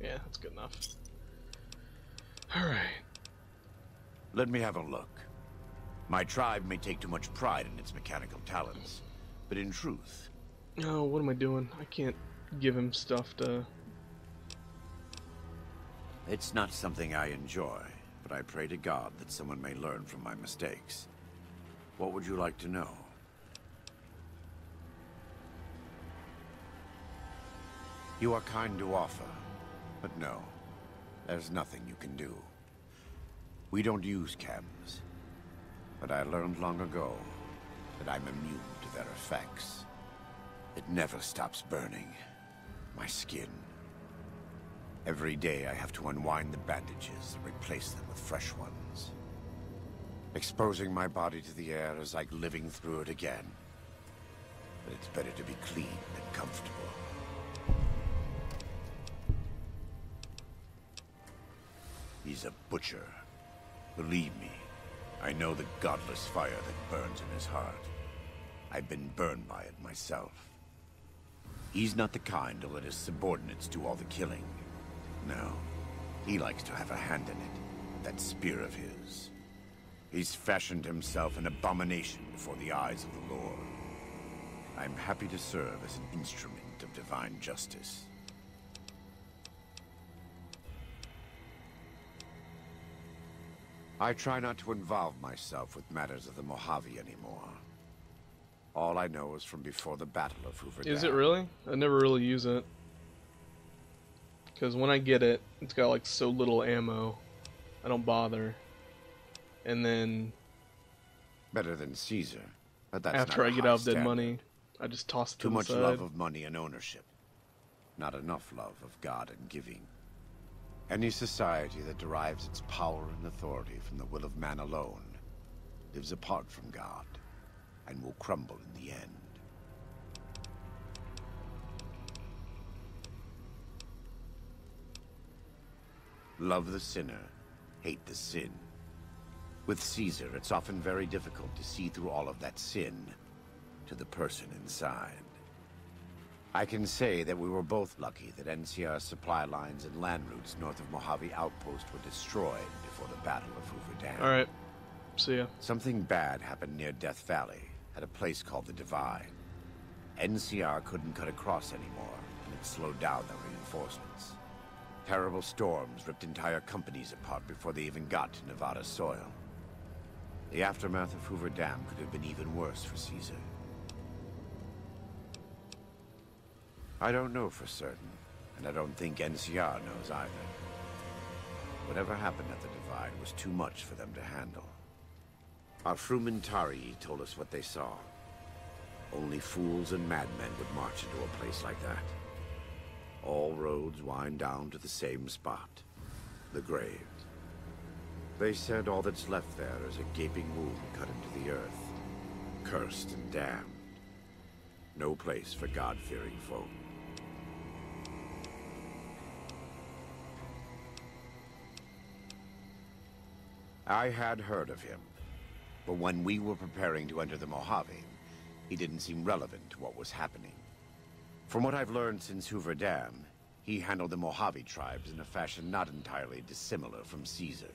yeah, that's good enough. Alright. Let me have a look. My tribe may take too much pride in its mechanical talents, but in truth... Oh, what am I doing? I can't give him stuff to... It's not something I enjoy, but I pray to God that someone may learn from my mistakes. What would you like to know? You are kind to offer, but no, there's nothing you can do. We don't use chems, but I learned long ago that I'm immune to their effects. It never stops burning. My skin. Every day I have to unwind the bandages and replace them with fresh ones. Exposing my body to the air is like living through it again. But it's better to be clean than comfortable. He's a butcher. Believe me, I know the godless fire that burns in his heart. I've been burned by it myself. He's not the kind to let his subordinates do all the killing. No, he likes to have a hand in it, that spear of his. He's fashioned himself an abomination before the eyes of the Lord. I'm happy to serve as an instrument of divine justice. I try not to involve myself with matters of the Mojave anymore. All I know is from before the Battle of Hoover Dam. Is it really? I never really use it. Because when I get it, it's got like so little ammo. I don't bother. And then... Better than Caesar, but that's after not I a get high out of dead standard. money, I just toss it to Too the much side. love of money and ownership. Not enough love of God and giving. Any society that derives its power and authority from the will of man alone lives apart from God and will crumble in the end. Love the sinner, hate the sin. With Caesar, it's often very difficult to see through all of that sin to the person inside. I can say that we were both lucky that NCR supply lines and land routes north of Mojave Outpost were destroyed before the Battle of Hoover Dam. Alright, see ya. Something bad happened near Death Valley, at a place called the Divide. NCR couldn't cut across anymore, and it slowed down their reinforcements. Terrible storms ripped entire companies apart before they even got to Nevada soil. The aftermath of Hoover Dam could have been even worse for Caesar. I don't know for certain, and I don't think NCR knows either. Whatever happened at the Divide was too much for them to handle. Our Frumentari told us what they saw. Only fools and madmen would march into a place like that. All roads wind down to the same spot, the grave. They said all that's left there is a gaping wound cut into the earth, cursed and damned. No place for God-fearing folk. I had heard of him, but when we were preparing to enter the Mojave, he didn't seem relevant to what was happening. From what I've learned since Hoover Dam, he handled the Mojave tribes in a fashion not entirely dissimilar from Caesar.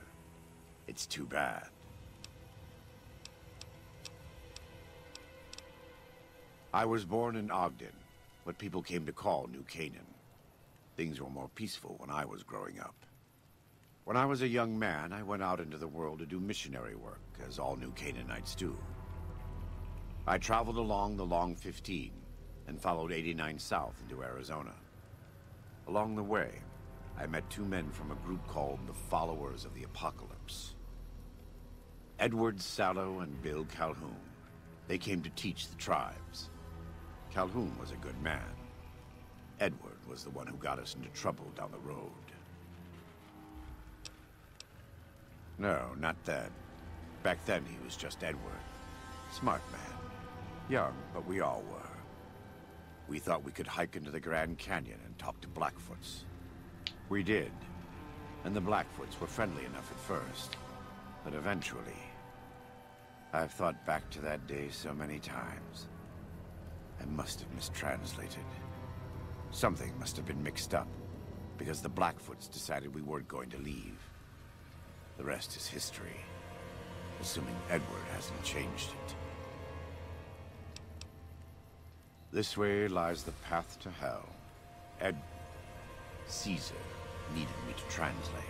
It's too bad. I was born in Ogden, what people came to call New Canaan. Things were more peaceful when I was growing up. When I was a young man, I went out into the world to do missionary work, as all New Canaanites do. I traveled along the Long 15 and followed 89 south into Arizona. Along the way, I met two men from a group called the Followers of the Apocalypse. Edward Sallow and Bill Calhoun. They came to teach the tribes. Calhoun was a good man. Edward was the one who got us into trouble down the road. No, not then. Back then, he was just Edward. Smart man. Young, but we all were. We thought we could hike into the Grand Canyon and talk to Blackfoots. We did. And the Blackfoots were friendly enough at first. But eventually... I've thought back to that day so many times. I must have mistranslated. Something must have been mixed up, because the Blackfoots decided we weren't going to leave. The rest is history, assuming Edward hasn't changed it. This way lies the path to hell. Caesar needed me to translate.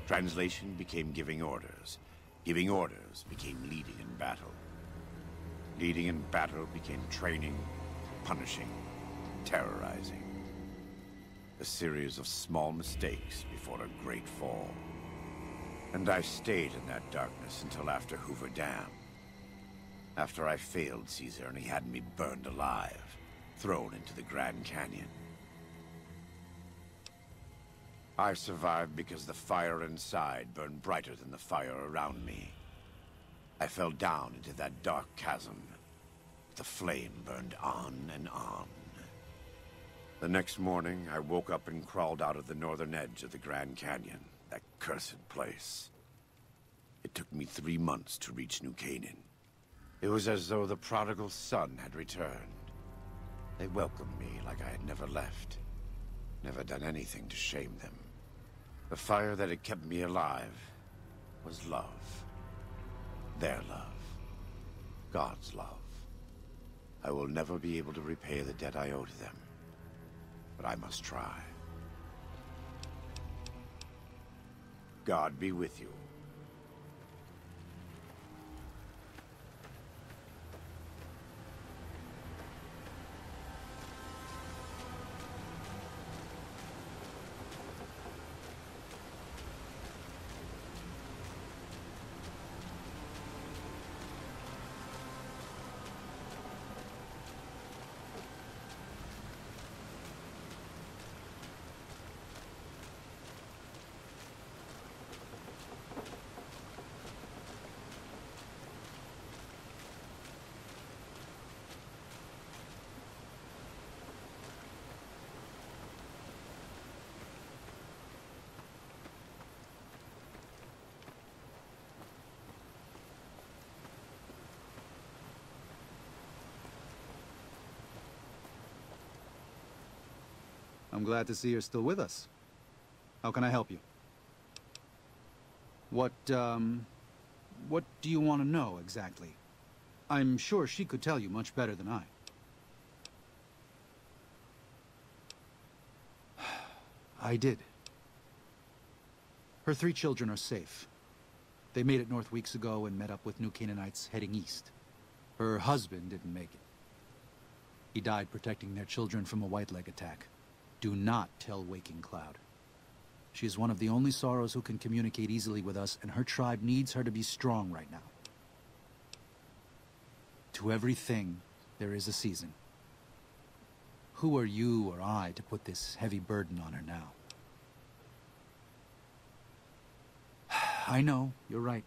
Translation became giving orders. Giving orders became leading in battle. Leading in battle became training, punishing, terrorizing. A series of small mistakes before a great fall. And I stayed in that darkness until after Hoover Dam. After I failed Caesar and he had me burned alive, thrown into the Grand Canyon. I survived because the fire inside burned brighter than the fire around me. I fell down into that dark chasm. The flame burned on and on. The next morning, I woke up and crawled out of the northern edge of the Grand Canyon, that cursed place. It took me 3 months to reach New Canaan. It was as though the prodigal son had returned. They welcomed me like I had never left. Never done anything to shame them. The fire that had kept me alive was love. Their love. God's love. I will never be able to repay the debt I owe to them. But I must try. God be with you. I'm glad to see you're still with us. How can I help you? What do you want to know, exactly? I'm sure she could tell you much better than I. I did. Her 3 children are safe. They made it north weeks ago and met up with New Canaanites heading east. Her husband didn't make it. He died protecting their children from a White Leg attack. Do not tell Waking Cloud. She is one of the only Sorrows who can communicate easily with us, and her tribe needs her to be strong right now. To everything, there is a season. Who are you or I to put this heavy burden on her now? I know, you're right.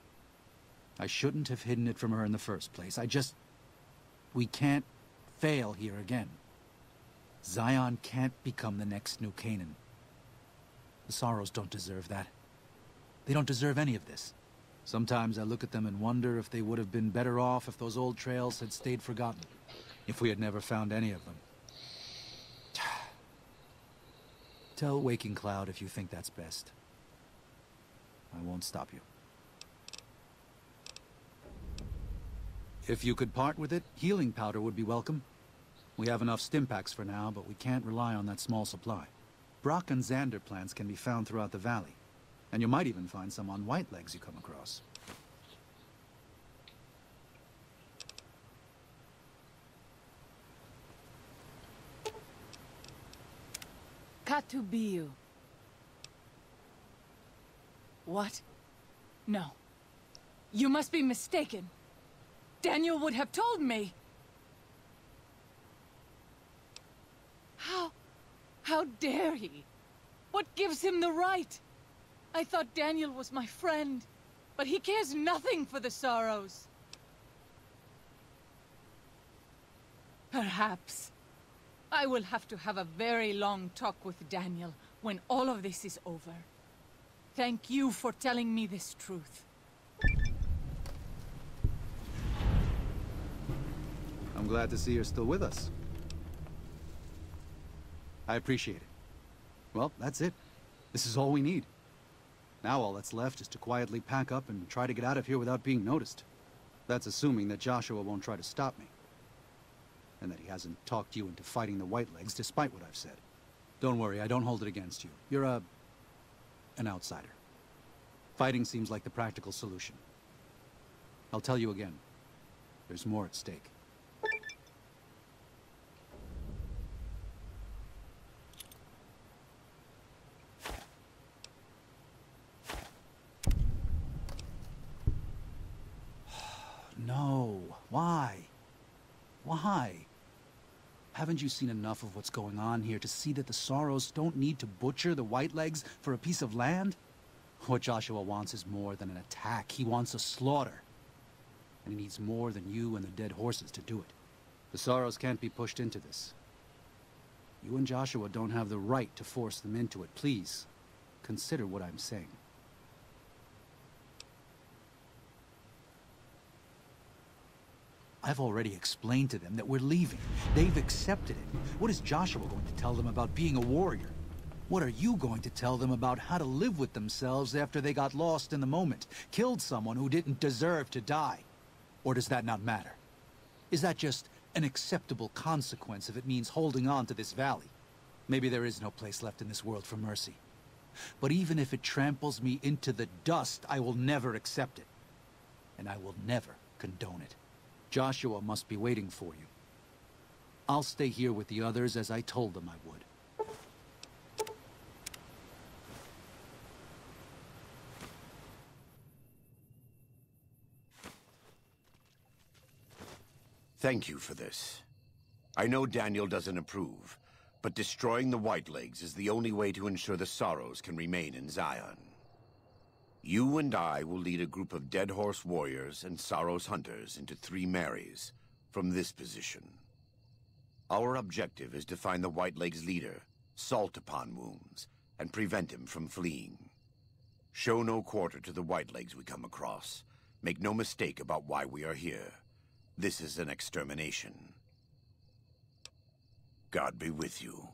I shouldn't have hidden it from her in the first place. We can't fail here again. Zion can't become the next New Canaan. The Sorrows don't deserve that. They don't deserve any of this. Sometimes I look at them and wonder if they would have been better off if those old trails had stayed forgotten. If we had never found any of them. Tell Waking Cloud if you think that's best. I won't stop you. If you could part with it, healing powder would be welcome. We have enough Stimpaks for now, but we can't rely on that small supply. Brock and Xander plants can be found throughout the valley, and you might even find some on White Legs you come across. Katubiu. What? No. You must be mistaken. Daniel would have told me. How dare he? What gives him the right? I thought Daniel was my friend, but he cares nothing for the Sorrows. Perhaps. I will have to have a very long talk with Daniel when all of this is over. Thank you for telling me this truth. I'm glad to see you're still with us. I appreciate it. Well, that's it. This is all we need. Now all that's left is to quietly pack up and try to get out of here without being noticed. That's assuming that Joshua won't try to stop me. And that he hasn't talked you into fighting the White Legs despite what I've said. Don't worry, I don't hold it against you. You're an outsider. Fighting seems like the practical solution. I'll tell you again. There's more at stake. No. Why? Why? Haven't you seen enough of what's going on here to see that the Sorrows don't need to butcher the White Legs for a piece of land? What Joshua wants is more than an attack. He wants a slaughter. And he needs more than you and the dead horses to do it. The Sorrows can't be pushed into this. You and Joshua don't have the right to force them into it. Please, consider what I'm saying. I've already explained to them that we're leaving. They've accepted it. What is Joshua going to tell them about being a warrior? What are you going to tell them about how to live with themselves after they got lost in the moment, killed someone who didn't deserve to die? Or does that not matter? Is that just an acceptable consequence if it means holding on to this valley? Maybe there is no place left in this world for mercy. But even if it tramples me into the dust, I will never accept it. And I will never condone it. Joshua must be waiting for you. I'll stay here with the others as I told them I would. Thank you for this. I know Daniel doesn't approve, but destroying the White Legs is the only way to ensure the Sorrows can remain in Zion. You and I will lead a group of Dead Horse warriors and Sorrows hunters into 3 Marys from this position. Our objective is to find the White Legs leader, Salt Upon Wounds, and prevent him from fleeing. Show no quarter to the White Legs we come across. Make no mistake about why we are here. This is an extermination. God be with you.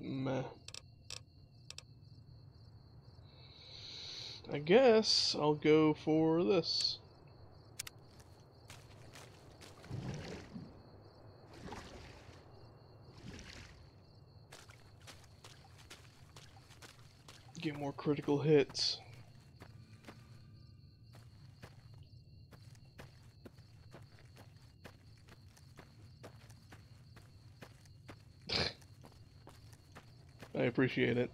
Meh. I guess I'll go for this. Get more critical hits. I appreciate it.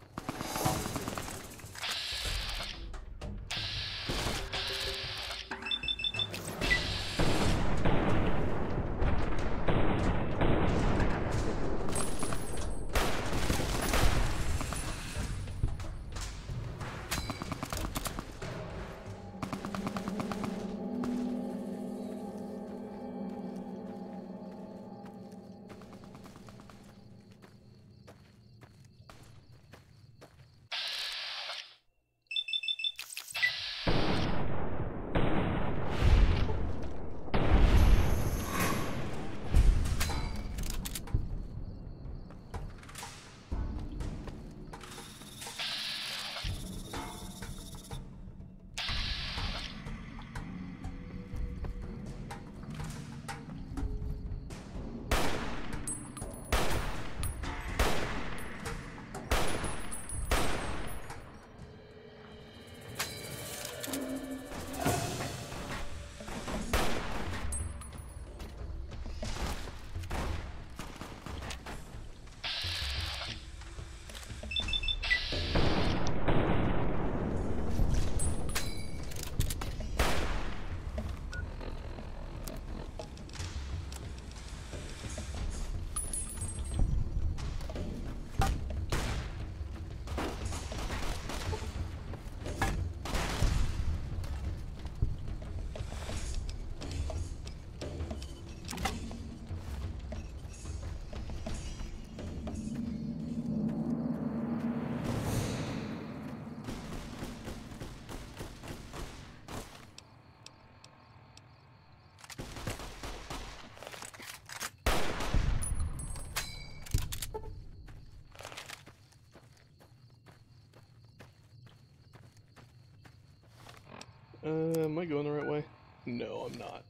Am I going the right way? No, I'm not.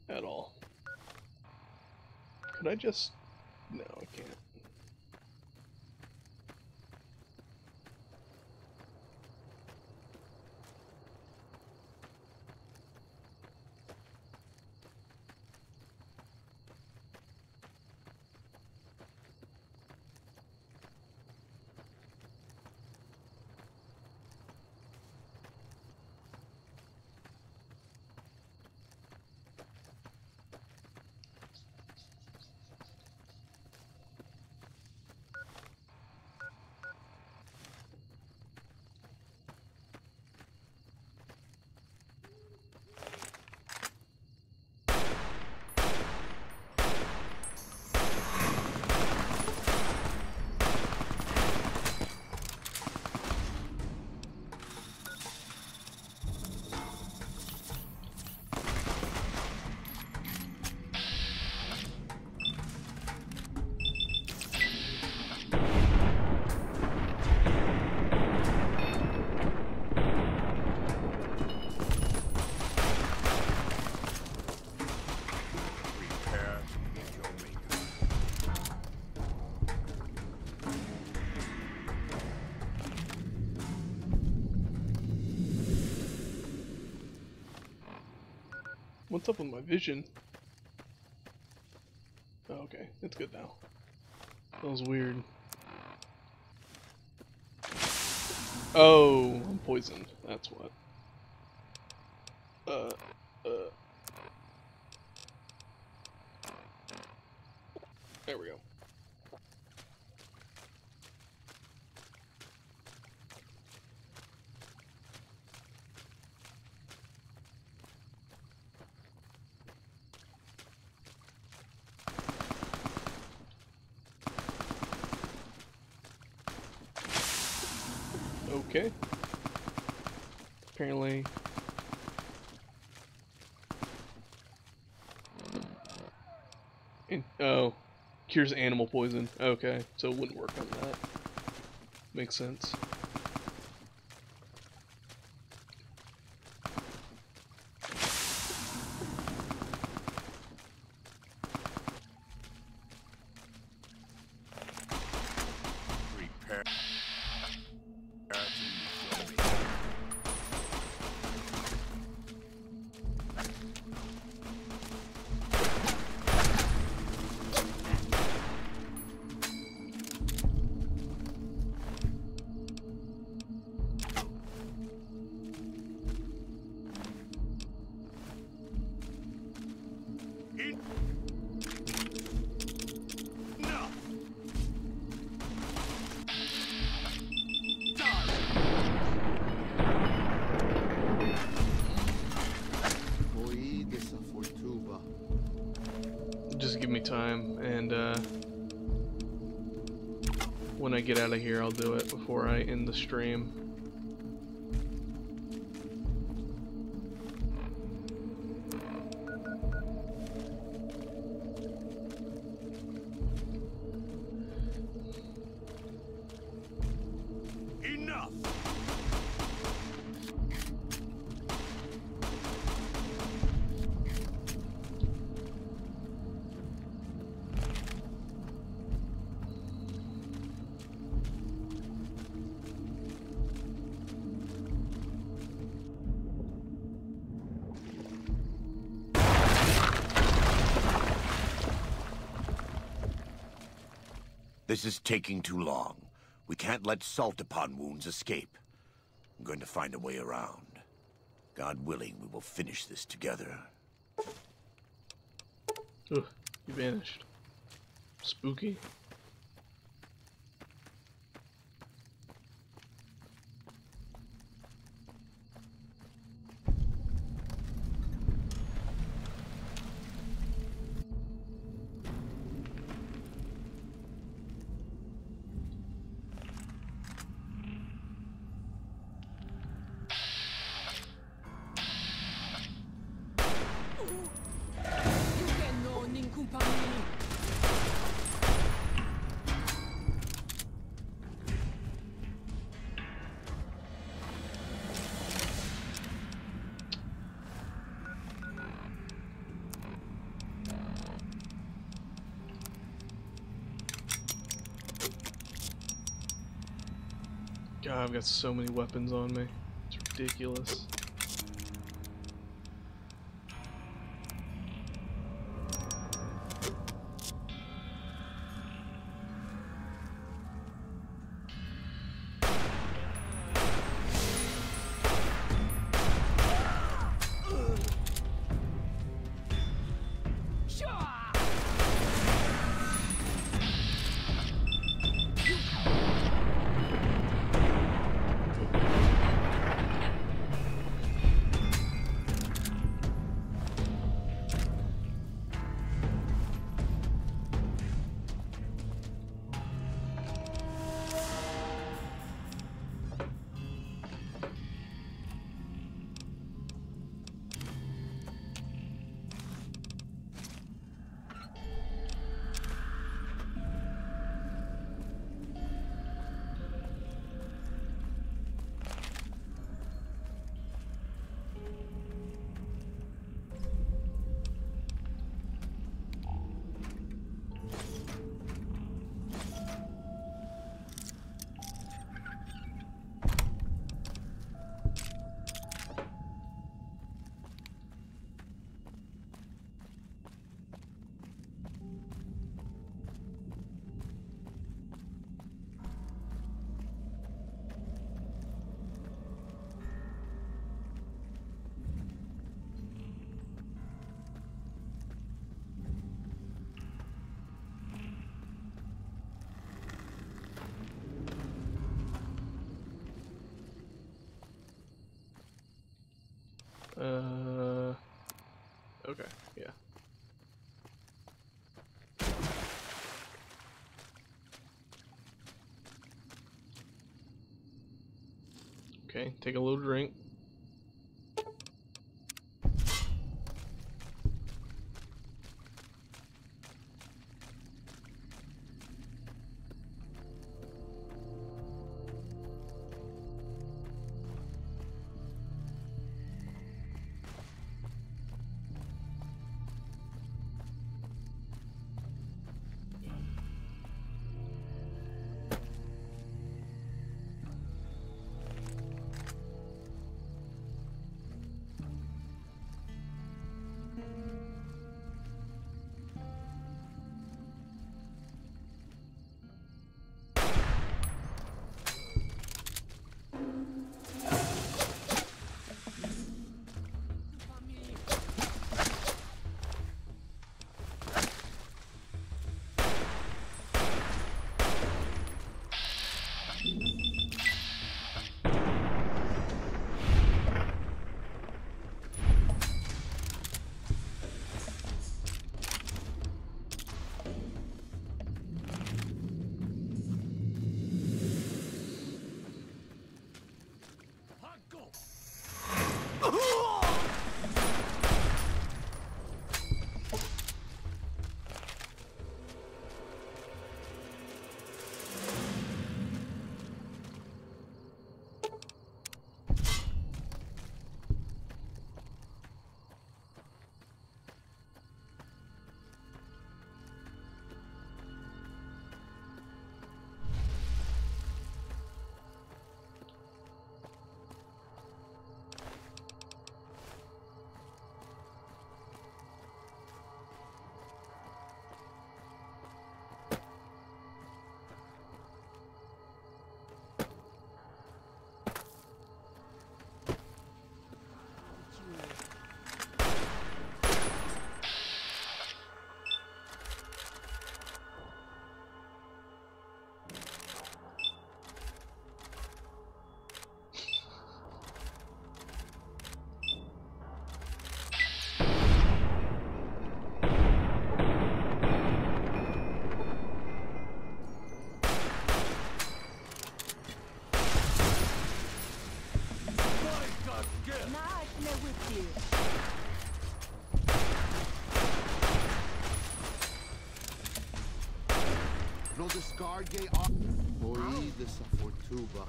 At all. Could I just... No, I can't. What's up with my vision? Oh, okay, it's good now. That was weird. Oh, I'm poisoned. That's what. There we go. Okay. Apparently. Oh. Cures animal poison. Okay, so it wouldn't work on that. Makes sense. Prepare. Just give me time, and when I get out of here, I'll do it before I end the stream. Enough! This is taking too long. We can't let salt upon wounds escape. I'm going to find a way around. God willing, we will finish this together. Ugh, he vanished. Spooky. God, I've got so many weapons on me. It's ridiculous. Okay, yeah. Okay, take a little drink. No discard gay Oi dessa fortuba.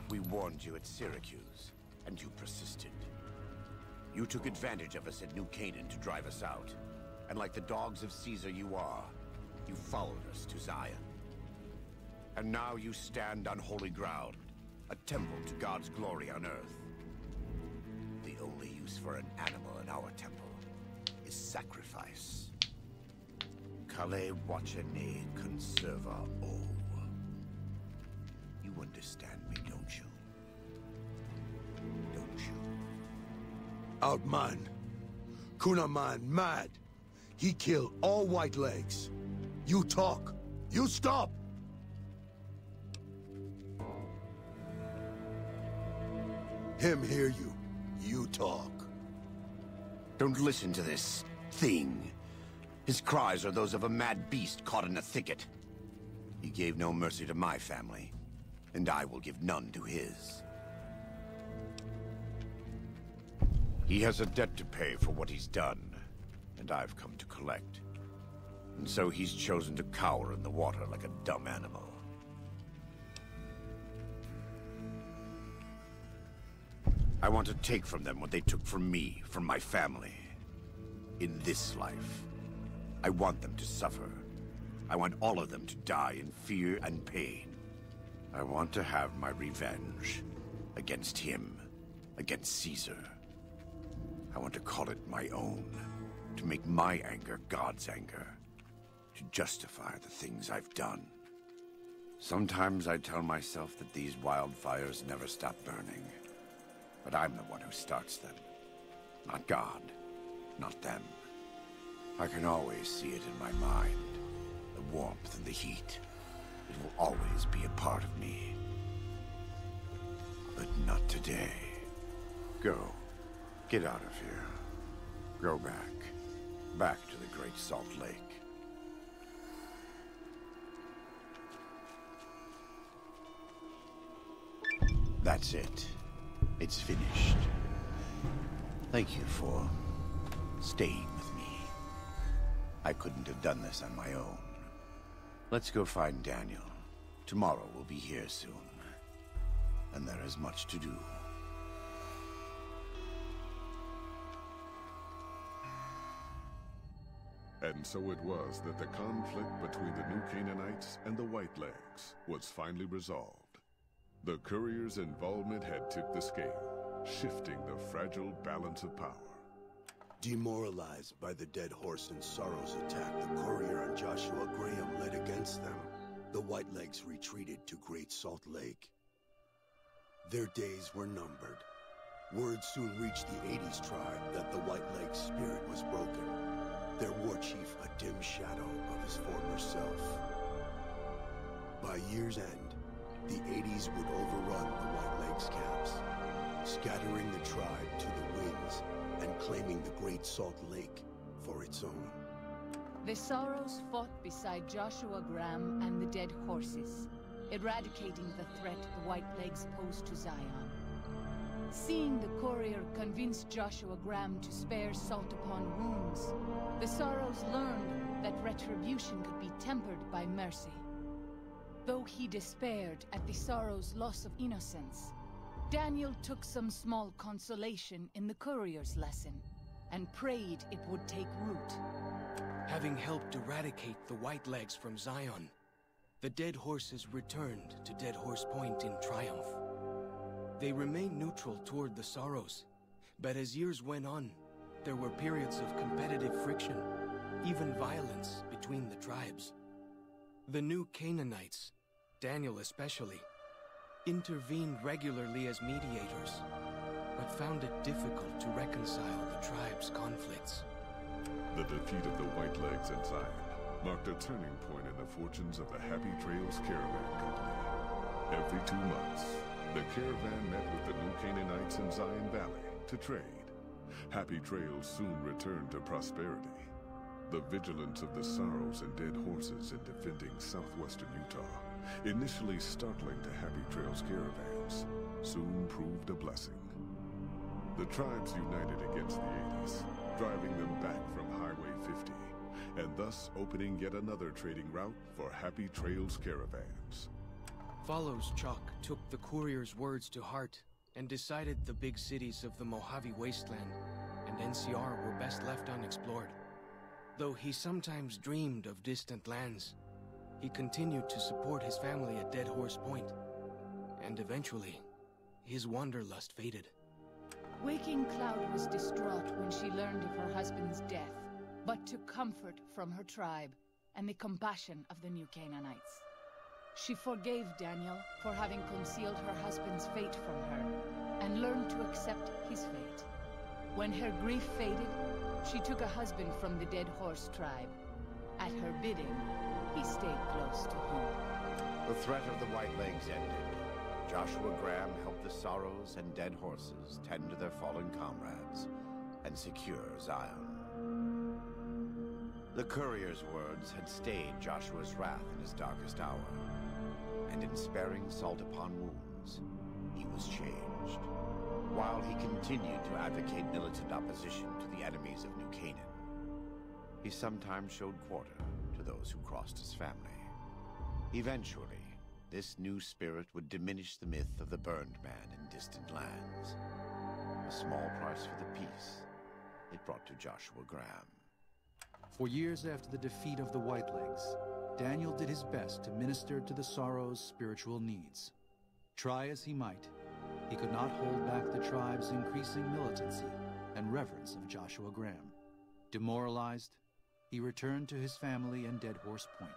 We warned you at Syracuse, and you persisted. You took advantage of us at New Canaan to drive us out. And like the dogs of Caesar you are, you followed us to Zion. And now you stand on holy ground, a temple to God's glory on earth. The only use for an animal in our temple is sacrifice. Kale wachene conserva o. You understand me, don't you? Don't you? Outman. Kunaman mad. He killed all Whitelegs. You talk. You stop! Him hear you. You talk. Don't listen to this thing. His cries are those of a mad beast caught in a thicket. He gave no mercy to my family, and I will give none to his. He has a debt to pay for what he's done, and I've come to collect. And so he's chosen to cower in the water like a dumb animal. I want to take from them what they took from me, from my family. In this life, I want them to suffer. I want all of them to die in fear and pain. I want to have my revenge against him, against Caesar. I want to call it my own, to make my anger God's anger, to justify the things I've done. Sometimes I tell myself that these wildfires never stop burning, but I'm the one who starts them. Not God, not them. I can always see it in my mind, the warmth and the heat. It will always be a part of me. But not today. Go. Get out of here. Go back. Back to the Great Salt Lake. That's it. It's finished. Thank you for staying with me. I couldn't have done this on my own. Let's go find Daniel. Tomorrow we'll be here soon. And there is much to do. And so it was that the conflict between the New Canaanites and the Whitelegs was finally resolved. The courier's involvement had tipped the scale, shifting the fragile balance of power. Demoralized by the Dead Horse and Sorrow's attack the courier and Joshua Graham led against them, the Whitelegs retreated to Great Salt Lake. Their days were numbered. Word soon reached the 80s tribe that the Whitelegs' spirit was broken, their war chief a dim shadow of his former self. By year's end, the 80s would overrun the Whitelegs' camps, scattering the tribe to the winds and claiming the Great Salt Lake for its own. The Sorrows fought beside Joshua Graham and the Dead Horses, eradicating the threat the Whitelegs posed to Zion. Seeing the courier convince Joshua Graham to spare salt upon wounds, the Sorrows learned that retribution could be tempered by mercy. Though he despaired at the Sorrows' loss of innocence, Daniel took some small consolation in the courier's lesson, and prayed it would take root. Having helped eradicate the Whitelegs from Zion, the Dead Horses returned to Dead Horse Point in triumph. They remained neutral toward the Sorrows, but as years went on, there were periods of competitive friction, even violence between the tribes. The New Canaanites, Daniel especially, intervened regularly as mediators, but found it difficult to reconcile the tribe's conflicts. The defeat of the Whitelegs in Zion marked a turning point in the fortunes of the Happy Trails Caravan Company. Every 2 months, the caravan met with the New Canaanites in Zion Valley to trade. Happy Trails soon returned to prosperity. The vigilance of the Sorrows and Dead Horses in defending southwestern Utah, initially startling to Happy Trails caravans, soon proved a blessing. The tribes united against the 80s, driving them back from Highway 50, and thus opening yet another trading route for Happy Trails caravans. Follows Chalk took the courier's words to heart and decided the big cities of the Mojave Wasteland and NCR were best left unexplored. Though he sometimes dreamed of distant lands, he continued to support his family at Dead Horse Point, and eventually, his wanderlust faded. Waking Cloud was distraught when she learned of her husband's death, but took comfort from her tribe and the compassion of the New Canaanites. She forgave Daniel for having concealed her husband's fate from her, and learned to accept his fate. When her grief faded, she took a husband from the Dead Horse tribe. At her bidding, he stayed close to home. The threat of the Whitelegs ended. Joshua Graham helped the Sorrows and Dead Horses tend to their fallen comrades and secure Zion. The courier's words had stayed Joshua's wrath in his darkest hour, and in sparing salt upon wounds, he was changed. While he continued to advocate militant opposition to the enemies of New Canaan, he sometimes showed quarter to those who crossed his family. Eventually, this new spirit would diminish the myth of the burned man in distant lands. A small price for the peace it brought to Joshua Graham. For years after the defeat of the Whitelegs, Daniel did his best to minister to the Sorrows' spiritual needs. Try as he might, he could not hold back the tribe's increasing militancy and reverence of Joshua Graham. Demoralized, he returned to his family and Dead Horse Point.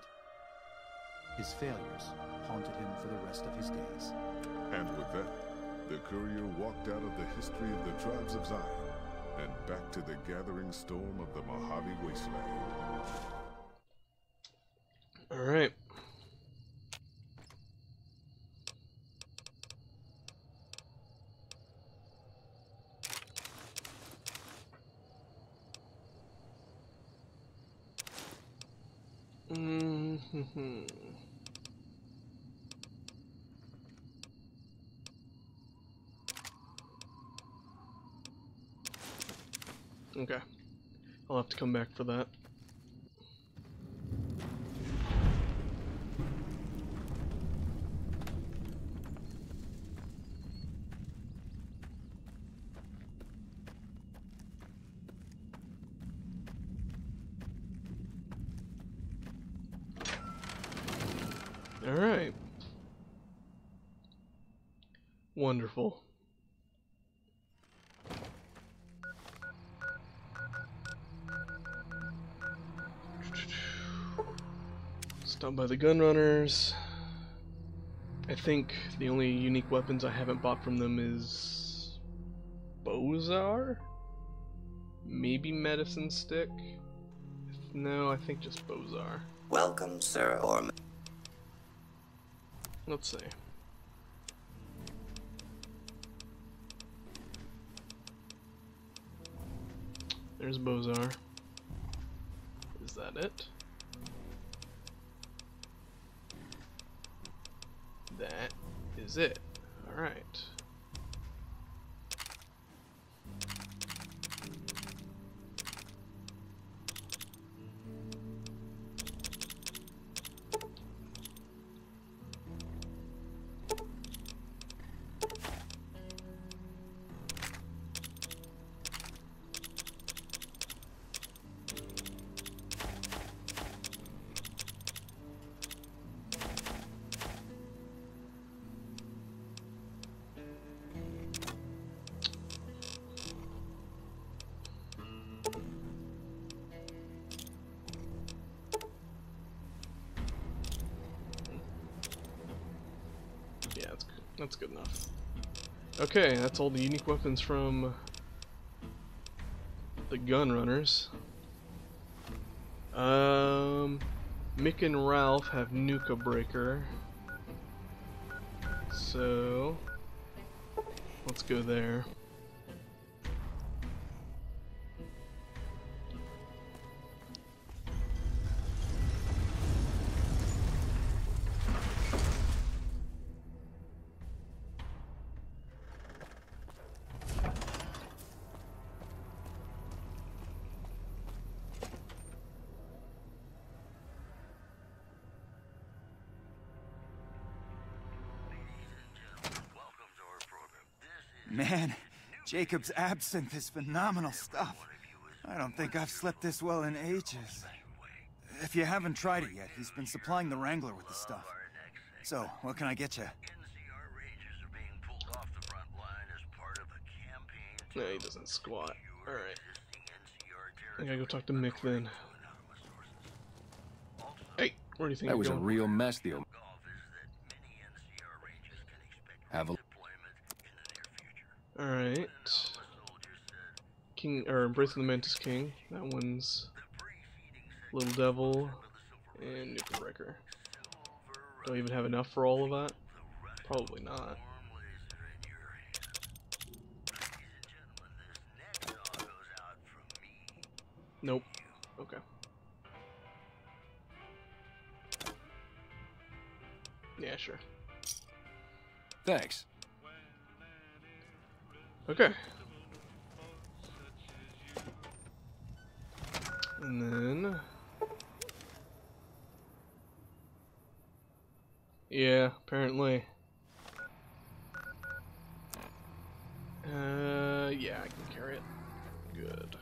His failures haunted him for the rest of his days. And with that, the courier walked out of the history of the tribes of Zion and back to the gathering storm of the Mojave Wasteland. All right. Okay. I'll have to come back for that. All right. Wonderful. Stopped by the Gunrunners. I think the only unique weapons I haven't bought from them is Bozar? Maybe Medicine Stick? No, I think just Bozar. Welcome, Sir Orm. Let's see. There's Bozar. Is that it? That is it. Alright. That's good enough. Okay, that's all the unique weapons from the Gunrunners. Mick and Ralph have Nuka Breaker. So let's go there. Man, Jacob's absinthe is phenomenal stuff. I don't think I've slept this well in ages. If you haven't tried it yet, he's been supplying the Wrangler with the stuff. So, what can I get you? No, he doesn't squat. Alright. I gotta go talk to Mick then. Hey, where do you think that you're was going? a real mess, the Have a Alright. King, or Embracing the Mantis King. That one's Little Devil and Nuka Wrecker. Do I even have enough for all of that? Probably not. Nope. Okay. Yeah, sure. Thanks. Okay. And then... yeah, apparently. Yeah, I can carry it. Good.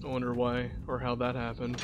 I wonder why or how that happened.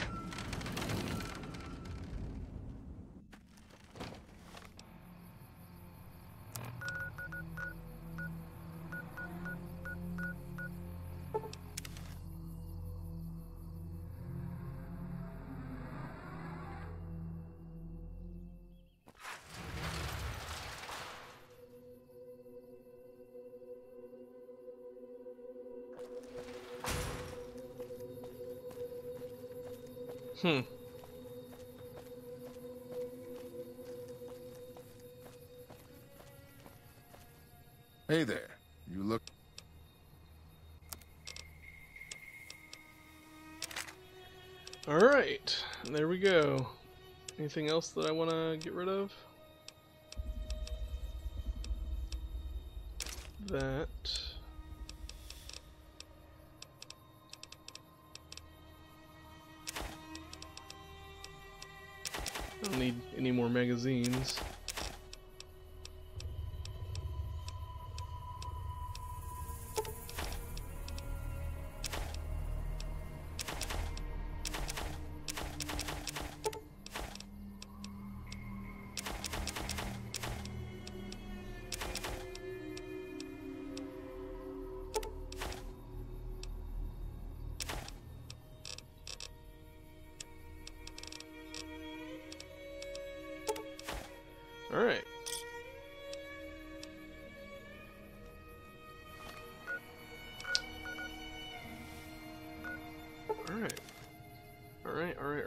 Hey there. You look... Alright, there we go. Anything else that I want to get rid of? That. I don't need any more magazines. Alright. Alright. Alright.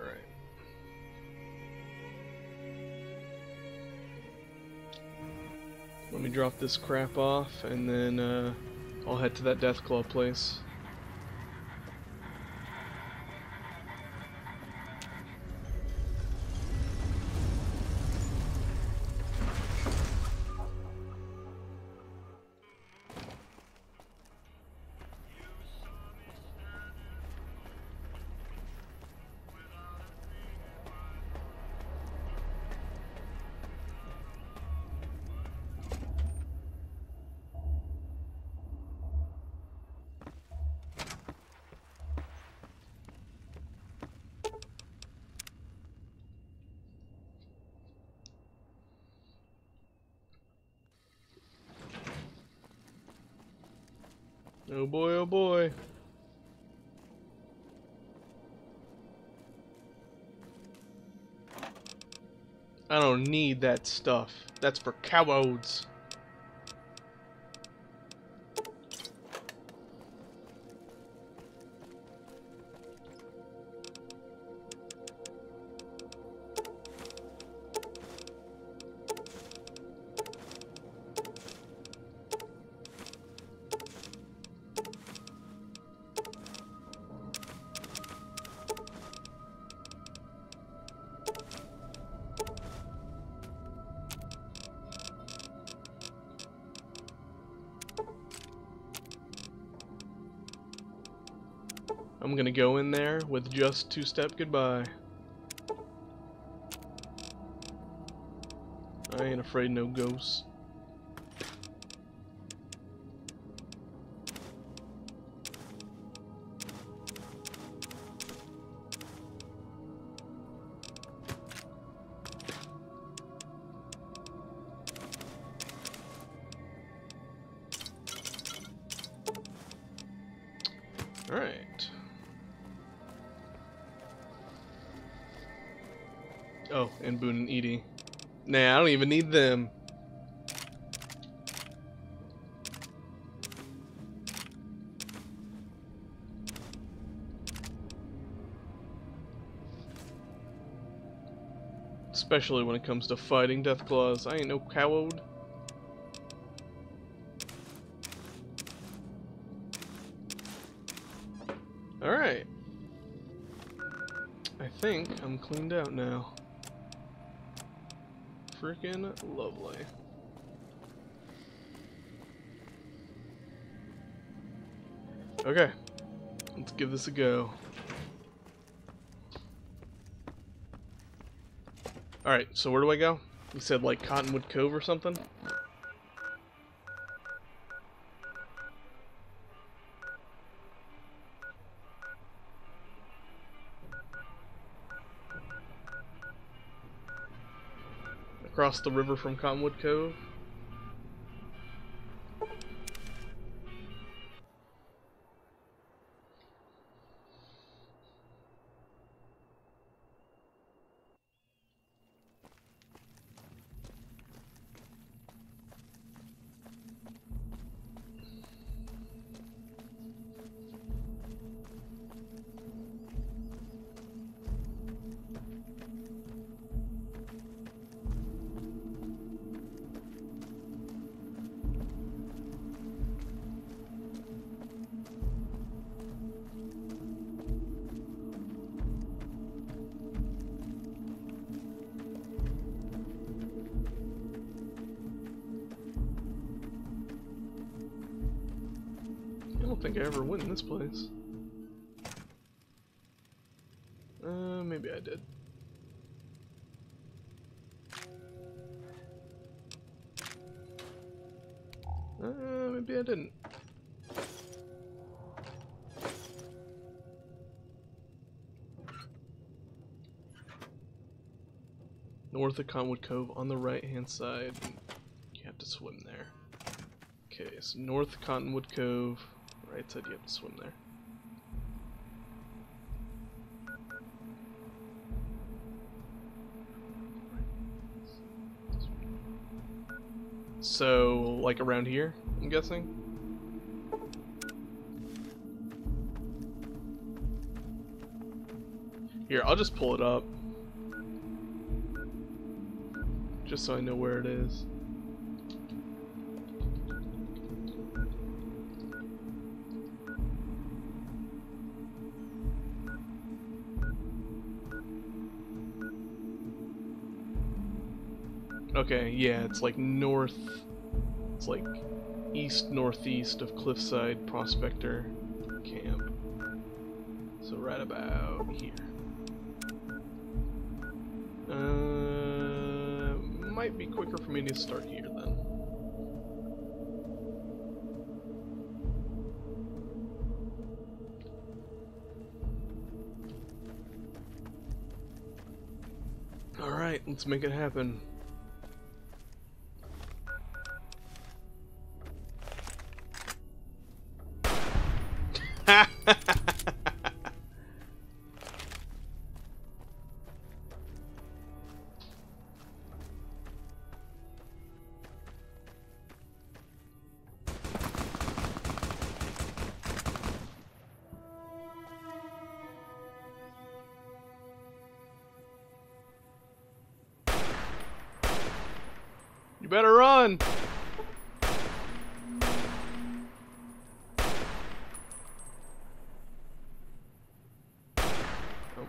Let me drop this crap off and then I'll head to that Deathclaw place. Oh boy, oh boy. I don't need that stuff. That's for cowards. I'm gonna go in there with just two-step goodbye. I ain't afraid no ghosts. Alright. Oh, and Boone and Edie. Nah, I don't even need them. Especially when it comes to fighting Deathclaws. I ain't no coward. Alright. I think I'm cleaned out now. Freaking lovely. Okay. Let's give this a go. Alright, so where do I go? You said like Cottonwood Cove or something? Across the river from Cottonwood Cove. I don't think I ever went in this place. Maybe I did. Maybe I didn't. North of Cottonwood Cove on the right-hand side. You have to swim there. Okay, so north of Cottonwood Cove. Right side, you have to swim there. So, like around here, I'm guessing? Here, I'll just pull it up. Just so I know where it is. Okay, yeah, it's like north, it's like east-northeast of Cliffside Prospector Camp. So right about here. Might be quicker for me to start here then. Alright, let's make it happen. You better run! Oh.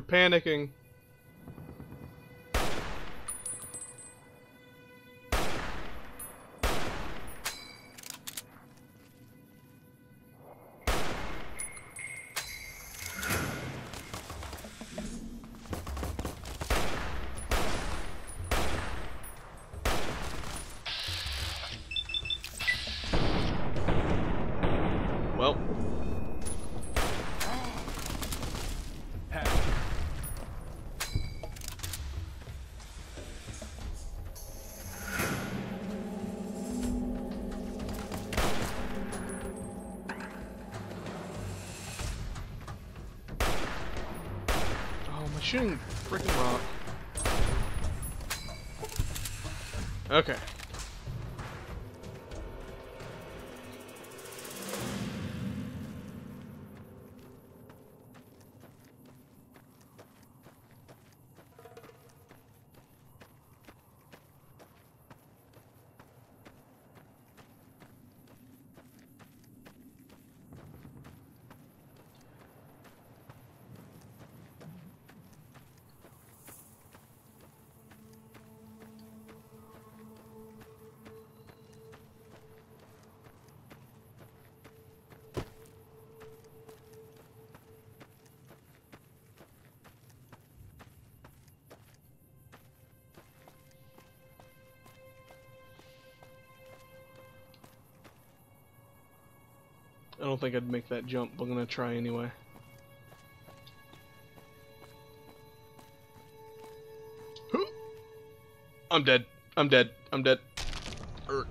They're panicking. Well. Oh, I'm shooting freaking rock. Okay. I don't think I'd make that jump, but I'm gonna try anyway. I'm dead. I'm dead. I'm dead. Irk.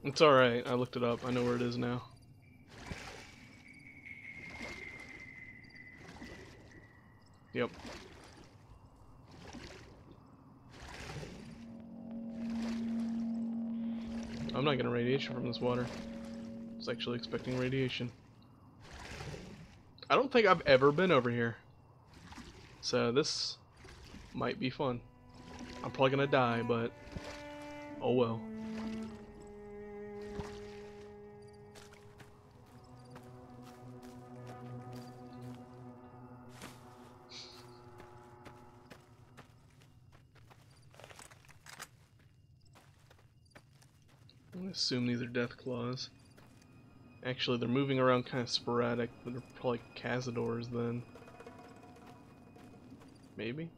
It's alright, I looked it up, I know where it is now. Yep. I'm not getting radiation from this water. I was actually expecting radiation. I don't think I've ever been over here. So this might be fun. I'm probably gonna die, but oh well. I'm gonna assume these are death claws. Actually, they're moving around kind of sporadic, but they're probably cazadors then. Maybe?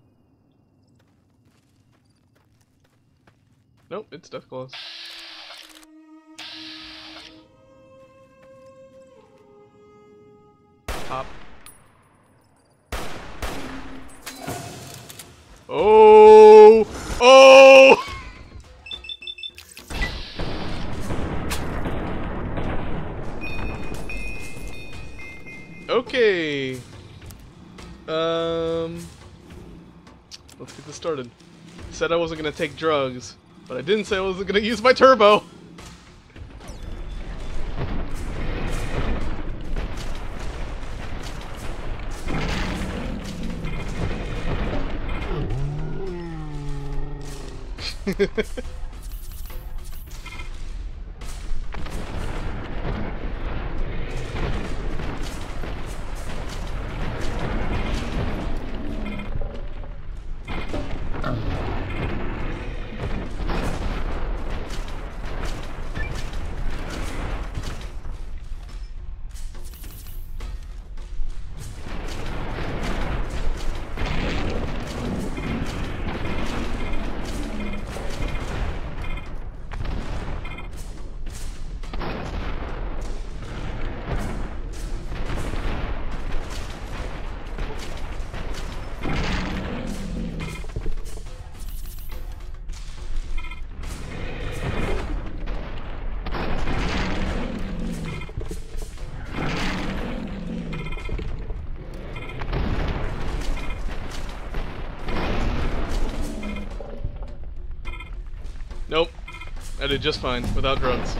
Nope, it's death claws. Pop. Oh! Oh! Okay. Let's get this started. Said I wasn't gonna take drugs, but I didn't say I wasn't gonna use my turbo. did just fine, without drugs.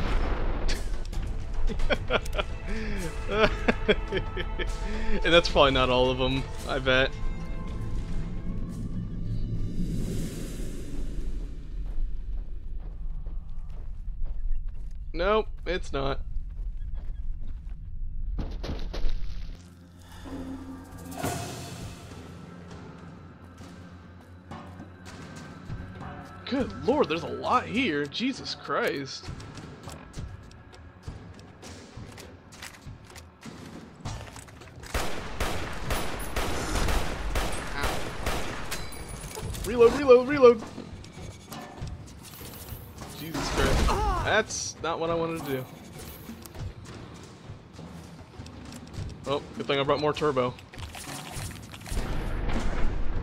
And that's probably not all of them, I bet. Nope, it's not. Good lord, there's a lot here. Jesus Christ. Ow. Reload, reload, reload. Jesus Christ. That's not what I wanted to do. Oh, good thing I brought more turbo.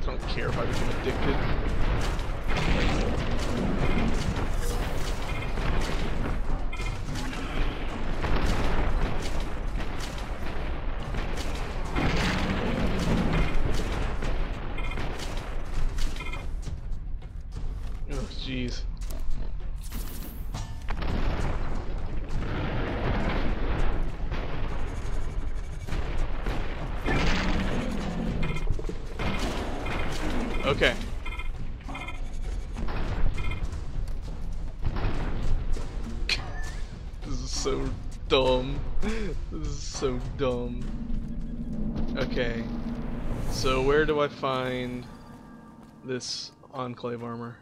I don't care if I become addicted. Oh, jeez. Okay. This is so dumb. This is so dumb. Okay. So where do I find this Enclave armor?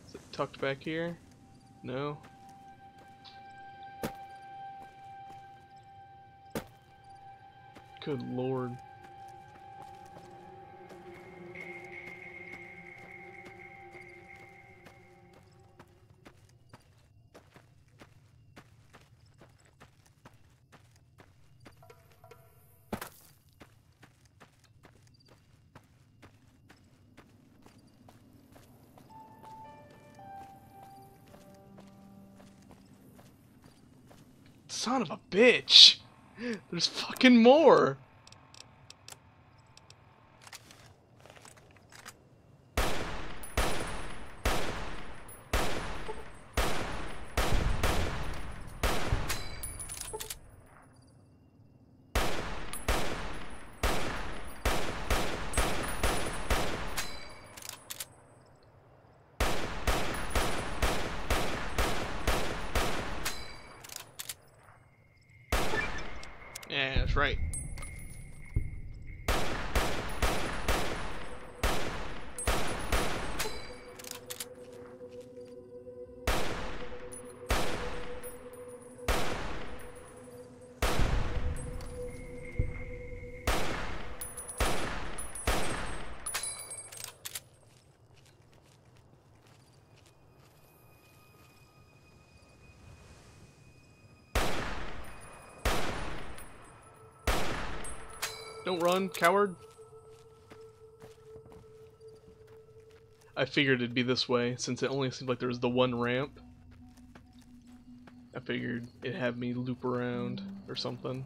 Is it tucked back here? No? Good lord. Son of a bitch! There's fucking more! Yeah, that's right. Don't run, coward. I figured it'd be this way, since it only seemed like there was the one ramp. I figured it'd have me loop around or something.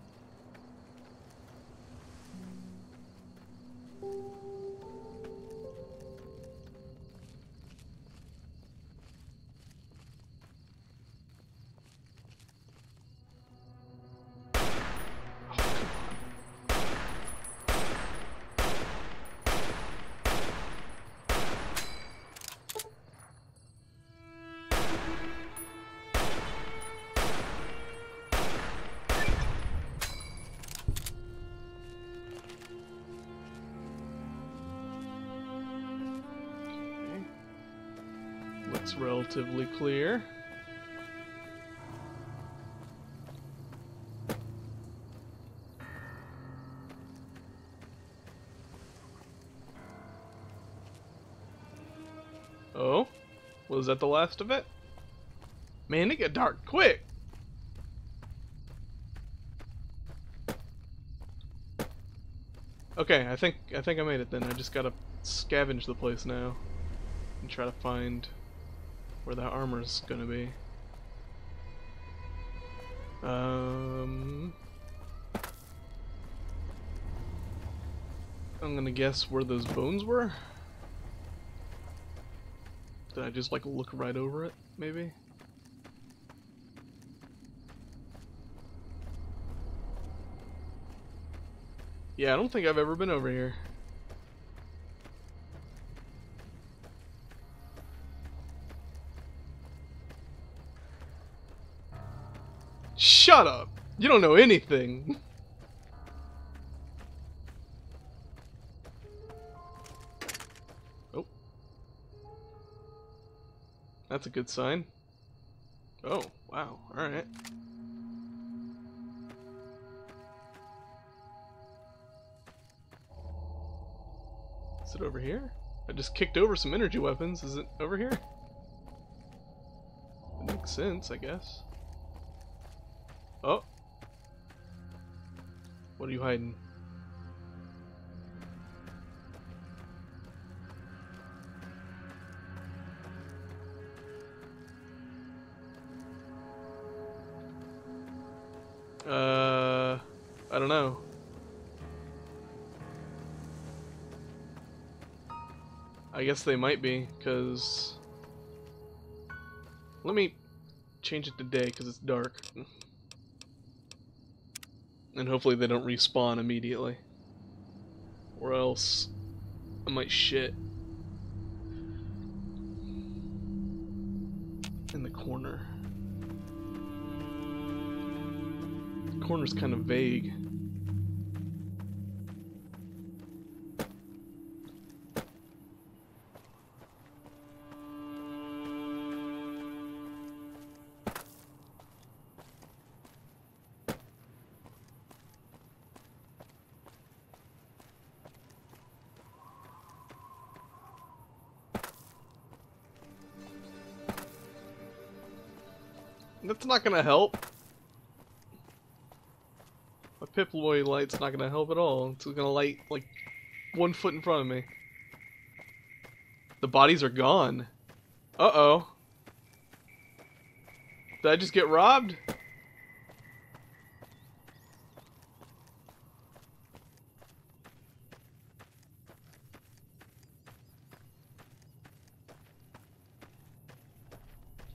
Looks relatively clear. Oh? Was that the last of it? Man, it got dark quick! Okay, I think I made it then. I just gotta scavenge the place now and try to find where that armor's gonna be. I'm gonna guess where those bones were. Did I just like look right over it, maybe? Yeah, I don't think I've ever been over here. Shut up! You don't know anything! Oh. That's a good sign. Oh, wow, alright. Is it over here? I just kicked over some energy weapons. Is it over here? It makes sense, I guess. Oh. What are you hiding? I don't know. I guess they might be, because... Let me change it to day, because it's dark. And hopefully they don't respawn immediately. Or else I might shit. In the corner. The corner's kind of vague. That's not gonna help. My Pip-Boy light's not gonna help at all. It's gonna light like 1 foot in front of me. The bodies are gone. Uh-oh. Did I just get robbed?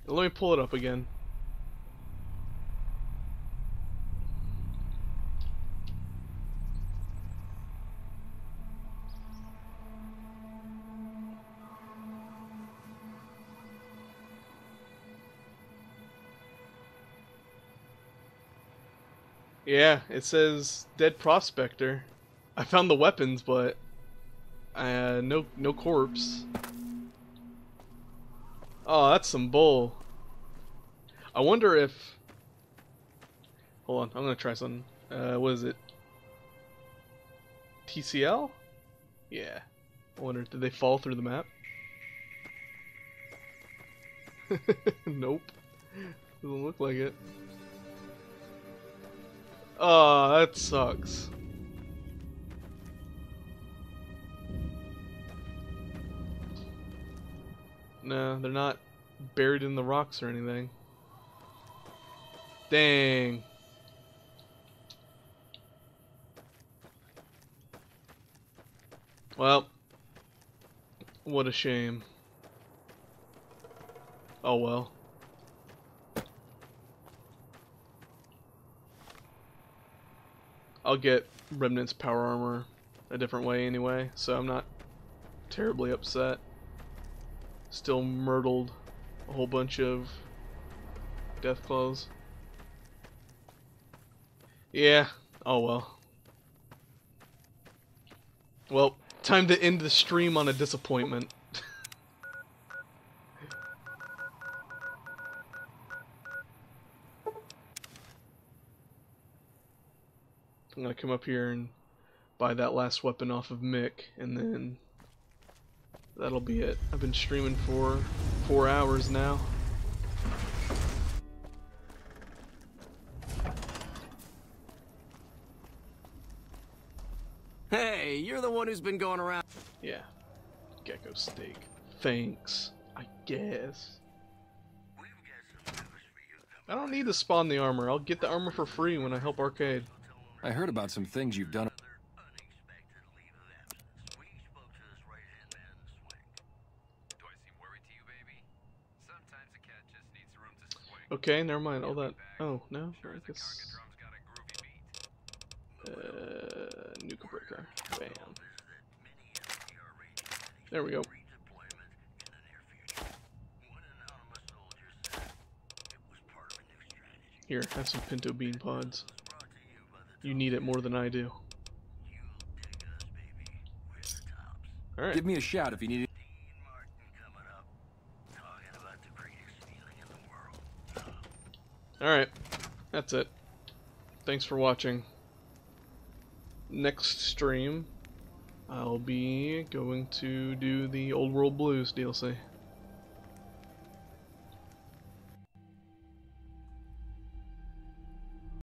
Let me pull it up again. Yeah, it says dead prospector. I found the weapons, but no corpse. Oh, that's some bull. I wonder if... Hold on, I'm gonna try something. What is it? TCL? Yeah. I wonder, did they fall through the map? Nope. Doesn't look like it. Oh, that sucks. No, they're not buried in the rocks or anything. Dang. Well, what a shame. Oh well. I'll get Remnant's power armor a different way anyway, so I'm not terribly upset. Still myrtled a whole bunch of Deathclaws. Yeah, oh well. Well, time to end the stream on a disappointment. I'm gonna come up here and buy that last weapon off of Mick, and then that'll be it. I've been streaming for 4 hours now. Hey, you're the one who's been going around. Yeah. Gecko steak. Thanks, I guess. I don't need to spawn the armor. I'll get the armor for free when I help Arcade. I heard about some things you've done. Okay, never mind. All that. Oh no, I guess. Nuka breaker. Bam. There we go. Here, have some pinto bean pods. You need it more than I do. Alright. Give me a shout if you need it. Alright. That's it. Thanks for watching. Next stream, I'll be going to do the Old World Blues DLC.